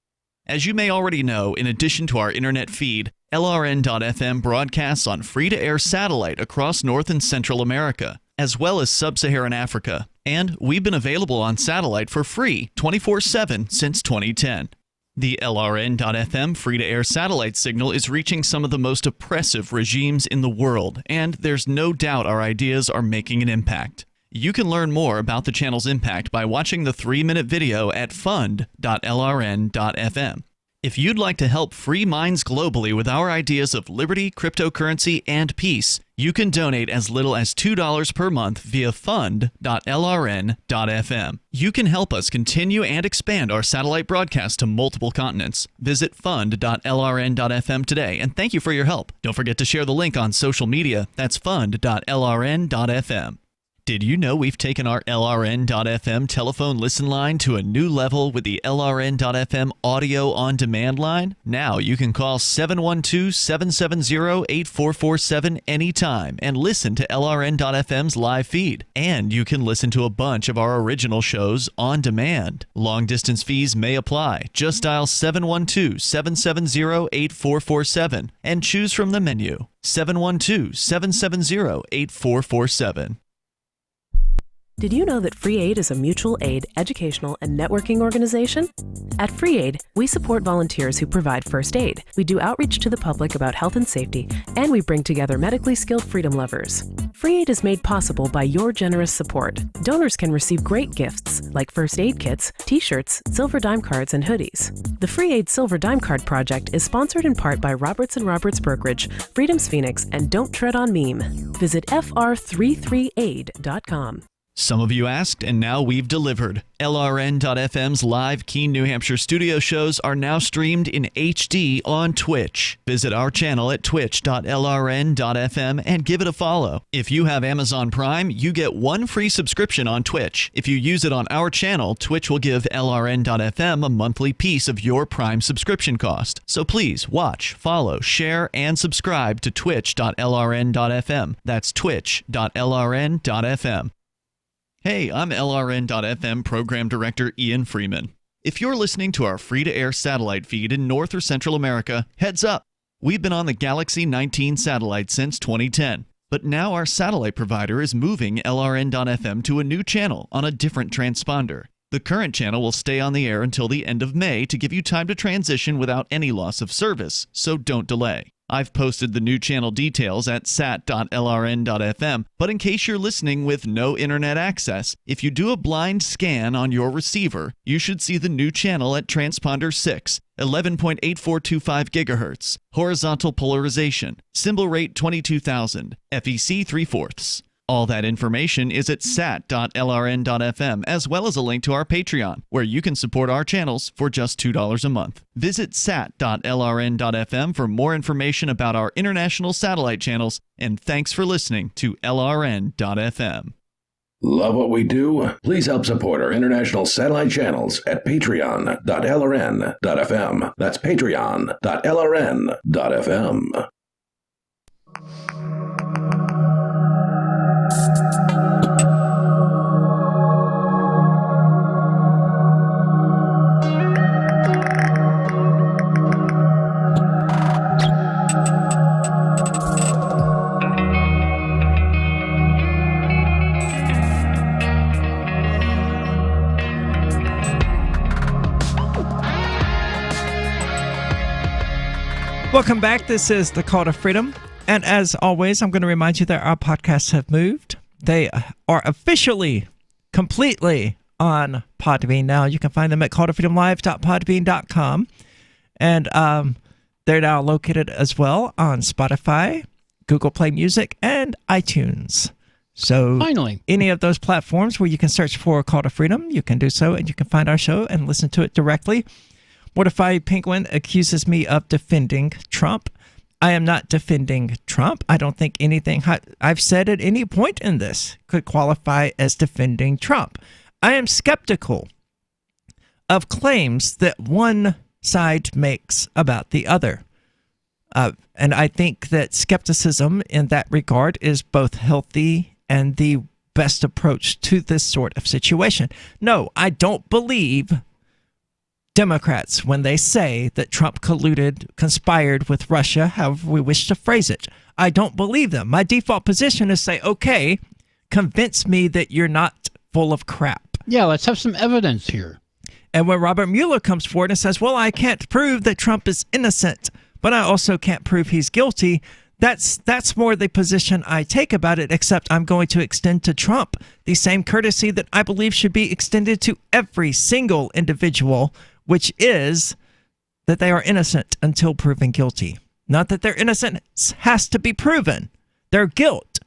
As you may already know, in addition to our internet feed, LRN.FM broadcasts on free-to-air satellite across North and Central America, as well as Sub-Saharan Africa. And we've been available on satellite for free 24/7 since 2010. The LRN.FM free-to-air satellite signal is reaching some of the most oppressive regimes in the world, and there's no doubt our ideas are making an impact. You can learn more about the channel's impact by watching the 3-minute video at fund.lrn.fm. If you'd like to help free minds globally with our ideas of liberty, cryptocurrency, and peace, you can donate as little as $2 per month via fund.lrn.fm. You can help us continue and expand our satellite broadcast to multiple continents. Visit fund.lrn.fm today, and thank you for your help. Don't forget to share the link on social media. That's fund.lrn.fm. Did you know we've taken our LRN.FM telephone listen line to a new level with the LRN.FM audio on demand line? Now you can call 712-770-8447 anytime and listen to LRN.FM's live feed. And you can listen to a bunch of our original shows on demand. Long distance fees may apply. Just dial 712-770-8447 and choose from the menu. 712-770-8447. Did you know that Free Aid is a mutual aid, educational, and networking organization? At Free Aid, we support volunteers who provide first aid. We do outreach to the public about health and safety, and we bring together medically skilled freedom lovers. Free Aid is made possible by your generous support. Donors can receive great gifts like first aid kits, t-shirts, silver dime cards, and hoodies. The Free Aid Silver Dime Card Project is sponsored in part by Roberts & Roberts Brokerage, Freedom's Phoenix, and Don't Tread on Meme. Visit fr33aid.com. Some of you asked, and now we've delivered. LRN.FM's live Keene, New Hampshire studio shows are now streamed in HD on Twitch. Visit our channel at twitch.lrn.fm and give it a follow. If you have Amazon Prime, you get one free subscription on Twitch. If you use it on our channel, Twitch will give LRN.FM a monthly piece of your Prime subscription cost. So please watch, follow, share, and subscribe to twitch.lrn.fm. That's twitch.lrn.fm. Hey, I'm LRN.FM Program Director Ian Freeman. If you're listening to our free-to-air satellite feed in North or Central America, heads up! We've been on the Galaxy 19 satellite since 2010, but now our satellite provider is moving LRN.FM to a new channel on a different transponder. The current channel will stay on the air until the end of May to give you time to transition without any loss of service, so don't delay. I've posted the new channel details at sat.lrn.fm, but in case you're listening with no internet access, if you do a blind scan on your receiver, you should see the new channel at transponder 6, 11.8425 GHz, horizontal polarization, symbol rate 22,000, FEC 3/4. All that information is at sat.lrn.fm, as well as a link to our Patreon, where you can support our channels for just $2 a month. Visit sat.lrn.fm for more information about our international satellite channels, and thanks for listening to LRN.fm. Love what we do? Please help support our international satellite channels at patreon.lrn.fm. That's patreon.lrn.fm. Welcome back. This is The Call to Freedom. And as always, I'm going to remind you that our podcasts have moved. They are officially, completely on Podbean now. You can find them at calltofreedomlive.podbean.com. And they're now located as well on Spotify, Google Play Music, and iTunes. So finally, any of those platforms where you can search for Call to Freedom, you can do so, and you can find our show and listen to it directly. Mortified Penguin accuses me of defending Trump. I am not defending Trump. I don't think anything I've said at any point in this could qualify as defending Trump. I am skeptical of claims that one side makes about the other. And I think that skepticism in that regard is both healthy and the best approach to this sort of situation. No, I don't believe Democrats when they say that Trump conspired with Russia, however we wish to phrase it. I don't believe them. My default position is say, okay, convince me that you're not full of crap. Yeah, let's have some evidence here. And when Robert Mueller comes forward and says, well, I can't prove that Trump is innocent, but I also can't prove he's guilty, that's more the position I take about it, except I'm going to extend to Trump the same courtesy that I believe should be extended to every single individual, which is that they are innocent until proven guilty. Not that their innocence has to be proven. Their guilt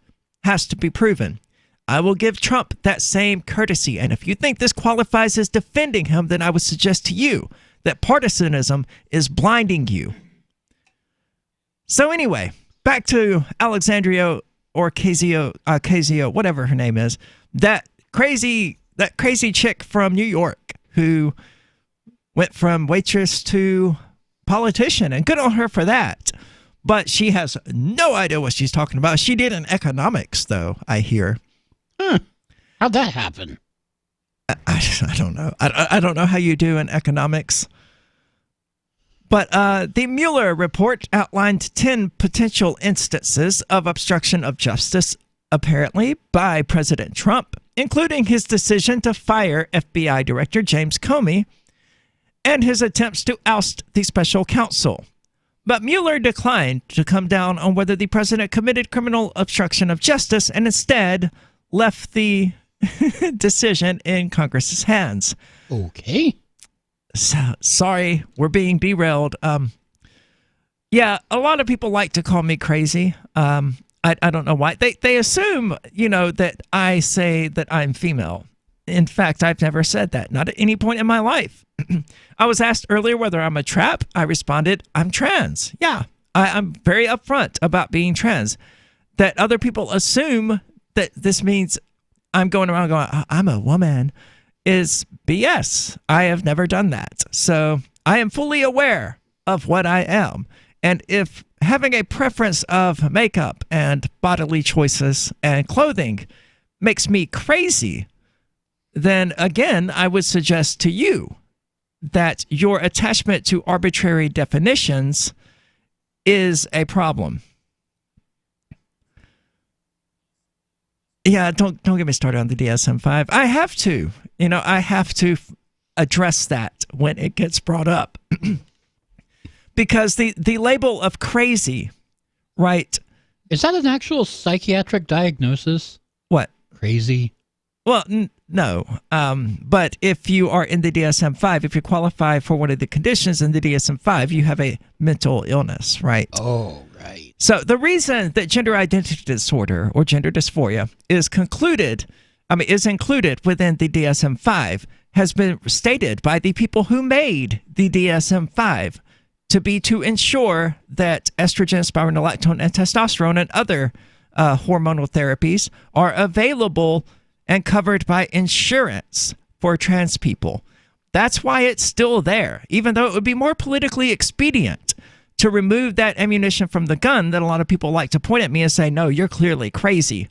has to be proven. I will give Trump that same courtesy. And if you think this qualifies as defending him, then I would suggest to you that partisanism is blinding you. So anyway, back to Alexandria or Kezio, whatever her name is, that crazy chick from New York who went from waitress to politician, and good on her for that. But she has no idea what she's talking about. She did in economics, though, I hear. How'd that happen? I don't know. I don't know how you do in economics. But the Mueller report outlined 10 potential instances of obstruction of justice, apparently, by President Trump, including his decision to fire FBI Director James Comey and his attempts to oust the special counsel. But Mueller declined to come down on whether the president committed criminal obstruction of justice and instead left the decision in Congress's hands. Okay. So, sorry, we're being derailed. Yeah, a lot of people like to call me crazy. I don't know why. They assume, that I say that I'm female. In fact, I've never said that, not at any point in my life. I was asked earlier whether I'm a trap. I responded, I'm trans. Yeah, I'm very upfront about being trans. That other people assume that this means I'm going around going, I'm a woman, is BS. I have never done that. So I am fully aware of what I am. And if having a preference of makeup and bodily choices and clothing makes me crazy, then again, I would suggest to you that your attachment to arbitrary definitions is a problem. Yeah, don't get me started on the DSM-5. I have to. I have to address that when it gets brought up. Because the label of crazy, right? Is that an actual psychiatric diagnosis? What? Crazy? Well, no. But if you are in the DSM-5, if you qualify for one of the conditions in the DSM-5, you have a mental illness, right? Oh, right. So the reason that gender identity disorder or gender dysphoria is included within the DSM-5 has been stated by the people who made the DSM-5 to ensure that estrogen, spironolactone, and testosterone and other hormonal therapies are available and covered by insurance for trans people. That's why it's still there, even though it would be more politically expedient to remove that ammunition from the gun that a lot of people like to point at me and say, no, you're clearly crazy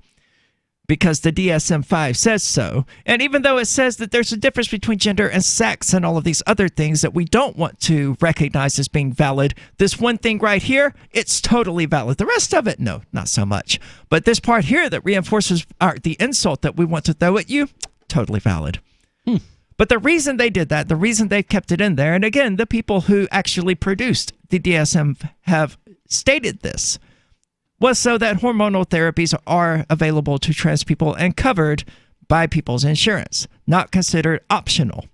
because the DSM-5 says so. And even though it says that there's a difference between gender and sex and all of these other things that we don't want to recognize as being valid, this one thing right here, it's totally valid. The rest of it, no, not so much. But this part here that reinforces the insult that we want to throw at you, totally valid. But the reason they did that, the reason they kept it in there, and again, the people who actually produced the DSM have stated this, was so that hormonal therapies are available to trans people and covered by people's insurance, not considered optional.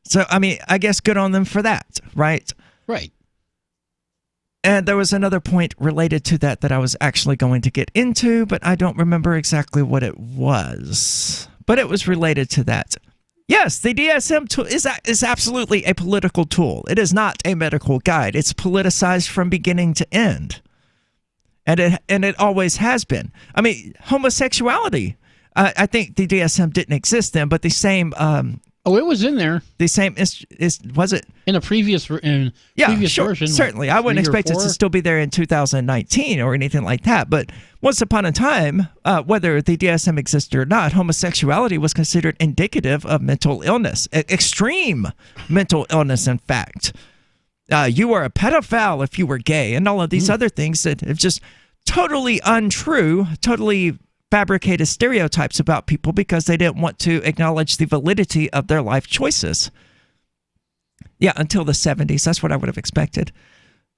So, I guess good on them for that, right? Right. And there was another point related to that I was actually going to get into, but I don't remember exactly what it was. But it was related to that. Yes, the DSM tool is absolutely a political tool. It is not a medical guide. It's politicized from beginning to end. And it always has been. Homosexuality. I think the DSM didn't exist then, but the same. It was in there. The same was it in a previous version? Certainly, I wouldn't expect it to still be there in 2019 or anything like that. But once upon a time, whether the DSM existed or not, homosexuality was considered indicative of mental illness, extreme mental illness. In fact. You were a pedophile if you were gay, and all of these other things that have just totally untrue, totally fabricated stereotypes about people because they didn't want to acknowledge the validity of their life choices. Yeah, until the 70s. That's what I would have expected.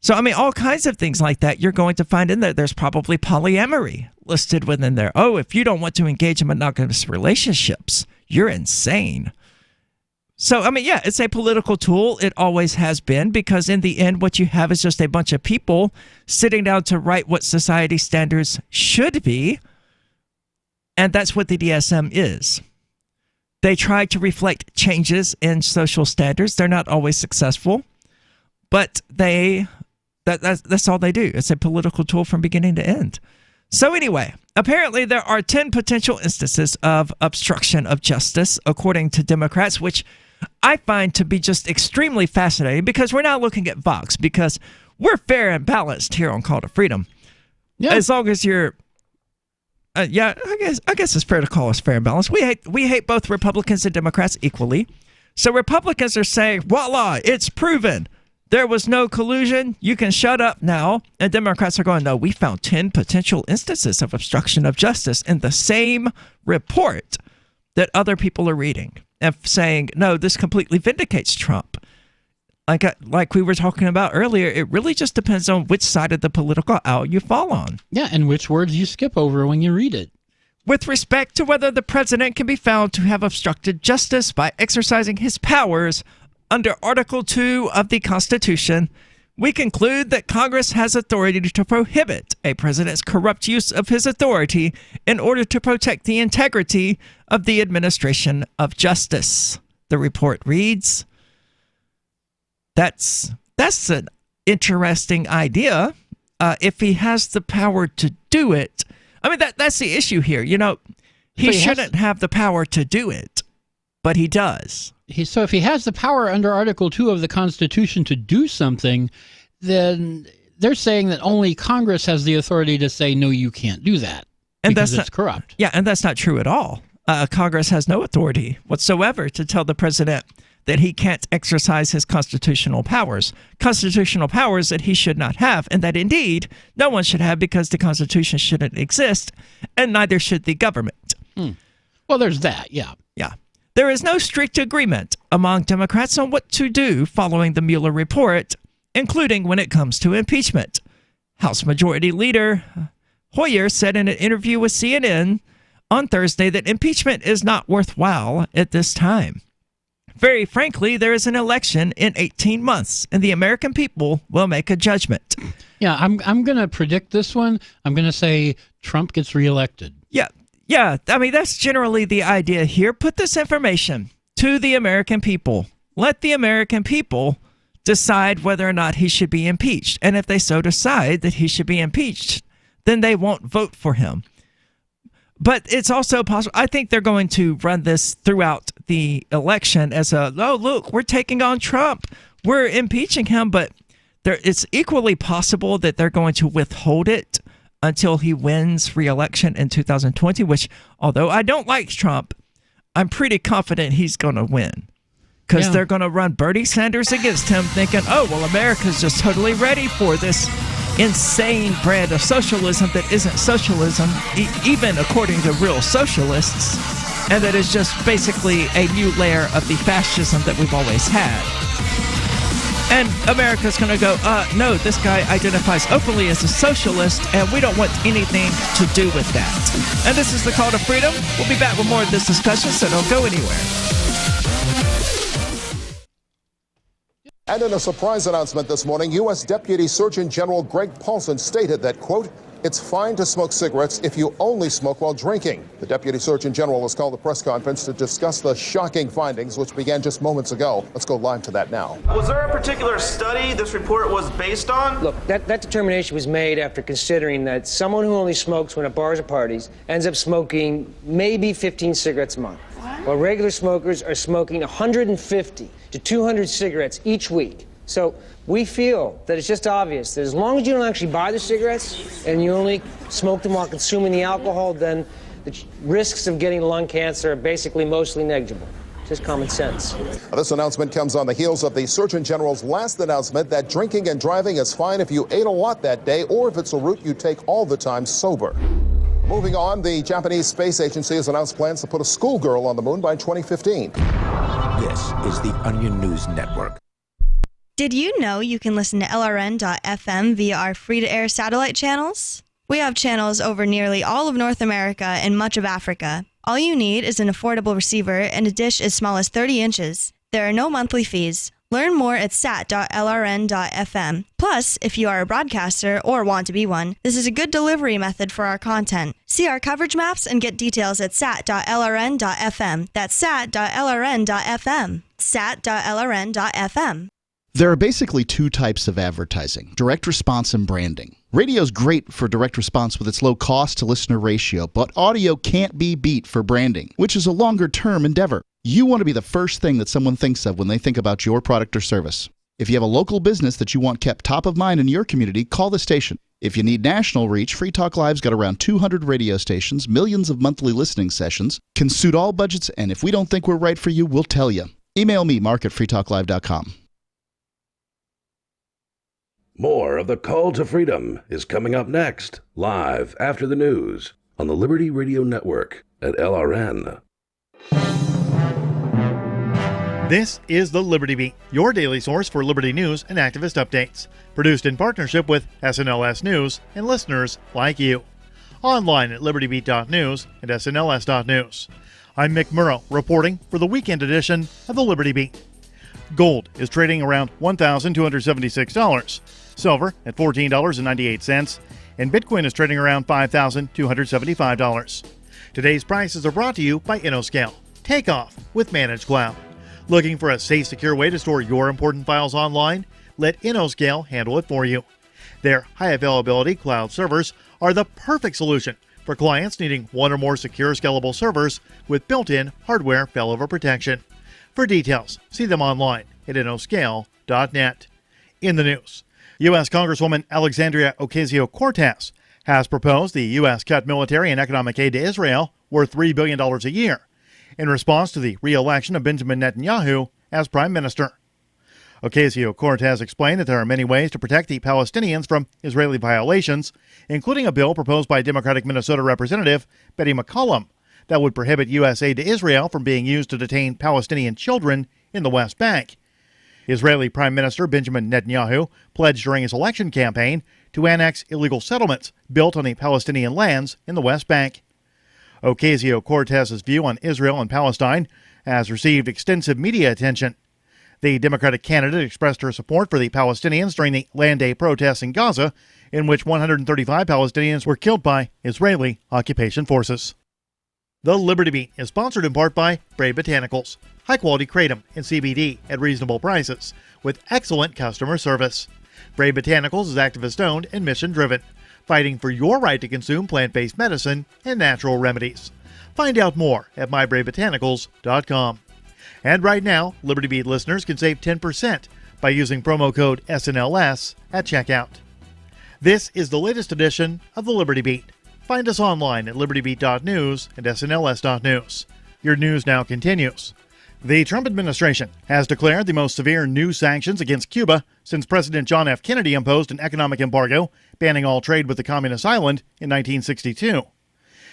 So, all kinds of things like that you're going to find in there. There's probably polyamory listed within there. Oh, if you don't want to engage in monogamous relationships, you're insane. So, it's a political tool. It always has been, because in the end, what you have is just a bunch of people sitting down to write what society standards should be. And that's what the DSM is. They try to reflect changes in social standards. They're not always successful, but that's all they do. It's a political tool from beginning to end. So anyway, apparently there are 10 potential instances of obstruction of justice, according to Democrats, which I find to be just extremely fascinating because we're not looking at Vox because we're fair and balanced here on Call to Freedom. Yeah. As long as you're, I guess it's fair to call us fair and balanced. We hate both Republicans and Democrats equally. So Republicans are saying, voila, it's proven. There was no collusion. You can shut up now. And Democrats are going, no, we found 10 potential instances of obstruction of justice in the same report that other people are reading and saying, no, this completely vindicates Trump. Like we were talking about earlier, it really just depends on which side of the political aisle you fall on. Yeah, and which words you skip over when you read it. With respect to whether the president can be found to have obstructed justice by exercising his powers under Article 2 of the Constitution, we conclude that Congress has authority to prohibit a president's corrupt use of his authority in order to protect the integrity of the administration of justice. The report reads, that's an interesting idea. If he has the power to do it, I mean, that's the issue here. You know, he shouldn't have the power to do it, but he does. So if he has the power under Article 2 of the Constitution to do something, then they're saying that only Congress has the authority to say, no, you can't do that, and because it's corrupt. Yeah, and that's not true at all. Congress has no authority whatsoever to tell the president that he can't exercise his constitutional powers that he should not have, and that indeed no one should have because the Constitution shouldn't exist, and neither should the government. Well, there's that, yeah. Yeah. There is no strict agreement among Democrats on what to do following the Mueller report, including when it comes to impeachment. House Majority Leader Hoyer said in an interview with CNN on Thursday that impeachment is not worthwhile at this time. Very frankly, there is an election in 18 months, and the American people will make a judgment. Yeah, I'm going to predict this one. I'm going to say Trump gets reelected. Yeah, I mean, that's generally the idea here. Put this information to the American people. Let the American people decide whether or not he should be impeached. And if they so decide that he should be impeached, then they won't vote for him. But it's also possible, I think they're going to run this throughout the election as oh, look, we're taking on Trump. We're impeaching him. But it's equally possible that they're going to withhold it until he wins re-election in 2020, which, although I don't like Trump, I'm pretty confident he's going to win. Because they're going to run Bernie Sanders against him thinking, oh, well, America's just totally ready for this insane brand of socialism that isn't socialism, even according to real socialists, and that is just basically a new layer of the fascism that we've always had. And America's going to go, no, this guy identifies openly as a socialist, and we don't want anything to do with that. And this is the Call to Freedom. We'll be back with more of this discussion, so don't go anywhere. And in a surprise announcement this morning, U.S. Deputy Surgeon General Greg Paulson stated that, quote, it's fine to smoke cigarettes if you only smoke while drinking. The Deputy Surgeon General has called a press conference to discuss the shocking findings, which began just moments ago. Let's go live to that now. Was there a particular study this report was based on? Look, that determination was made after considering that someone who only smokes when at bars or parties ends up smoking maybe 15 cigarettes a month, while regular smokers are smoking 150 to 200 cigarettes each week. So we feel that it's just obvious that as long as you don't actually buy the cigarettes and you only smoke them while consuming the alcohol, then the risks of getting lung cancer are basically mostly negligible. Just common sense. This announcement comes on the heels of the Surgeon General's last announcement that drinking and driving is fine if you ate a lot that day or if it's a route you take all the time sober. Moving on, the Japanese Space Agency has announced plans to put a schoolgirl on the moon by 2015. This is the Onion News Network. Did you know you can listen to LRN.FM via our free-to-air satellite channels? We have channels over nearly all of North America and much of Africa. All you need is an affordable receiver and a dish as small as 30 inches. There are no monthly fees. Learn more at sat.lrn.fm. Plus, if you are a broadcaster or want to be one, this is a good delivery method for our content. See our coverage maps and get details at sat.lrn.fm. That's sat.lrn.fm. sat.lrn.fm. There are basically two types of advertising, direct response and branding. Radio's great for direct response with its low cost to listener ratio, but audio can't be beat for branding, which is a longer-term endeavor. You want to be the first thing that someone thinks of when they think about your product or service. If you have a local business that you want kept top of mind in your community, call the station. If you need national reach, Free Talk Live's got around 200 radio stations, millions of monthly listening sessions, can suit all budgets, and if we don't think we're right for you, we'll tell you. Email me, mark@freetalklive.com. More of the Call to Freedom is coming up next, live after the news on the Liberty Radio Network at LRN. This is the Liberty Beat, your daily source for liberty news and activist updates. Produced in partnership with SNLS News and listeners like you. Online at libertybeat.news and snls.news. I'm Mick Murrow reporting for the weekend edition of the Liberty Beat. Gold is trading around $1,276. Silver at $14.98, and Bitcoin is trading around $5,275. Today's prices are brought to you by InnoScale. Take off with Managed Cloud. Looking for a safe, secure way to store your important files online? Let InnoScale handle it for you. Their high-availability cloud servers are the perfect solution for clients needing one or more secure, scalable servers with built-in hardware failover protection. For details, see them online at innoscale.net. In the news, U.S. Congresswoman Alexandria Ocasio-Cortez has proposed the U.S. cut military and economic aid to Israel worth $3 billion a year in response to the re-election of Benjamin Netanyahu as prime minister. Ocasio-Cortez explained that there are many ways to protect the Palestinians from Israeli violations, including a bill proposed by Democratic Minnesota Representative Betty McCollum that would prohibit U.S. aid to Israel from being used to detain Palestinian children in the West Bank. Israeli Prime Minister Benjamin Netanyahu pledged during his election campaign to annex illegal settlements built on the Palestinian lands in the West Bank. Ocasio-Cortez's view on Israel and Palestine has received extensive media attention. The Democratic candidate expressed her support for the Palestinians during the Land Day protests in Gaza, in which 135 Palestinians were killed by Israeli occupation forces. The Liberty Beat is sponsored in part by Brave Botanicals, high-quality kratom and CBD at reasonable prices, with excellent customer service. Brave Botanicals is activist-owned and mission-driven, fighting for your right to consume plant-based medicine and natural remedies. Find out more at mybravebotanicals.com. And right now, Liberty Beat listeners can save 10% by using promo code SNLS at checkout. This is the latest edition of the Liberty Beat. Find us online at libertybeat.news and snls.news. Your news now continues. The Trump administration has declared the most severe new sanctions against Cuba since President John F. Kennedy imposed an economic embargo banning all trade with the communist island in 1962.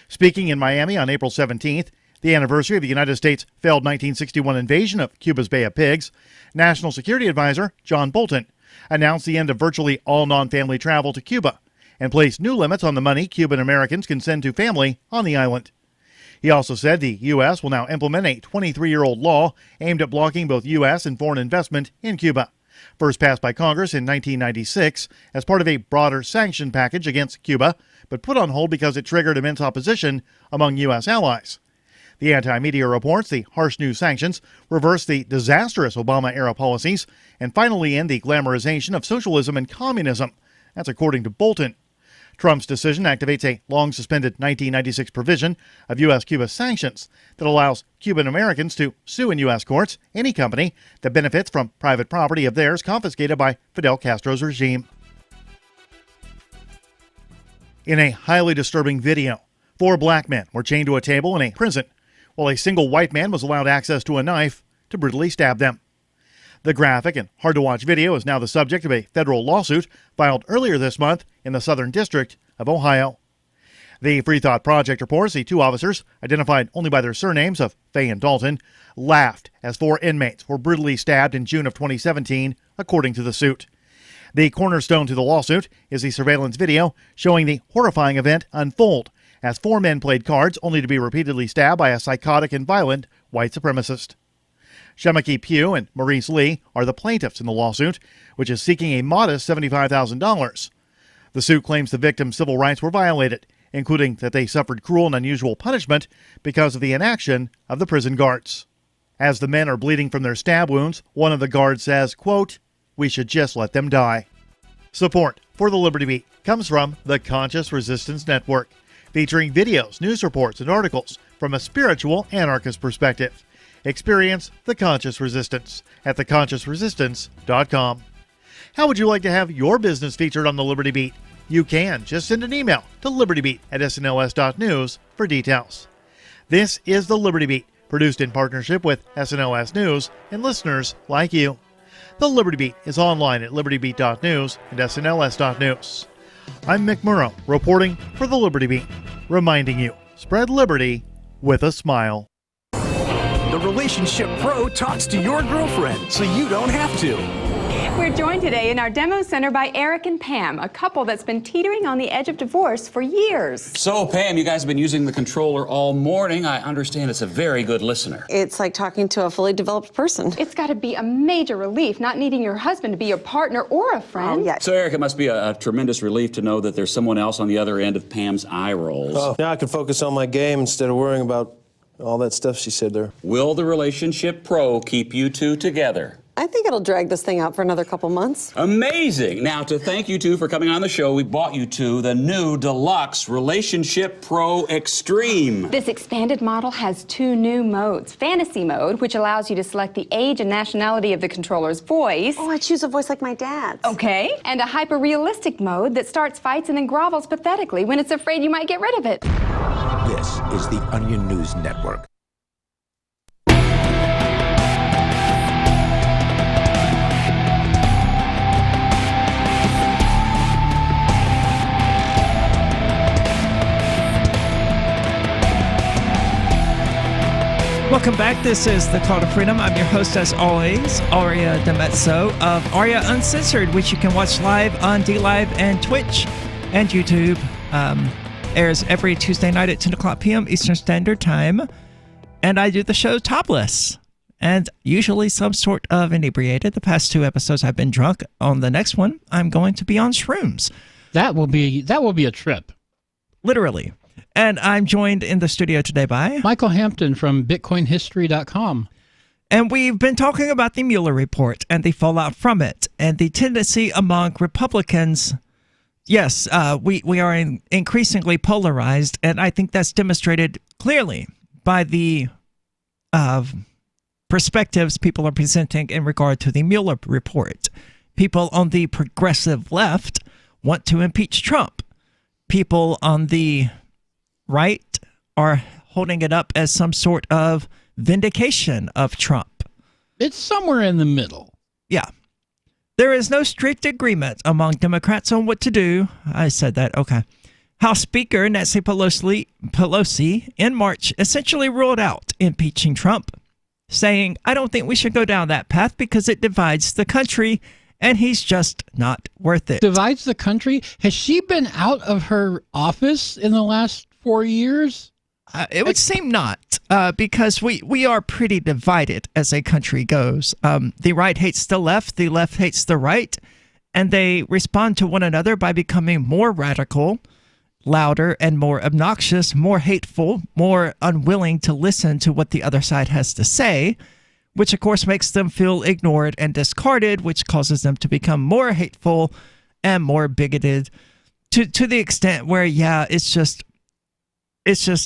Speaking in Miami on April 17th, the anniversary of the United States' failed 1961 invasion of Cuba's Bay of Pigs, National Security Advisor John Bolton announced the end of virtually all non-family travel to Cuba and placed new limits on the money Cuban Americans can send to family on the island. He also said the U.S. will now implement a 23-year-old law aimed at blocking both U.S. and foreign investment in Cuba, first passed by Congress in 1996 as part of a broader sanction package against Cuba, but put on hold because it triggered immense opposition among U.S. allies. The anti-media reports the harsh new sanctions reverse the disastrous Obama-era policies and finally end the glamorization of socialism and communism. That's according to Bolton. Trump's decision activates a long-suspended 1996 provision of U.S.-Cuba sanctions that allows Cuban Americans to sue in U.S. courts any company that benefits from private property of theirs confiscated by Fidel Castro's regime. In a highly disturbing video, 4 black men were chained to a table in a prison, while a single white man was allowed access to a knife to brutally stab them. The graphic and hard-to-watch video is now the subject of a federal lawsuit filed earlier this month in the Southern District of Ohio. The Free Thought Project reports the 2 officers, identified only by their surnames of Fay and Dalton, laughed as 4 inmates were brutally stabbed in June of 2017, according to the suit. The cornerstone to the lawsuit is the surveillance video showing the horrifying event unfold as 4 men played cards only to be repeatedly stabbed by a psychotic and violent white supremacist. Shemaki Pugh and Maurice Lee are the plaintiffs in the lawsuit, which is seeking a modest $75,000. The suit claims the victims' civil rights were violated, including that they suffered cruel and unusual punishment because of the inaction of the prison guards. As the men are bleeding from their stab wounds, one of the guards says, quote, "We should just let them die." Support for the Liberty Beat comes from the Conscious Resistance Network, featuring videos, news reports, and articles from a spiritual anarchist perspective. Experience the Conscious Resistance at theconsciousresistance.com. How would you like to have your business featured on the Liberty Beat? You can. Just send an email to libertybeat@snls.news for details. This is the Liberty Beat, produced in partnership with SNLS News and listeners like you. The Liberty Beat is online at libertybeat.news and snls.news. I'm Mick Murrow, reporting for the Liberty Beat, reminding you, spread liberty with a smile. The Relationship Pro talks to your girlfriend so you don't have to. We're joined today in our demo center by Eric and Pam, a couple that's been teetering on the edge of divorce for years. So, Pam, you guys have been using the controller all morning. I understand it's a very good listener. It's like talking to a fully developed person. It's got to be a major relief not needing your husband to be your partner or a friend. Oh, yeah. So, Eric, it must be a tremendous relief to know that there's someone else on the other end of Pam's eye rolls. Oh, now I can focus on my game instead of worrying about all that stuff she said there. Will the Relationship Pro keep you two together? I think it'll drag this thing out for another couple months. Amazing. Now, to thank you two for coming on the show, we bought you two the new deluxe Relationship Pro Extreme. This expanded model has two new modes. Fantasy mode, which allows you to select the age and nationality of the controller's voice. Oh, I choose a voice like my dad's. Okay. And a hyper-realistic mode that starts fights and then grovels pathetically when it's afraid you might get rid of it. This is the Onion News Network. Welcome back. This is The Call to Freedom. I'm your host, as always, Aria DeMezzo of Aria Uncensored, which you can watch live on DLive and Twitch and YouTube. Airs every Tuesday night at 10 o'clock p.m. Eastern Standard Time. And I do the show topless and usually some sort of inebriated. The past two episodes I've been drunk. On the next one, I'm going to be on shrooms. That will be a trip. Literally. And I'm joined in the studio today by Michael Hampton from BitcoinHistory.com. And we've been talking about the Mueller report and the fallout from it and the tendency among Republicans. Yes, we are increasingly polarized, and I think that's demonstrated clearly by the perspectives people are presenting in regard to the Mueller report. People on the progressive left want to impeach Trump. People on the right are holding it up as some sort of vindication of Trump. It's somewhere in the middle. Yeah. There is no strict agreement among Democrats on what to do. I said that. Okay. House Speaker Nancy Pelosi in March essentially ruled out impeaching Trump, saying, I don't think we should go down that path because it divides the country and he's just not worth it. Divides the country? Has she been out of her office in the last 4 years? It would seem not, because we are pretty divided as a country goes. The right hates the left hates the right, and they respond to one another by becoming more radical, louder, and more obnoxious, more hateful, more unwilling to listen to what the other side has to say, which of course makes them feel ignored and discarded, which causes them to become more hateful and more bigoted to the extent where, yeah, it's just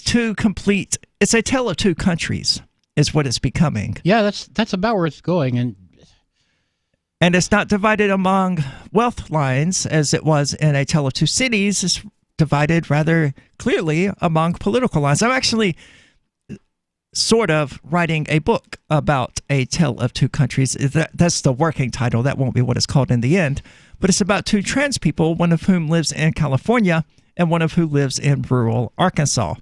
too complete. It's a tale of two countries is what it's becoming. Yeah, that's about where it's going. And it's not divided among wealth lines as it was in A Tale of Two Cities. It's divided rather clearly among political lines. I'm actually sort of writing a book about A Tale of Two Countries. That's the working title. That won't be what it's called in the end. But it's about two trans people, one of whom lives in California and one of who lives in rural Arkansas,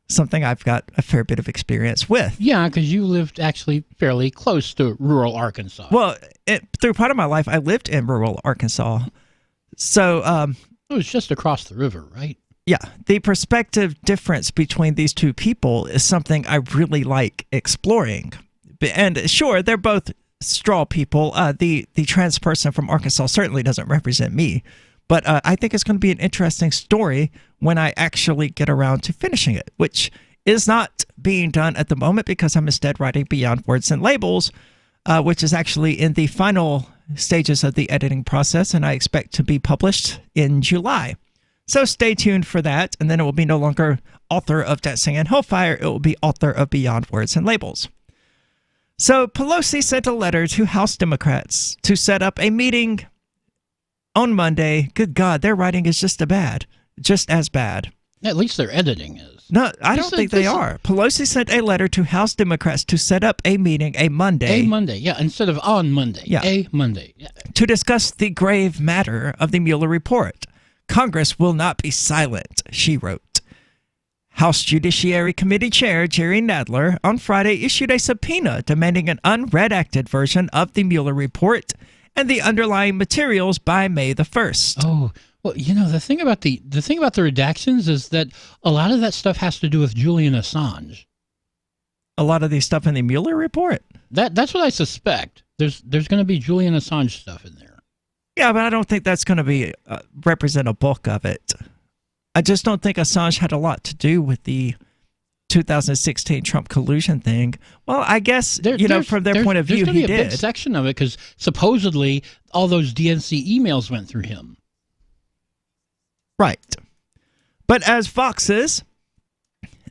something I've got a fair bit of experience with. Yeah, because you lived actually fairly close to rural Arkansas. Well, through part of my life, I lived in rural Arkansas. So it was just across the river, right? Yeah. The perspective difference between these two people is something I really like exploring. And sure, they're both straw people. The trans person from Arkansas certainly doesn't represent me. But I think it's going to be an interesting story when I actually get around to finishing it, which is not being done at the moment because I'm instead writing Beyond Words and Labels, which is actually in the final stages of the editing process, and I expect to be published in July. So stay tuned for that, and then it will be no longer author of Dancing in Hellfire. It will be author of Beyond Words and Labels. So Pelosi sent a letter to House Democrats to set up a meeting on Monday. Good God, their writing is just as bad. At least their editing is. No, I don't think they are. Pelosi sent a letter to House Democrats to set up a meeting a Monday. A Monday, yeah, instead of on Monday. Yeah. A Monday. Yeah. To discuss the grave matter of the Mueller report. Congress will not be silent, she wrote. House Judiciary Committee Chair Jerry Nadler on Friday issued a subpoena demanding an unredacted version of the Mueller report and the underlying materials by May the 1st. Oh, well, you know, the thing about the redactions is that a lot of that stuff has to do with Julian Assange. A lot of the stuff in the Mueller report? That's what I suspect. There's going to be Julian Assange stuff in there. Yeah, but I don't think that's going to be represent a bulk of it. I just don't think Assange had a lot to do with the 2016 Trump collusion thing. Well, I guess, from their point of view, he did. There's going to be a big section of it because supposedly all those DNC emails went through him. Right. But as Fox's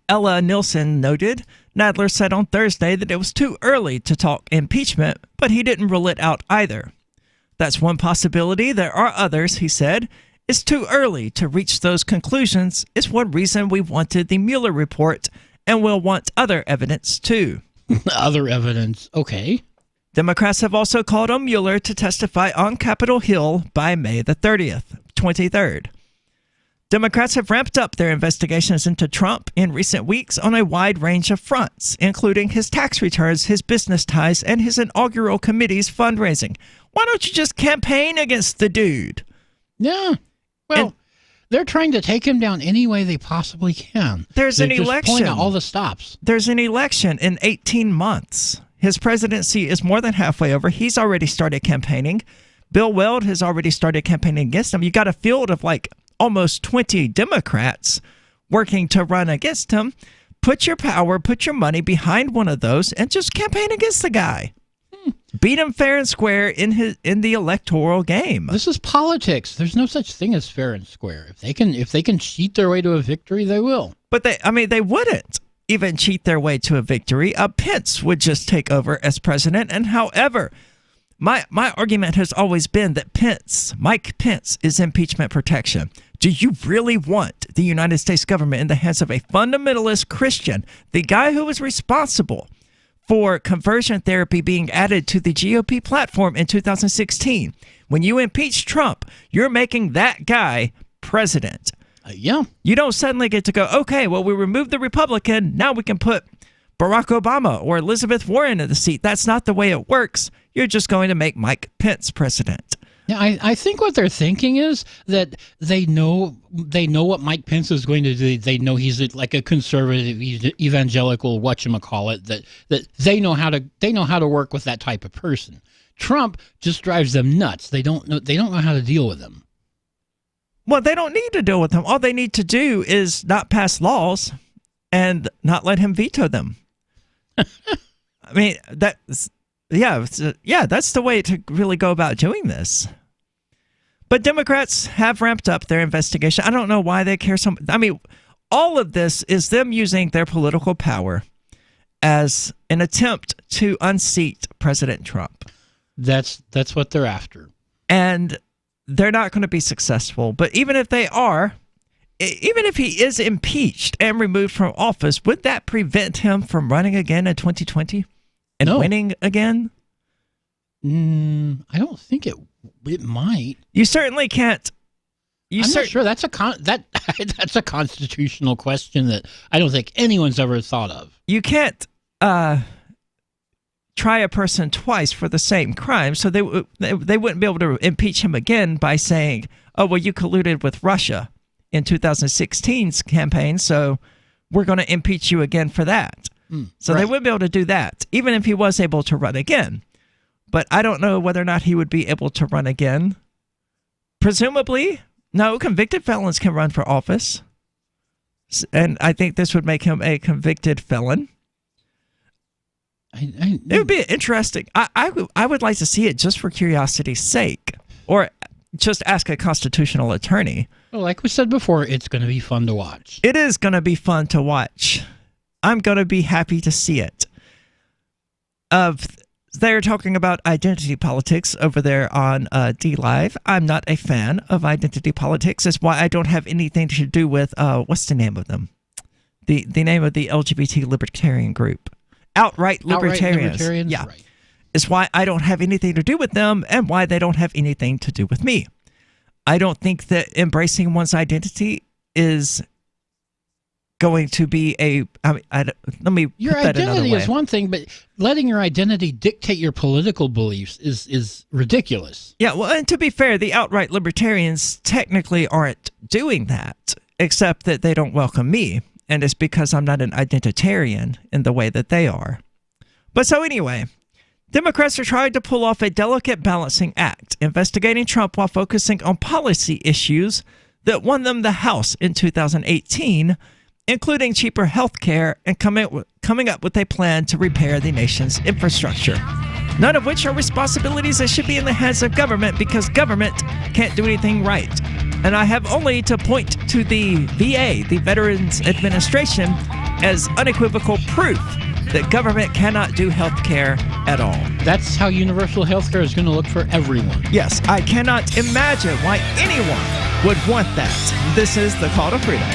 Ella Nielsen noted, Nadler said on Thursday that it was too early to talk impeachment, but he didn't rule it out either. That's one possibility. There are others, he said. It's too early to reach those conclusions. It's one reason we wanted the Mueller report, and we'll want other evidence too. Other evidence, okay. Democrats have also called on Mueller to testify on Capitol Hill by May the 23rd. Democrats have ramped up their investigations into Trump in recent weeks on a wide range of fronts, including his tax returns, his business ties, and his inaugural committee's fundraising. Why don't you just campaign against the dude? Yeah. Well, they're trying to take him down any way they possibly can. There's an election. Pulling out all the stops. There's an election in 18 months. His presidency is more than halfway over. He's already started campaigning. Bill Weld has already started campaigning against him. You got a field of like almost 20 Democrats working to run against him. Put your power, put your money behind one of those and just campaign against the guy. Beat him fair and square in the electoral game. This is politics. There's no such thing as fair and square. If they can cheat their way to a victory, they will. But they wouldn't even cheat their way to a victory. Pence would just take over as president. And however, my argument has always been that Mike Pence is impeachment protection. Do you really want the United States government in the hands of a fundamentalist Christian, the guy who was responsible for conversion therapy being added to the GOP platform in 2016? When you impeach Trump, you're making that guy president. Yeah. You don't suddenly get to go, okay, well, we removed the Republican. Now we can put Barack Obama or Elizabeth Warren in the seat. That's not the way it works. You're just going to make Mike Pence president. Yeah, I think what they're thinking is that they know what Mike Pence is going to do. They know he's like a conservative, evangelical, whatchamacallit, that they know how to work with that type of person. Trump just drives them nuts. They don't know how to deal with him. Well, they don't need to deal with him. All they need to do is not pass laws and not let him veto them. I mean, that's the way to really go about doing this. But Democrats have ramped up their investigation. I don't know why they care so much. I mean, all of this is them using their political power as an attempt to unseat President Trump. That's what they're after. And they're not going to be successful. But even if they are, even if he is impeached and removed from office, would that prevent him from running again in 2020 and winning again? I don't think it might. You certainly can't. I'm not sure. That's a constitutional question that I don't think anyone's ever thought of. You can't try a person twice for the same crime, so they wouldn't be able to impeach him again by saying, "Oh, well, you colluded with Russia in 2016's campaign, so we're going to impeach you again for that." So they wouldn't be able to do that, even if he was able to run again. But I don't know whether or not he would be able to run again. Presumably, no, convicted felons can run for office. And I think this would make him a convicted felon. It would be interesting. I would like to see it just for curiosity's sake, or just ask a constitutional attorney. Well, like we said before, it's going to be fun to watch. It is going to be fun to watch. I'm going to be happy to see it. They're talking about identity politics over there on D-Live. I'm not a fan of identity politics. That's why I don't have anything to do with, what's the name of them? The name of the LGBT libertarian group. Outright libertarians. Yeah. Right. It's why I don't have anything to do with them and why they don't have anything to do with me. I don't think that embracing one's identity is going to be your identity is one thing, but letting your identity dictate your political beliefs is ridiculous. Yeah, well, and to be fair, the outright libertarians technically aren't doing that, except that they don't welcome me, and it's because I'm not an identitarian in the way that they are. But so anyway, Democrats are trying to pull off a delicate balancing act, investigating Trump while focusing on policy issues that won them the House in 2018, including cheaper health care and coming up with a plan to repair the nation's infrastructure. None of which are responsibilities that should be in the hands of government because government can't do anything right. And I have only to point to the VA, the Veterans Administration, as unequivocal proof that government cannot do health care at all. That's how universal health care is going to look for everyone. Yes, I cannot imagine why anyone would want that. This is the Call to Freedom.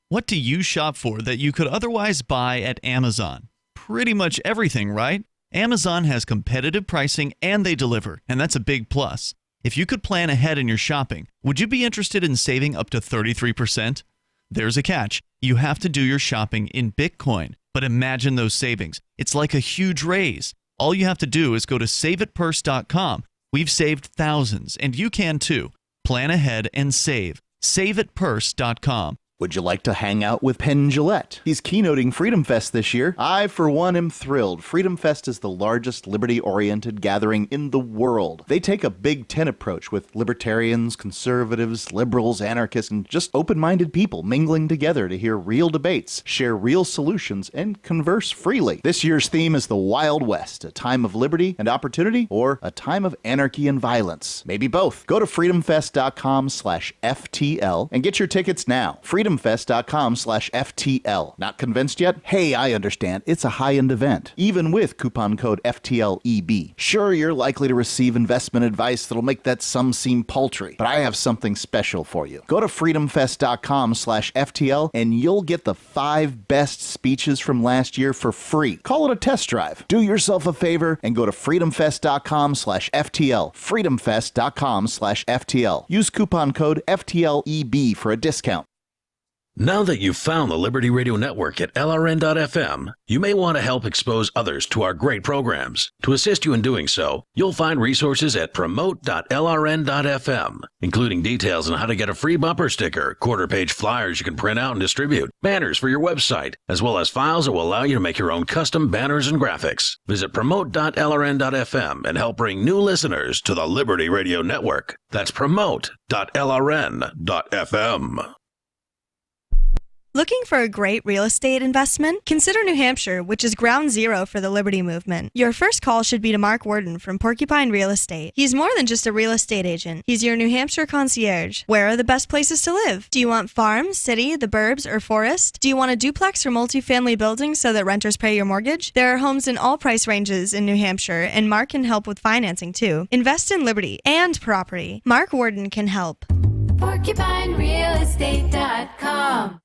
What do you shop for that you could otherwise buy at Amazon? Pretty much everything, right? Amazon has competitive pricing and they deliver, and that's a big plus. If you could plan ahead in your shopping, would you be interested in saving up to 33%? There's a catch. You have to do your shopping in Bitcoin. But imagine those savings. It's like a huge raise. All you have to do is go to saveatpurse.com. We've saved thousands, and you can too. Plan ahead and save. Saveatpurse.com. Would you like to hang out with Penn Jillette? He's keynoting Freedom Fest this year. I, for one, am thrilled. Freedom Fest is the largest liberty-oriented gathering in the world. They take a Big Ten approach with libertarians, conservatives, liberals, anarchists, and just open-minded people mingling together to hear real debates, share real solutions, and converse freely. This year's theme is the Wild West, a time of liberty and opportunity, or a time of anarchy and violence. Maybe both. Go to freedomfest.com/FTL and get your tickets now. freedomfest.com/FTL. Not convinced yet? Hey, I understand. It's a high-end event, even with coupon code FTLEB. Sure, you're likely to receive investment advice that'll make that sum seem paltry, but I have something special for you. Go to freedomfest.com/FTL and you'll get the 5 best speeches from last year for free. Call it a test drive. Do yourself a favor and go to freedomfest.com/FTL. freedomfest.com/FTL. Use coupon code FTLEB for a discount. Now that you've found the Liberty Radio Network at LRN.FM, you may want to help expose others to our great programs. To assist you in doing so, you'll find resources at promote.lrn.fm, including details on how to get a free bumper sticker, quarter-page flyers you can print out and distribute, banners for your website, as well as files that will allow you to make your own custom banners and graphics. Visit promote.lrn.fm and help bring new listeners to the Liberty Radio Network. That's promote.lrn.fm. Looking for a great real estate investment? Consider New Hampshire, which is ground zero for the Liberty Movement. Your first call should be to Mark Worden from Porcupine Real Estate. He's more than just a real estate agent. He's your New Hampshire concierge. Where are the best places to live? Do you want farm, city, the burbs, or forest? Do you want a duplex or multifamily building so that renters pay your mortgage? There are homes in all price ranges in New Hampshire, and Mark can help with financing too. Invest in liberty and property. Mark Worden can help. PorcupineRealEstate.com.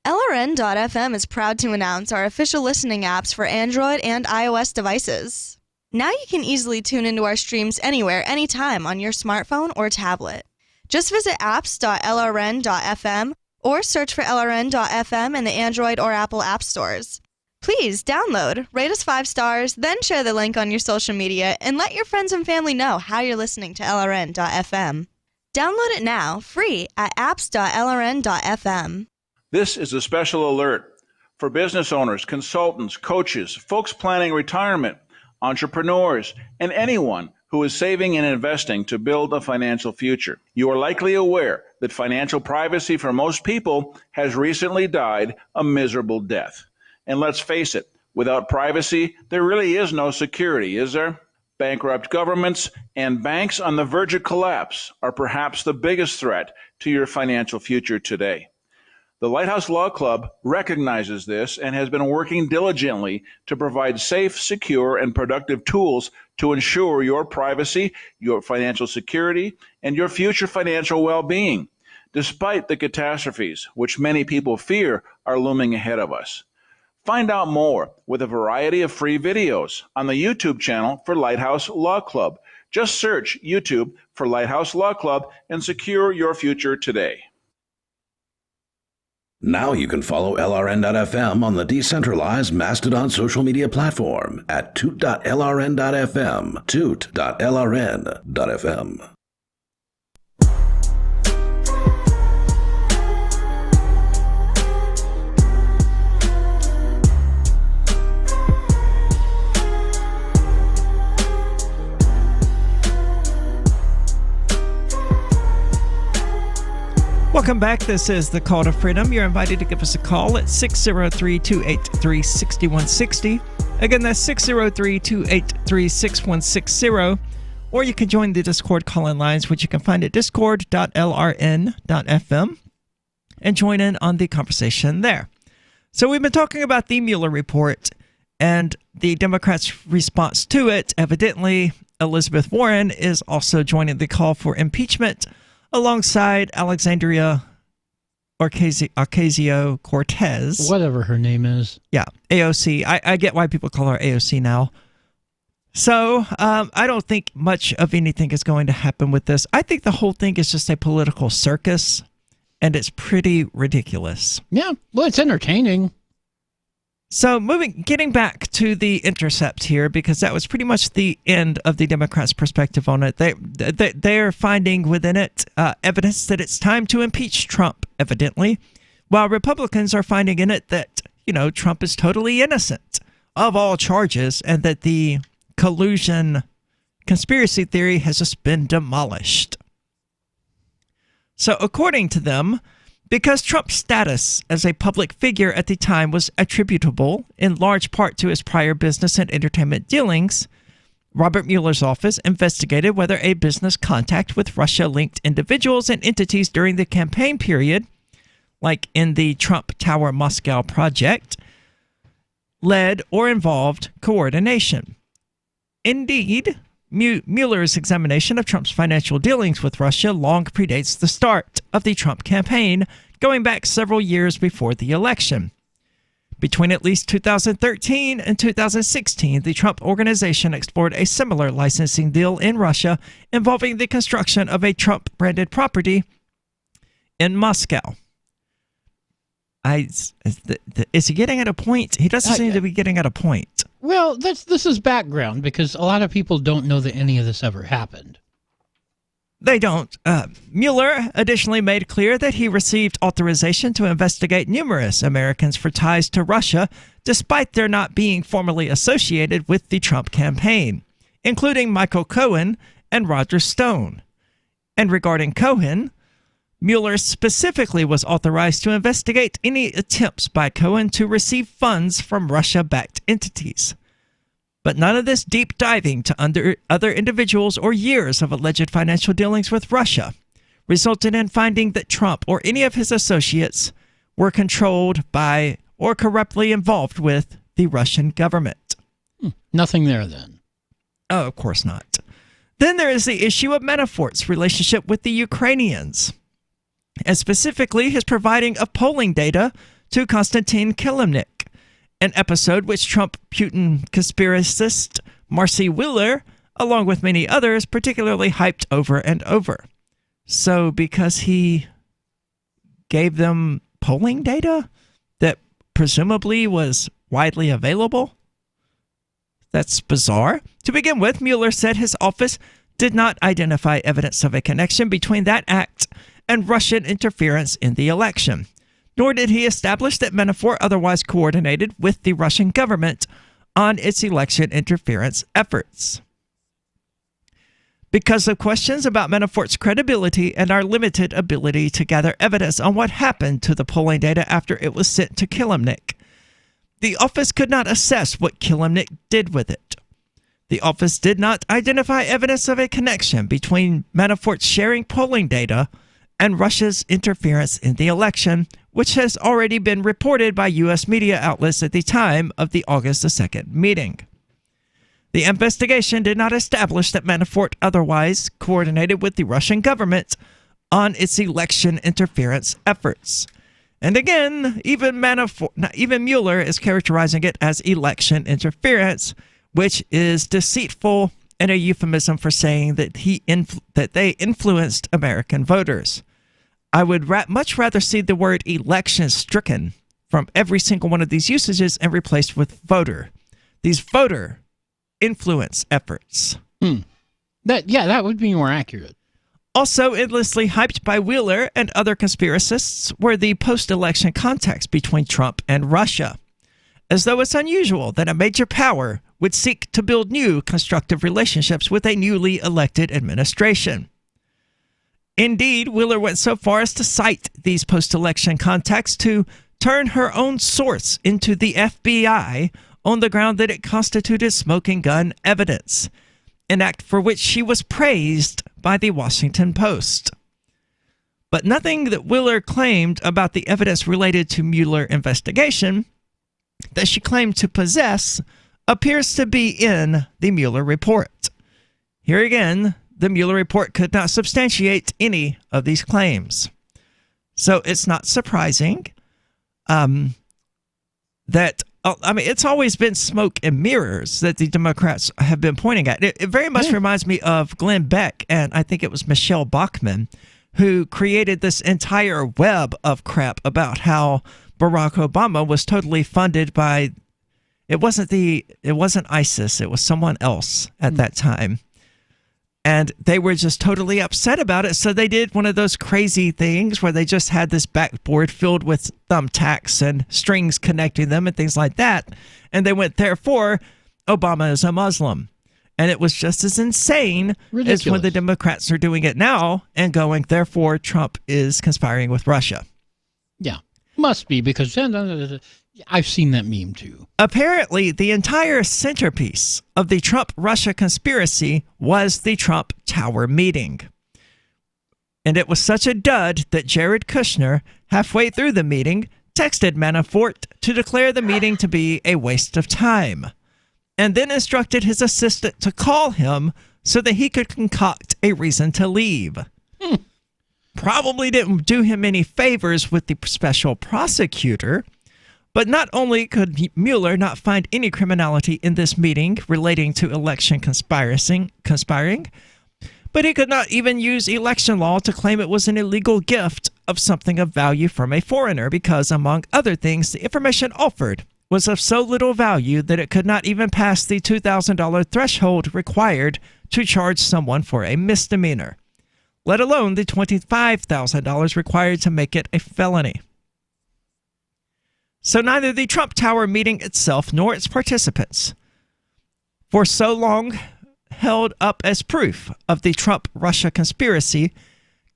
LRN.FM is proud to announce our official listening apps for Android and iOS devices. Now you can easily tune into our streams anywhere, anytime on your smartphone or tablet. Just visit apps.lrn.fm or search for LRN.FM in the Android or Apple app stores. Please download, rate us 5 stars, then share the link on your social media and let your friends and family know how you're listening to LRN.FM. Download it now, free at apps.lrn.fm. This is a special alert for business owners, consultants, coaches, folks planning retirement, entrepreneurs, and anyone who is saving and investing to build a financial future. You are likely aware that financial privacy for most people has recently died a miserable death. And let's face it, without privacy, there really is no security, is there? Bankrupt governments and banks on the verge of collapse are perhaps the biggest threat to your financial future today. The Lighthouse Law Club recognizes this and has been working diligently to provide safe, secure, and productive tools to ensure your privacy, your financial security, and your future financial well-being, despite the catastrophes which many people fear are looming ahead of us. Find out more with a variety of free videos on the YouTube channel for Lighthouse Law Club. Just search YouTube for Lighthouse Law Club and secure your future today. Now you can follow LRN.FM on the decentralized Mastodon social media platform at toot.lrn.fm, toot.lrn.fm. Welcome back. This is the Call to Freedom. You're invited to give us a call at 603-283-6160. Again, that's 603-283-6160. Or you can join the Discord call-in lines, which you can find at discord.lrn.fm, and join in on the conversation there. So we've been talking about the Mueller report and the Democrats' response to it. Evidently, Elizabeth Warren is also joining the call for impeachment alongside Alexandria Ocasio-Cortez. Whatever her name is. Yeah, AOC. I get why people call her AOC now. So I don't think much of anything is going to happen with this. I think the whole thing is just a political circus, and it's pretty ridiculous. Yeah, well, it's entertaining. So getting back to the Intercept here, because that was pretty much the end of the Democrats' perspective on it. They're finding within it evidence that it's time to impeach Trump, evidently, while Republicans are finding in it that, Trump is totally innocent of all charges and that the collusion conspiracy theory has just been demolished. So according to them, because Trump's status as a public figure at the time was attributable in large part to his prior business and entertainment dealings, Robert Mueller's office investigated whether a business contact with Russia-linked individuals and entities during the campaign period, like in the Trump Tower Moscow project, led or involved coordination. Indeed, Mueller's examination of Trump's financial dealings with Russia long predates the start of the Trump campaign, going back several years before the election. Between at least 2013 and 2016, the Trump Organization explored a similar licensing deal in Russia involving the construction of a Trump-branded property in Moscow. Is he getting at a point? He doesn't seem to be getting at a point. Well, this is background, because a lot of people don't know that any of this ever happened. They don't. Mueller additionally made clear that he received authorization to investigate numerous Americans for ties to Russia, despite their not being formally associated with the Trump campaign, including Michael Cohen and Roger Stone. And regarding Cohen, Mueller specifically was authorized to investigate any attempts by Cohen to receive funds from Russia-backed entities. But none of this deep diving to other individuals or years of alleged financial dealings with Russia resulted in finding that Trump or any of his associates were controlled by or corruptly involved with the Russian government. Nothing there then. Oh, of course not. Then there is the issue of Manafort's relationship with the Ukrainians, and specifically his providing of polling data to Konstantin Kilimnik, an episode which Trump-Putin conspiracist Marcy Mueller, along with many others, particularly hyped over and over. So because he gave them polling data that presumably was widely available? That's bizarre. To begin with, Mueller said his office did not identify evidence of a connection between that act and Russian interference in the election, nor did he establish that Manafort otherwise coordinated with the Russian government on its election interference efforts. because of questions about Manafort's credibility and our limited ability to gather evidence on what happened to the polling data after it was sent to Kilimnik. The office could not assess what Kilimnik did with it. The office did not identify evidence of a connection between Manafort sharing polling data and Russia's interference in the election, which has already been reported by U.S. media outlets at the time of the August 2nd meeting. The investigation did not establish that Manafort otherwise coordinated with the Russian government on its election interference efforts. And again, even Mueller is characterizing it as election interference, which is deceitful and a euphemism for saying that that they influenced American voters. I would much rather see the word election stricken from every single one of these usages and replaced with voter. These voter influence efforts. That would be more accurate. Also endlessly hyped by Wheeler and other conspiracists were the post-election contacts between Trump and Russia, as though it's unusual that a major power would seek to build new constructive relationships with a newly elected administration. Indeed, Wheeler went so far as to cite these post-election contacts to turn her own source into the FBI on the ground that it constituted smoking gun evidence, an act for which she was praised by the Washington Post. But nothing that Wheeler claimed about the evidence related to Mueller investigation that she claimed to possess appears to be in the Mueller report. Here again, the Mueller report could not substantiate any of these claims. So it's not surprising that it's always been smoke and mirrors that the Democrats have been pointing at. It very much reminds me of Glenn Beck, and I think it was Michelle Bachmann, who created this entire web of crap about how Barack Obama was totally funded by, it wasn't ISIS, it was someone else at that time. And they were just totally upset about it. So they did one of those crazy things where they just had this backboard filled with thumbtacks and strings connecting them and things like that. And they went, therefore, Obama is a Muslim. And it was just as insane as when the Democrats are doing it now and going, therefore, Trump is conspiring with Russia. Yeah, must be, because I've seen that meme too. Apparently, the entire centerpiece of the Trump-Russia conspiracy was the Trump Tower meeting. And it was such a dud that Jared Kushner, halfway through the meeting, texted Manafort to declare the meeting to be a waste of time, and then instructed his assistant to call him so that he could concoct a reason to leave. Probably didn't do him any favors with the special prosecutor. But not only could Mueller not find any criminality in this meeting relating to election conspiring, but he could not even use election law to claim it was an illegal gift of something of value from a foreigner because, among other things, the information offered was of so little value that it could not even pass the $2,000 threshold required to charge someone for a misdemeanor, let alone the $25,000 required to make it a felony. So neither the Trump Tower meeting itself nor its participants, for so long held up as proof of the Trump-Russia conspiracy,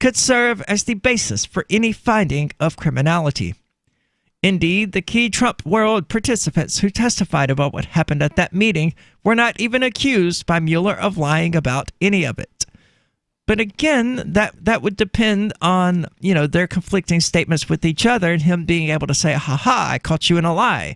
could serve as the basis for any finding of criminality. Indeed, the key Trump world participants who testified about what happened at that meeting were not even accused by Mueller of lying about any of it. But again, that would depend on, their conflicting statements with each other and him being able to say, ha, I caught you in a lie.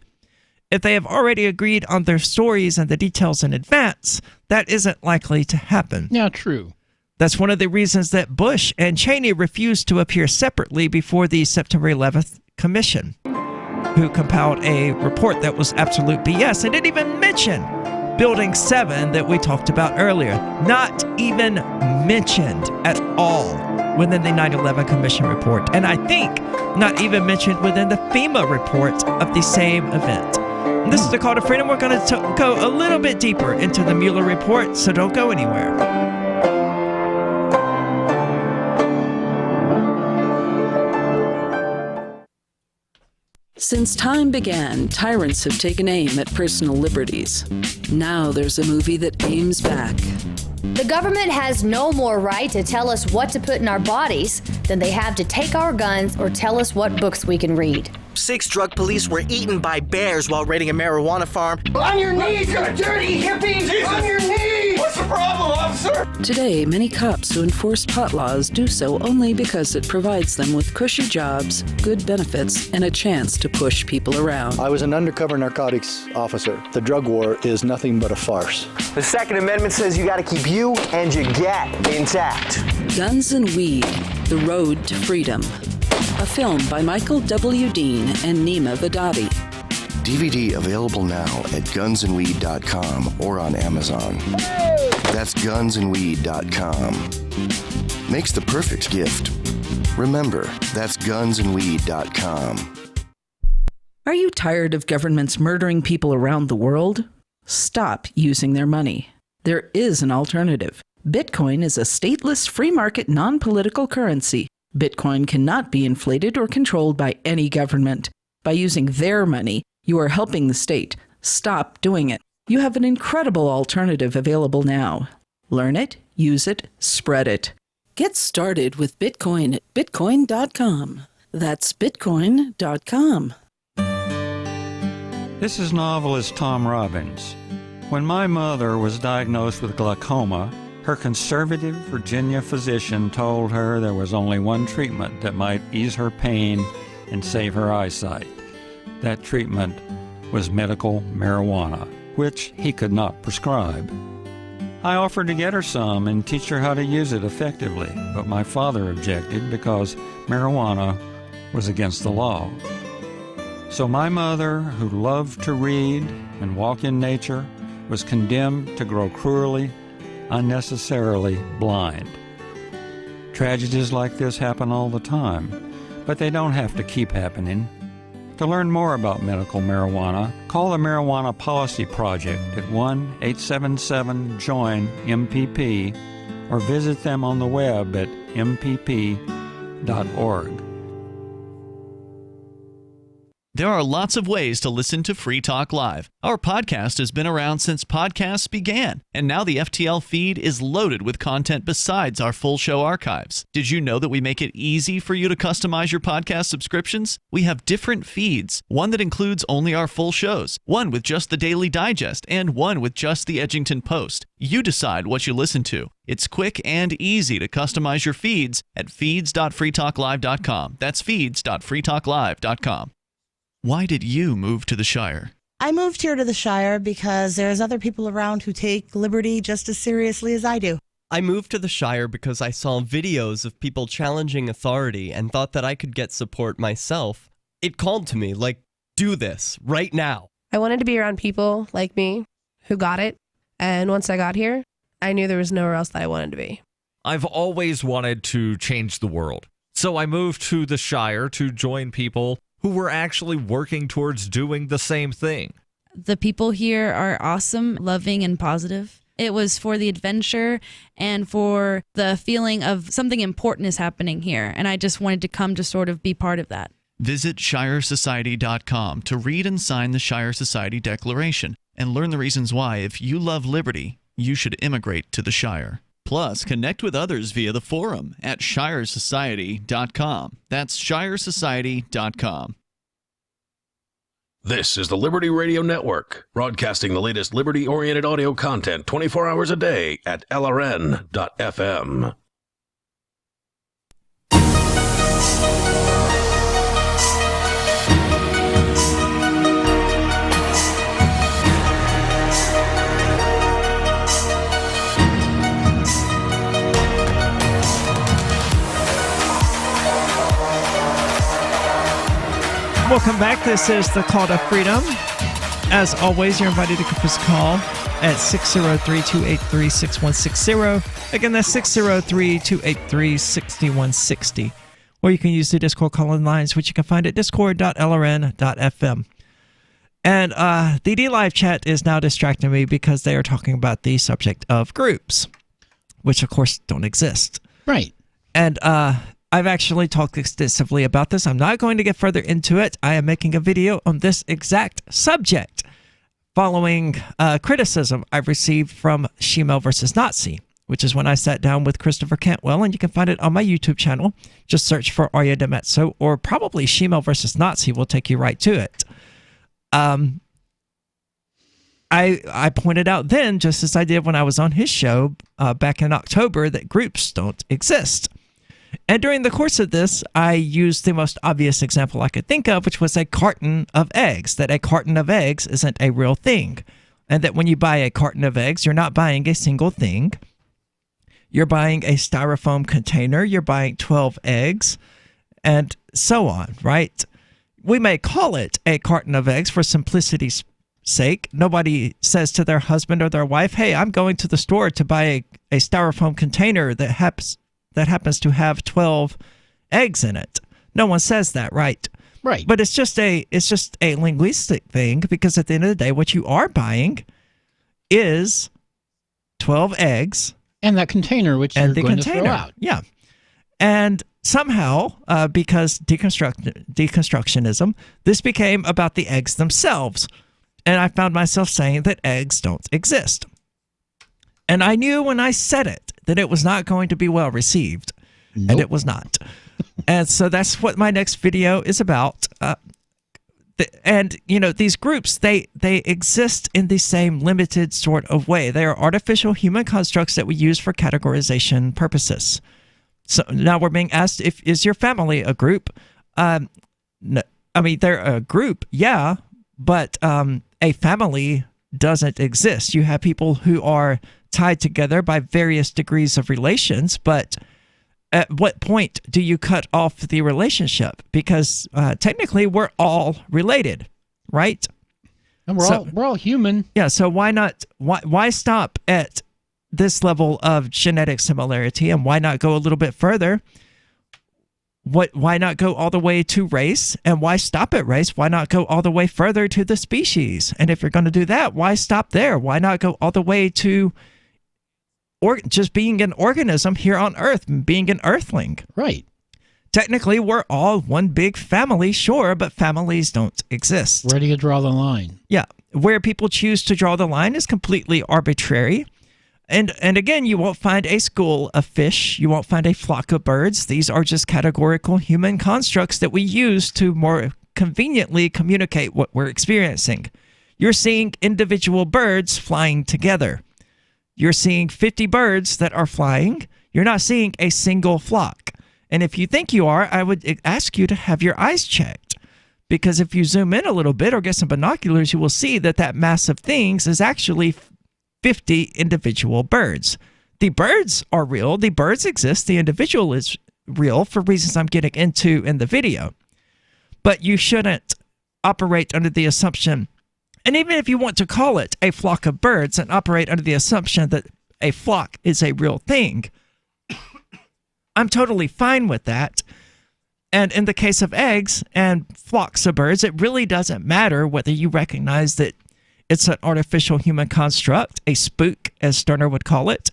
If they have already agreed on their stories and the details in advance, that isn't likely to happen. Yeah, true. That's one of the reasons that Bush and Cheney refused to appear separately before the September 11th Commission, who compiled a report that was absolute BS and didn't even mention Building 7 that we talked about earlier. Not even mentioned at all within the 9/11 Commission report. And I think not even mentioned within the FEMA report of the same event. And this is the Call to Freedom. We're going to go a little bit deeper into the Mueller report, so don't go anywhere. Since time began, tyrants have taken aim at personal liberties. Now there's a movie that aims back. The government has no more right to tell us what to put in our bodies than they have to take our guns or tell us what books we can read. 6 drug police were eaten by bears while raiding a marijuana farm. On your knees, you dirty hippies! Jesus. On your knees! What's the problem, officer? Today, many cops who enforce pot laws do so only because it provides them with cushy jobs, good benefits, and a chance to push people around. I was an undercover narcotics officer. The drug war is nothing but a farce. The Second Amendment says you got to keep you and your gat intact. Guns and Weed, The Road to Freedom. A film by Michael W. Dean and Nima Vadadi. DVD available now at gunsandweed.com or on Amazon. That's gunsandweed.com. Makes the perfect gift. Remember, that's gunsandweed.com. Are you tired of governments murdering people around the world? Stop using their money. There is an alternative. Bitcoin is a stateless, free market, non-political currency. Bitcoin cannot be inflated or controlled by any government. By using their money, you are helping the state. Stop doing it. You have an incredible alternative available now. Learn it, use it, spread it. Get started with Bitcoin at bitcoin.com. That's bitcoin.com. This is novelist Tom Robbins. When my mother was diagnosed with glaucoma, her conservative Virginia physician told her there was only one treatment that might ease her pain and save her eyesight. That treatment was medical marijuana, which he could not prescribe. I offered to get her some and teach her how to use it effectively, but my father objected because marijuana was against the law. So my mother, who loved to read and walk in nature, was condemned to grow cruelly, unnecessarily blind. Tragedies like this happen all the time, but they don't have to keep happening. To learn more about medical marijuana, call the Marijuana Policy Project at 1-877-JOIN-MPP or visit them on the web at mpp.org. There are lots of ways to listen to Free Talk Live. Our podcast has been around since podcasts began, and now the FTL feed is loaded with content besides our full show archives. Did you know that we make it easy for you to customize your podcast subscriptions? We have different feeds, one that includes only our full shows, one with just the Daily Digest, and one with just the Edgington Post. You decide what you listen to. It's quick and easy to customize your feeds at feeds.freetalklive.com. That's feeds.freetalklive.com. Why did you move to the Shire? I moved here to the Shire because there's other people around who take liberty just as seriously as I do. I moved to the Shire because I saw videos of people challenging authority and thought that I could get support myself. It called to me, like, do this right now. I wanted to be around people like me who got it. And once I got here, I knew there was nowhere else that I wanted to be. I've always wanted to change the world. So I moved to the Shire to join people who were actually working towards doing the same thing. The people here are awesome, loving, and positive. It was for the adventure and for the feeling of something important is happening here. And I just wanted to come to sort of be part of that. Visit ShireSociety.com to read and sign the Shire Society Declaration and learn the reasons why, if you love liberty, you should immigrate to the Shire. Plus, connect with others via the forum at ShireSociety.com. That's ShireSociety.com. This is the Liberty Radio Network, broadcasting the latest liberty-oriented audio content 24 hours a day at LRN.FM. Welcome back. This is the Call to Freedom. As always, you're invited to give us a call at 603-283-6160. Again, that's 603-283-6160. Or you can use the Discord call-in lines, which you can find at discord.lrn.fm. And the D-Live chat is now distracting me because they are talking about the subject of groups, which, of course, don't exist. Right. And I've actually talked extensively about this. I'm not going to get further into it. I am making a video on this exact subject following criticism I've received from Shemale versus Nazi. which is when I sat down with Christopher Cantwell, and you can find it on my YouTube channel. Just search for Arya DeMezzo, or probably Shemale versus Nazi will take you right to it. I pointed out then, just as I did when I was on his show back in October, that groups don't exist. And during the course of this, I used the most obvious example I could think of, which was a carton of eggs, that a carton of eggs isn't a real thing. And that when you buy a carton of eggs, you're not buying a single thing. You're buying a styrofoam container, you're buying 12 eggs, and so on, right? We may call it a carton of eggs for simplicity's sake. Nobody says to their husband or their wife, hey, I'm going to the store to buy a styrofoam container that happens to have 12 eggs in it. No one says that, right? Right. But it's just a linguistic thing, because at the end of the day, what you are buying is 12 eggs. And that container, which you're going to throw out. Yeah. And somehow, because deconstructionism, this became about the eggs themselves. And I found myself saying that eggs don't exist. And I knew when I said it that it was not going to be well received. Nope. And it was not. And so that's what my next video is about. And, you know, these groups, they exist in the same limited sort of way. They are artificial human constructs that we use for categorization purposes. So now we're being asked, is your family a group? No, I mean, they're a group, yeah, but a family doesn't exist. You have people who are tied together by various degrees of relations, but at what point do you cut off the relationship? Because technically we're all related, right? And we're all human. Yeah, so why stop at this level of genetic similarity, and why not go a little bit further? Why not go all the way to race? And why stop at race? Why not go all the way further to the species? And if you're going to do that, why stop there? Why not go all the way to just being an organism here on Earth, being an earthling? Right. Technically, we're all one big family, sure, but families don't exist. Where do you draw the line? Yeah. Where people choose to draw the line is completely arbitrary. And again, you won't find a school of fish. You won't find a flock of birds. These are just categorical human constructs that we use to more conveniently communicate what we're experiencing. You're seeing individual birds flying together. You're seeing 50 birds that are flying. You're not seeing a single flock. And if you think you are, I would ask you to have your eyes checked. Because if you zoom in a little bit or get some binoculars, you will see that that mass of things is actually 50 individual birds. The birds are real. The birds exist. The individual is real for reasons I'm getting into in the video. But you shouldn't operate under the assumption, and even if you want to call it a flock of birds and operate under the assumption that a flock is a real thing, I'm totally fine with that. And in the case of eggs and flocks of birds, it really doesn't matter whether you recognize that it's an artificial human construct, a spook, as Stirner would call it.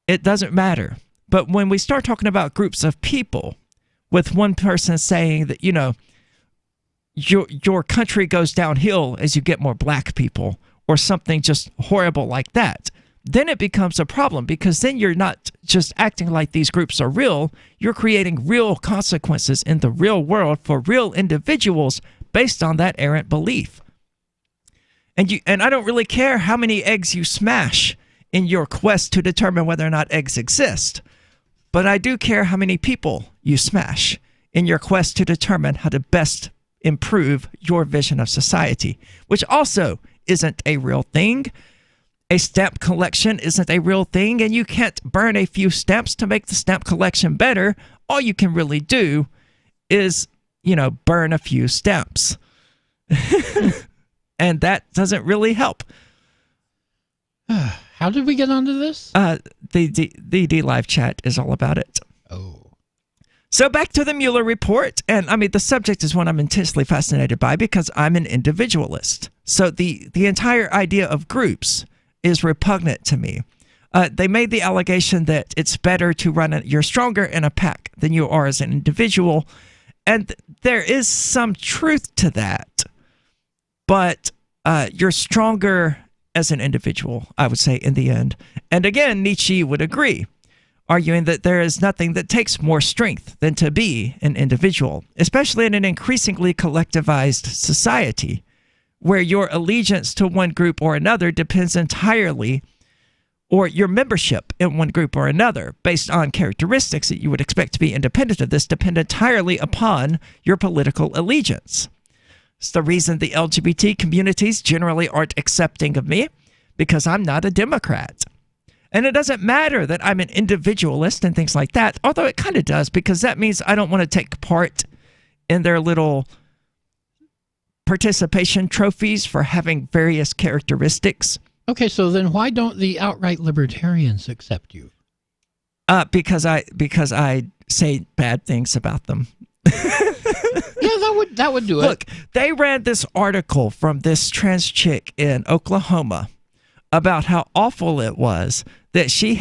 It doesn't matter. But when we start talking about groups of people, with one person saying that, you know, your country goes downhill as you get more black people, or something just horrible like that, then it becomes a problem, because then you're not just acting like these groups are real. You're creating real consequences in the real world for real individuals based on that errant belief. And I don't really care how many eggs you smash in your quest to determine whether or not eggs exist, but I do care how many people you smash in your quest to determine how to best improve your vision of society, which also isn't a real thing. A stamp collection isn't a real thing, and you can't burn a few stamps to make the stamp collection better. All you can really do is, you know, burn a few stamps. And that doesn't really help. How did we get onto this? The live chat is all about it. Oh. So back to the Mueller report. And I mean, the subject is one I'm intensely fascinated by because I'm an individualist. So the entire idea of groups is repugnant to me. They made the allegation that it's better to run you're stronger in a pack than you are as an individual. And there is some truth to that. But you're stronger as an individual, I would say, in the end. And again, Nietzsche would agree, arguing that there is nothing that takes more strength than to be an individual, especially in an increasingly collectivized society, where your allegiance to one group or another depends entirely, or your membership in one group or another, based on characteristics that you would expect to be independent of this, depend entirely upon your political allegiance. It's the reason the LGBT communities generally aren't accepting of me, because I'm not a Democrat. And it doesn't matter that I'm an individualist and things like that, although it kind of does, because that means I don't want to take part in their little participation trophies for having various characteristics. Okay, so then why don't the outright libertarians accept you? Because I say bad things about them. Yeah, that would do it. Look, they ran this article from this trans chick in Oklahoma about how awful it was that she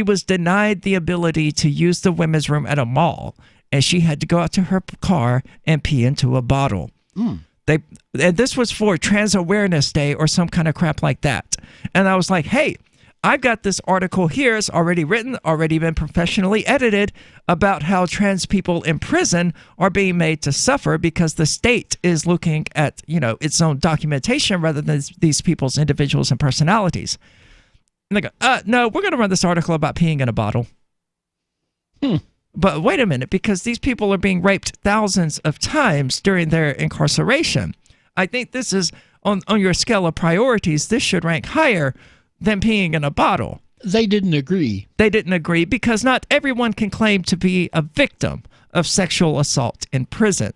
was denied the ability to use the women's room at a mall, and she had to go out to her car and pee into a bottle. And this was for Trans Awareness Day or some kind of crap like that. And I was like, hey, I've got this article here. It's already written, already been professionally edited, about how trans people in prison are being made to suffer because the state is looking at, its own documentation rather than these people's individuals and personalities. And they go, no, we're going to run this article about peeing in a bottle. But wait a minute, because these people are being raped thousands of times during their incarceration. I think this is, on your scale of priorities, this should rank higher than peeing in a bottle. They didn't agree. They didn't agree because not everyone can claim to be a victim of sexual assault in prison.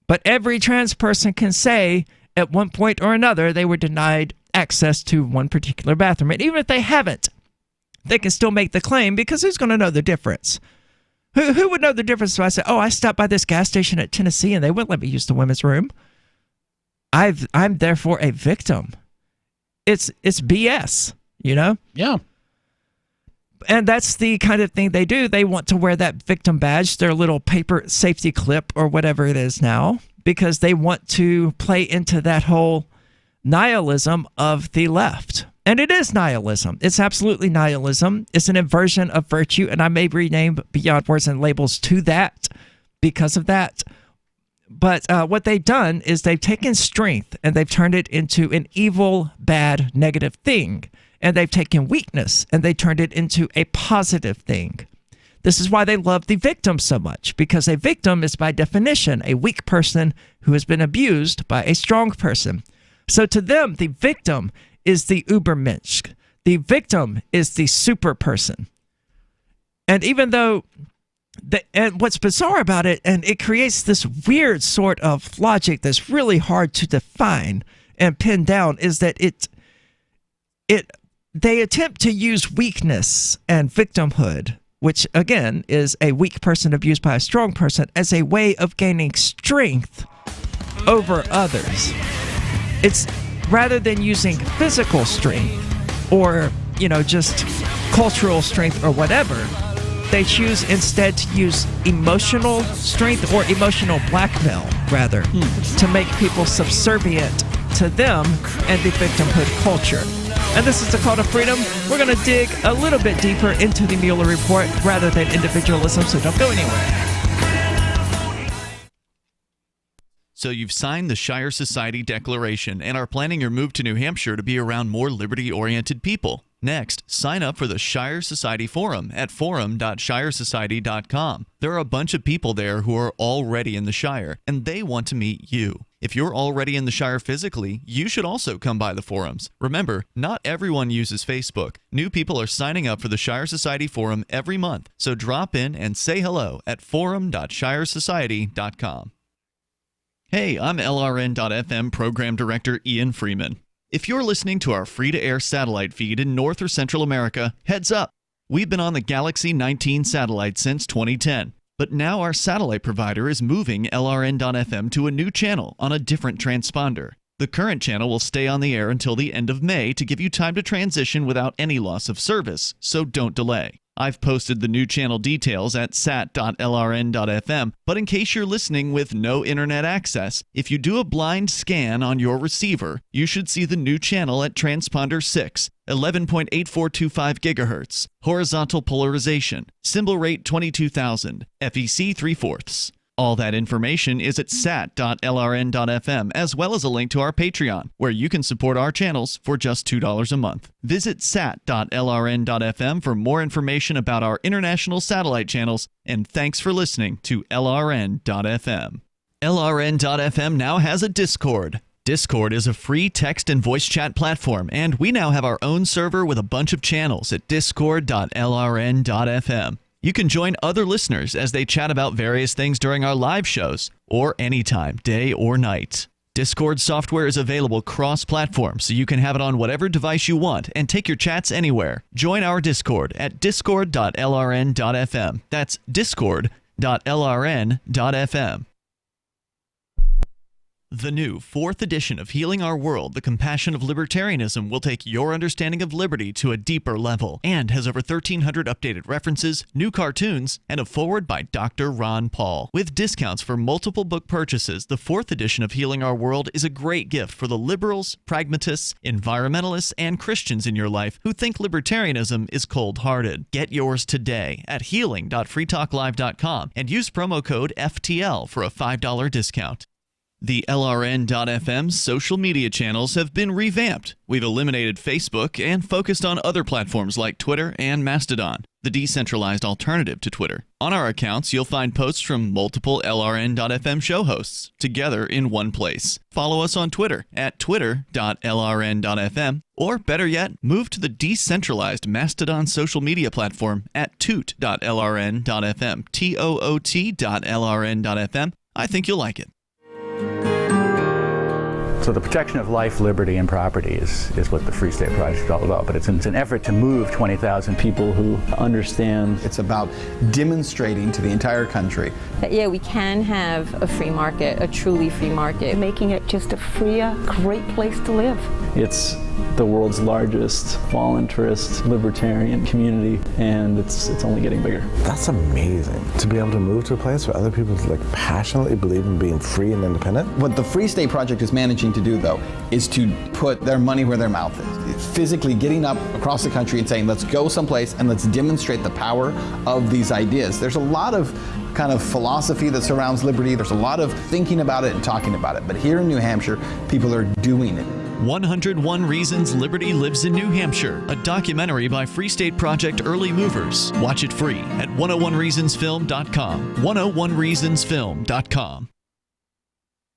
But every trans person can say at one point or another they were denied access to one particular bathroom. And even if they haven't, they can still make the claim, because who's going to know the difference? Who would know the difference if I said, I stopped by this gas station at Tennessee and they wouldn't let me use the women's room? I'm therefore a victim. It's BS, Yeah. And that's the kind of thing they do. They want to wear that victim badge, their little paper safety clip or whatever it is now, because they want to play into that whole nihilism of the left. And it is nihilism. It's absolutely nihilism. It's an inversion of virtue, and I may rename Beyond Words and Labels to that because of that. But what they've done is they've taken strength and they've turned it into an evil, bad, negative thing. And they've taken weakness and they turned it into a positive thing. This is why they love the victim so much, because a victim is by definition a weak person who has been abused by a strong person. So to them, the victim is the Ubermensch. The victim is the super person. And even though, and what's bizarre about it, and it creates this weird sort of logic that's really hard to define and pin down, is that they attempt to use weakness and victimhood, which again is a weak person abused by a strong person, as a way of gaining strength over others. It's rather than using physical strength or, just cultural strength or whatever, they choose instead to use emotional strength or emotional blackmail, rather, to make people subservient to them and the victimhood culture. And this is the Call to Freedom. We're going to dig a little bit deeper into the Mueller report rather than individualism, so don't go anywhere. So you've signed the Shire Society Declaration and are planning your move to New Hampshire to be around more liberty-oriented people. Next, sign up for the Shire Society Forum at forum.shiresociety.com. There are a bunch of people there who are already in the Shire, and they want to meet you. If you're already in the Shire physically, you should also come by the forums. Remember, not everyone uses Facebook. New people are signing up for the Shire Society Forum every month, so drop in and say hello at forum.shiresociety.com. Hey, I'm LRN.FM Program Director Ian Freeman. If you're listening to our free-to-air satellite feed in North or Central America, heads up! We've been on the Galaxy 19 satellite since 2010, but now our satellite provider is moving LRN.FM to a new channel on a different transponder. The current channel will stay on the air until the end of May to give you time to transition without any loss of service, so don't delay. I've posted the new channel details at sat.lrn.fm, but in case you're listening with no internet access, if you do a blind scan on your receiver, you should see the new channel at transponder 6, 11.8425 gigahertz, horizontal polarization, symbol rate 22,000, FEC 3/4. All that information is at sat.lrn.fm, as well as a link to our Patreon, where you can support our channels for just $2 a month. Visit sat.lrn.fm for more information about our international satellite channels, and thanks for listening to LRN.FM. LRN.FM now has a Discord. Discord is a free text and voice chat platform, and we now have our own server with a bunch of channels at discord.lrn.fm. You can join other listeners as they chat about various things during our live shows, or anytime, day or night. Discord software is available cross-platform, so you can have it on whatever device you want and take your chats anywhere. Join our Discord at discord.lrn.fm. That's discord.lrn.fm. The new 4th edition of Healing Our World, The Compassion of Libertarianism, will take your understanding of liberty to a deeper level and has over 1,300 updated references, new cartoons, and a foreword by Dr. Ron Paul. With discounts for multiple book purchases, the 4th edition of Healing Our World is a great gift for the liberals, pragmatists, environmentalists, and Christians in your life who think libertarianism is cold-hearted. Get yours today at healing.freetalklive.com and use promo code FTL for a $5 discount. The LRN.FM social media channels have been revamped. We've eliminated Facebook and focused on other platforms like Twitter and Mastodon, the decentralized alternative to Twitter. On our accounts, you'll find posts from multiple LRN.FM show hosts together in one place. Follow us on Twitter at twitter.lrn.fm, or better yet, move to the decentralized Mastodon social media platform at toot.lrn.fm, toot.lrn.fm. I think you'll like it. So the protection of life, liberty, and property is what the Free State Project is all about. But it's an effort to move 20,000 people who understand. It's about demonstrating to the entire country that, yeah, we can have a free market, a truly free market. Making it just a freer, great place to live. It's the world's largest voluntarist libertarian community, and it's only getting bigger. That's amazing, to be able to move to a place where other people passionately believe in being free and independent. What the Free State Project is managing to do, though, is to put their money where their mouth is. Physically getting up across the country and saying, let's go someplace and let's demonstrate the power of these ideas. There's a lot of kind of philosophy that surrounds liberty. There's a lot of thinking about it and talking about it. But here in New Hampshire, people are doing it. 101 Reasons Liberty Lives in New Hampshire, a documentary by Free State Project Early Movers. Watch it free at 101reasonsfilm.com. 101reasonsfilm.com.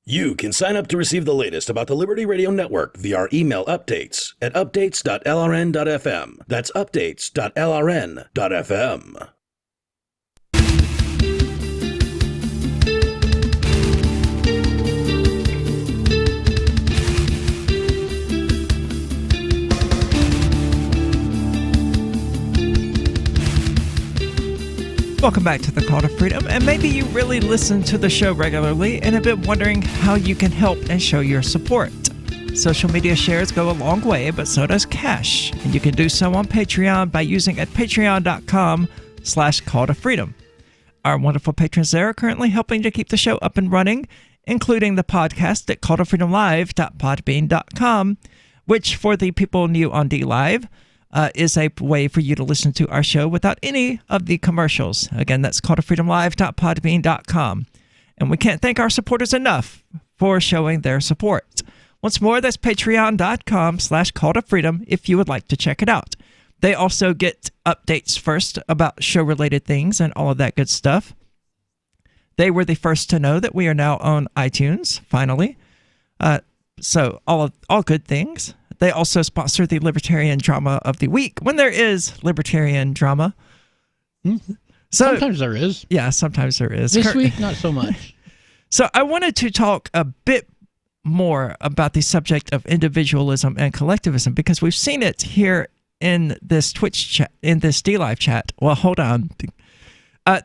You can sign up to receive the latest about the Liberty Radio Network via our email updates at updates.lrn.fm. That's updates.lrn.fm. Welcome back to the Call to Freedom, and maybe you really listen to the show regularly and have been wondering how you can help and show your support. Social media shares go a long way, but so does cash, and you can do so on Patreon by using at patreon.com/call-to-freedom. Our wonderful patrons there are currently helping to keep the show up and running, including the podcast at calltofreedomlive.podbean.com, which for the people new on DLive, is a way for you to listen to our show without any of the commercials. Again, that's calltofreedomlive.podbean.com. And we can't thank our supporters enough for showing their support. Once more, that's patreon.com/calltofreedom if you would like to check it out. They also get updates first about show-related things and all of that good stuff. They were the first to know that we are now on iTunes, finally. So all good things. They also sponsor the Libertarian Drama of the Week, when there is Libertarian drama. So, sometimes there is. Yeah, sometimes there is. This week, not so much. So I wanted to talk a bit more about the subject of individualism and collectivism, because we've seen it here in this Twitch chat, in this DLive chat. Well, hold on.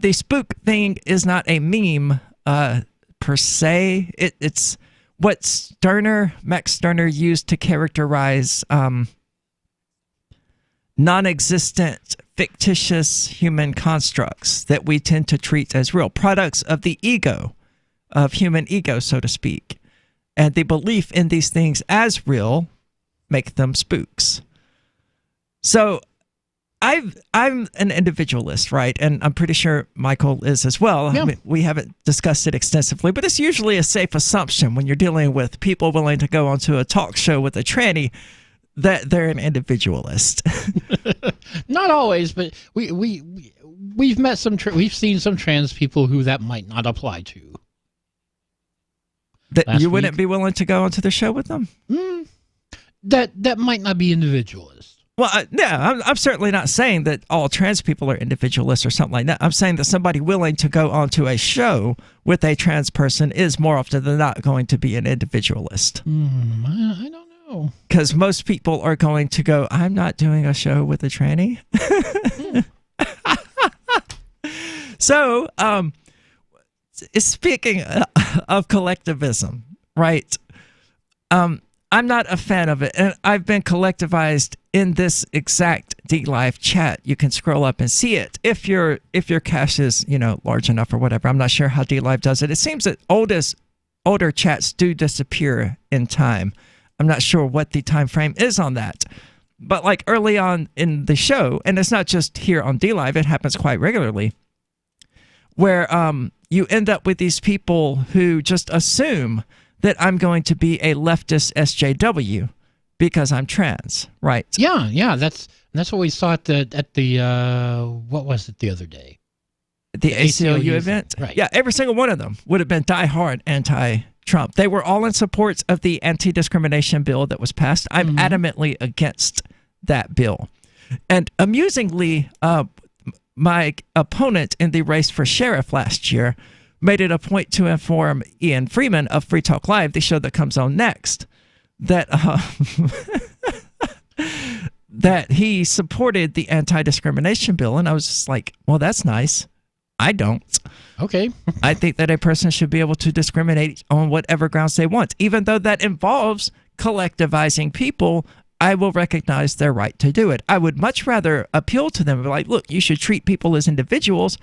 The spook thing is not a meme per se. It's what Max Stirner used to characterize non-existent fictitious human constructs that we tend to treat as real, products of the ego, of human ego, so to speak. And the belief in these things as real make them spooks. So I'm an individualist, right? And I'm pretty sure Michael is as well. Yeah. I mean, we haven't discussed it extensively, but it's usually a safe assumption when you're dealing with people willing to go onto a talk show with a tranny that they're an individualist. Not always, but we've met we've seen some trans people who that might not apply to. That you wouldn't be willing to go onto the show with them? That might not be individualist. Well, I'm certainly not saying that all trans people are individualists or something like that. I'm saying that somebody willing to go onto a show with a trans person is more often than not going to be an individualist. I don't know. Because most people are going to go, I'm not doing a show with a tranny. So, speaking of collectivism, right? I'm not a fan of it, and I've been collectivized in this exact DLive chat. You can scroll up and see it if your cache is large enough or whatever. I'm not sure how DLive does it. It seems that older chats do disappear in time. I'm not sure what the time frame is on that, but like early on in the show, and it's not just here on DLive, it happens quite regularly, where you end up with these people who just assume that I'm going to be a leftist SJW because I'm trans, right? Yeah, that's what we saw at the what was it the other day? The ACLU event? Right. Yeah, every single one of them would have been diehard anti-Trump. They were all in support of the anti-discrimination bill that was passed. I'm adamantly against that bill. And amusingly, my opponent in the race for sheriff last year made it a point to inform Ian Freeman of Free Talk Live, the show that comes on next, that that he supported the anti-discrimination bill. And I was just like, well, that's nice. I don't. Okay. I think that a person should be able to discriminate on whatever grounds they want. Even though that involves collectivizing people, I will recognize their right to do it. I would much rather appeal to them and be like, look, you should treat people as individuals.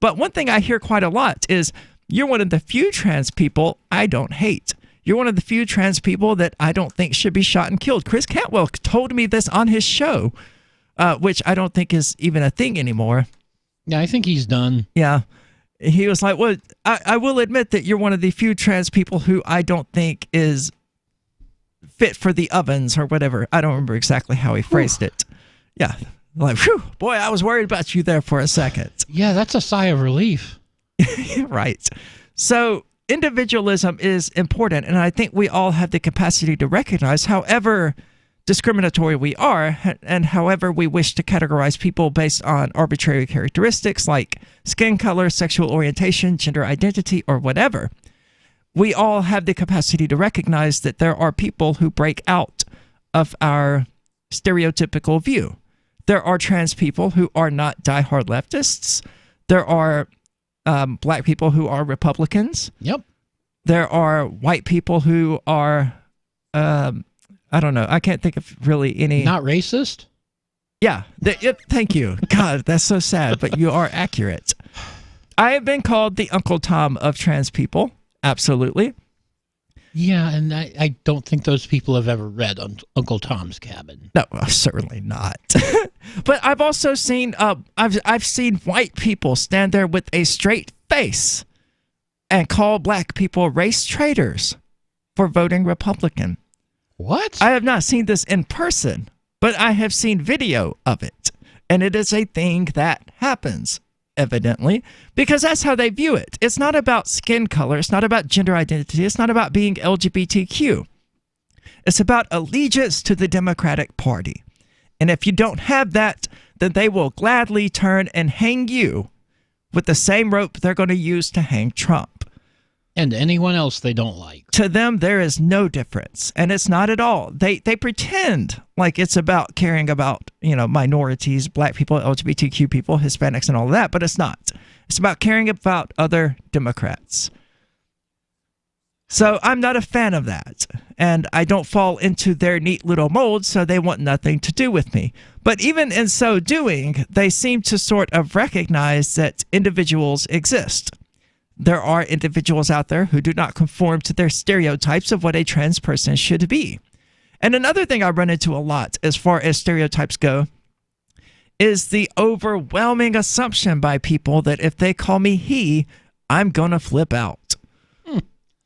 But one thing I hear quite a lot is, you're one of the few trans people I don't hate. You're one of the few trans people that I don't think should be shot and killed. Chris Cantwell told me this on his show, which I don't think is even a thing anymore. Yeah, I think he's done. Yeah. He was like, well, I will admit that you're one of the few trans people who I don't think is fit for the ovens or whatever. I don't remember exactly how he phrased it. Yeah. Like, whew, boy, I was worried about you there for a second. Yeah, that's a sigh of relief. Right. So individualism is important, and I think we all have the capacity to recognize however discriminatory we are and however we wish to categorize people based on arbitrary characteristics like skin color, sexual orientation, gender identity, or whatever. We all have the capacity to recognize that there are people who break out of our stereotypical view. There are trans people who are not diehard leftists. There are black people who are Republicans. Yep. There are white people who are, I don't know. I can't think of really any. Not racist? Yeah. Thank you. God, that's so sad, but you are accurate. I have been called the Uncle Tom of trans people. Absolutely. Yeah, and I don't think those people have ever read Uncle Tom's Cabin. No, certainly not. But I've also seen I've seen white people stand there with a straight face and call black people race traitors for voting Republican. What? I have not seen this in person, but I have seen video of it, and it is a thing that happens. Evidently, because that's how they view it. It's not about skin color. It's not about gender identity. It's not about being LGBTQ. It's about allegiance to the Democratic Party. And if you don't have that, then they will gladly turn and hang you with the same rope they're going to use to hang Trump. And anyone else they don't like. To them, there is no difference. And it's not at all. They pretend like it's about caring about, minorities, black people, LGBTQ people, Hispanics, and all of that, but it's not. It's about caring about other Democrats. So I'm not a fan of that. And I don't fall into their neat little mold, so they want nothing to do with me. But even in so doing, they seem to sort of recognize that individuals exist. There are individuals out there who do not conform to their stereotypes of what a trans person should be. And another thing I run into a lot as far as stereotypes go is the overwhelming assumption by people that if they call me he, I'm going to flip out.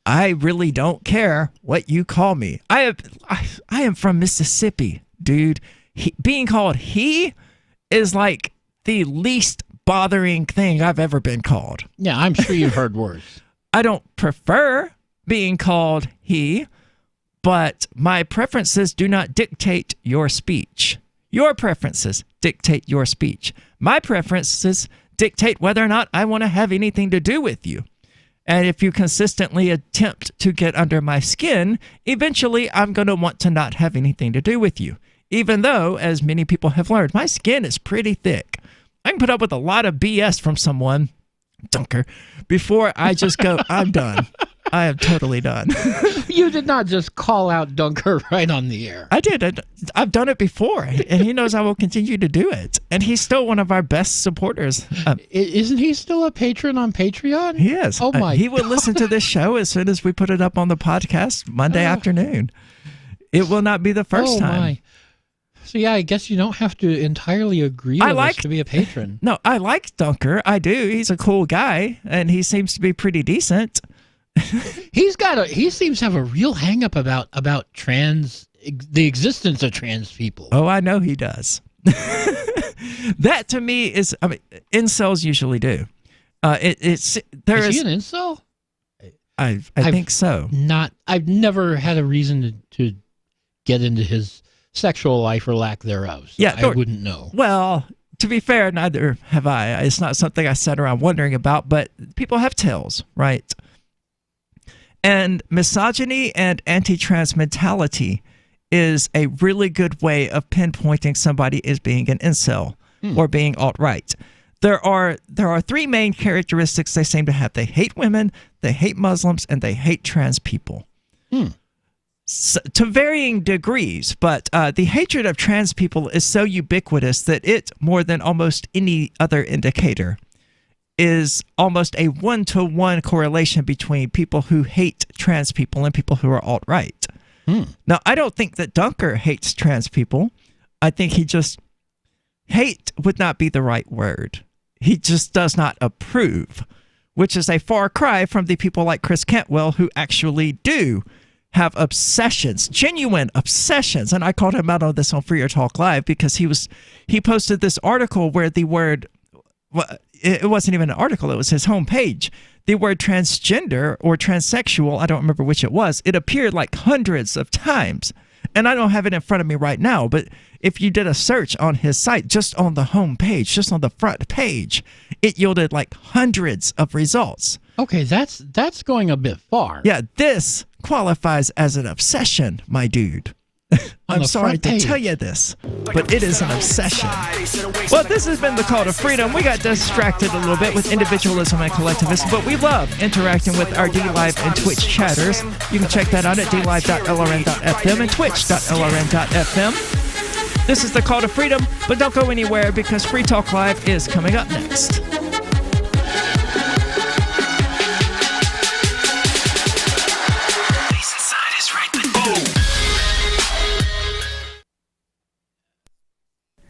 I really don't care what you call me. I am from Mississippi, dude. Being called he is like the least bothering thing I've ever been called. Yeah, I'm sure you've heard worse. I don't prefer being called he, but my preferences do not dictate your speech. Your preferences dictate your speech. My preferences dictate whether or not I want to have anything to do with you. And if you consistently attempt to get under my skin, eventually I'm going to want to not have anything to do with you. Even though, as many people have learned, my skin is pretty thick. I can put up with a lot of BS from someone, Dunker, before I just go, I'm done. I am totally done. You did not just call out Dunker right on the air. I did. I've done it before, and he knows I will continue to do it. And he's still one of our best supporters. Isn't he still a patron on Patreon? He is. Oh, my. He will listen to this show as soon as we put it up on the podcast Monday afternoon. It will not be the first time. My. So, yeah, I guess you don't have to entirely agree with us to be a patron. No, I like Dunker. I do. He's a cool guy, and he seems to be pretty decent. He seems to have a real hang-up about the existence of trans people. Oh, I know he does. That to me is, I mean, incels usually do. Is he an incel? I think so. I've never had a reason to get into his sexual life or lack thereof. So I wouldn't know. Well, to be fair, neither have I. It's not something I sat around wondering about, but people have tells, right? And misogyny and anti-trans mentality is a really good way of pinpointing somebody as being an incel or being alt-right. There are three main characteristics they seem to have. They hate women, they hate Muslims, and they hate trans people. So, to varying degrees, but the hatred of trans people is so ubiquitous that it, more than almost any other indicator, is almost a one-to-one correlation between people who hate trans people and people who are alt-right. Now, I don't think that Dunker hates trans people. I think he just... hate would not be the right word. He just does not approve, which is a far cry from the people like Chris Cantwell who actually do have obsessions, genuine obsessions. And I called him out on this on Freer Talk Live because he posted this article where the word... it wasn't even an article, it was his homepage. The word transgender or transsexual, I don't remember which it was, it appeared like hundreds of times. And I don't have it in front of me right now, but if you did a search on his site, just on the homepage, just on the front page, it yielded like hundreds of results. Okay, that's going a bit far. Yeah, this qualifies as an obsession, my dude. I'm sorry to tell you this, but it is an obsession. Well, this has been the Call to Freedom. We got distracted a little bit with individualism and collectivism, but we love interacting with our DLive and Twitch chatters. You can check that out at dlive.lrn.fm and twitch.lrn.fm. This is the Call to Freedom, but don't go anywhere because Free Talk Live is coming up next.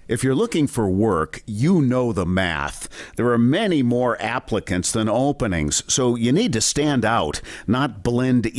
If you're looking for work, you know the math. There are many more applicants than openings, so you need to stand out, not blend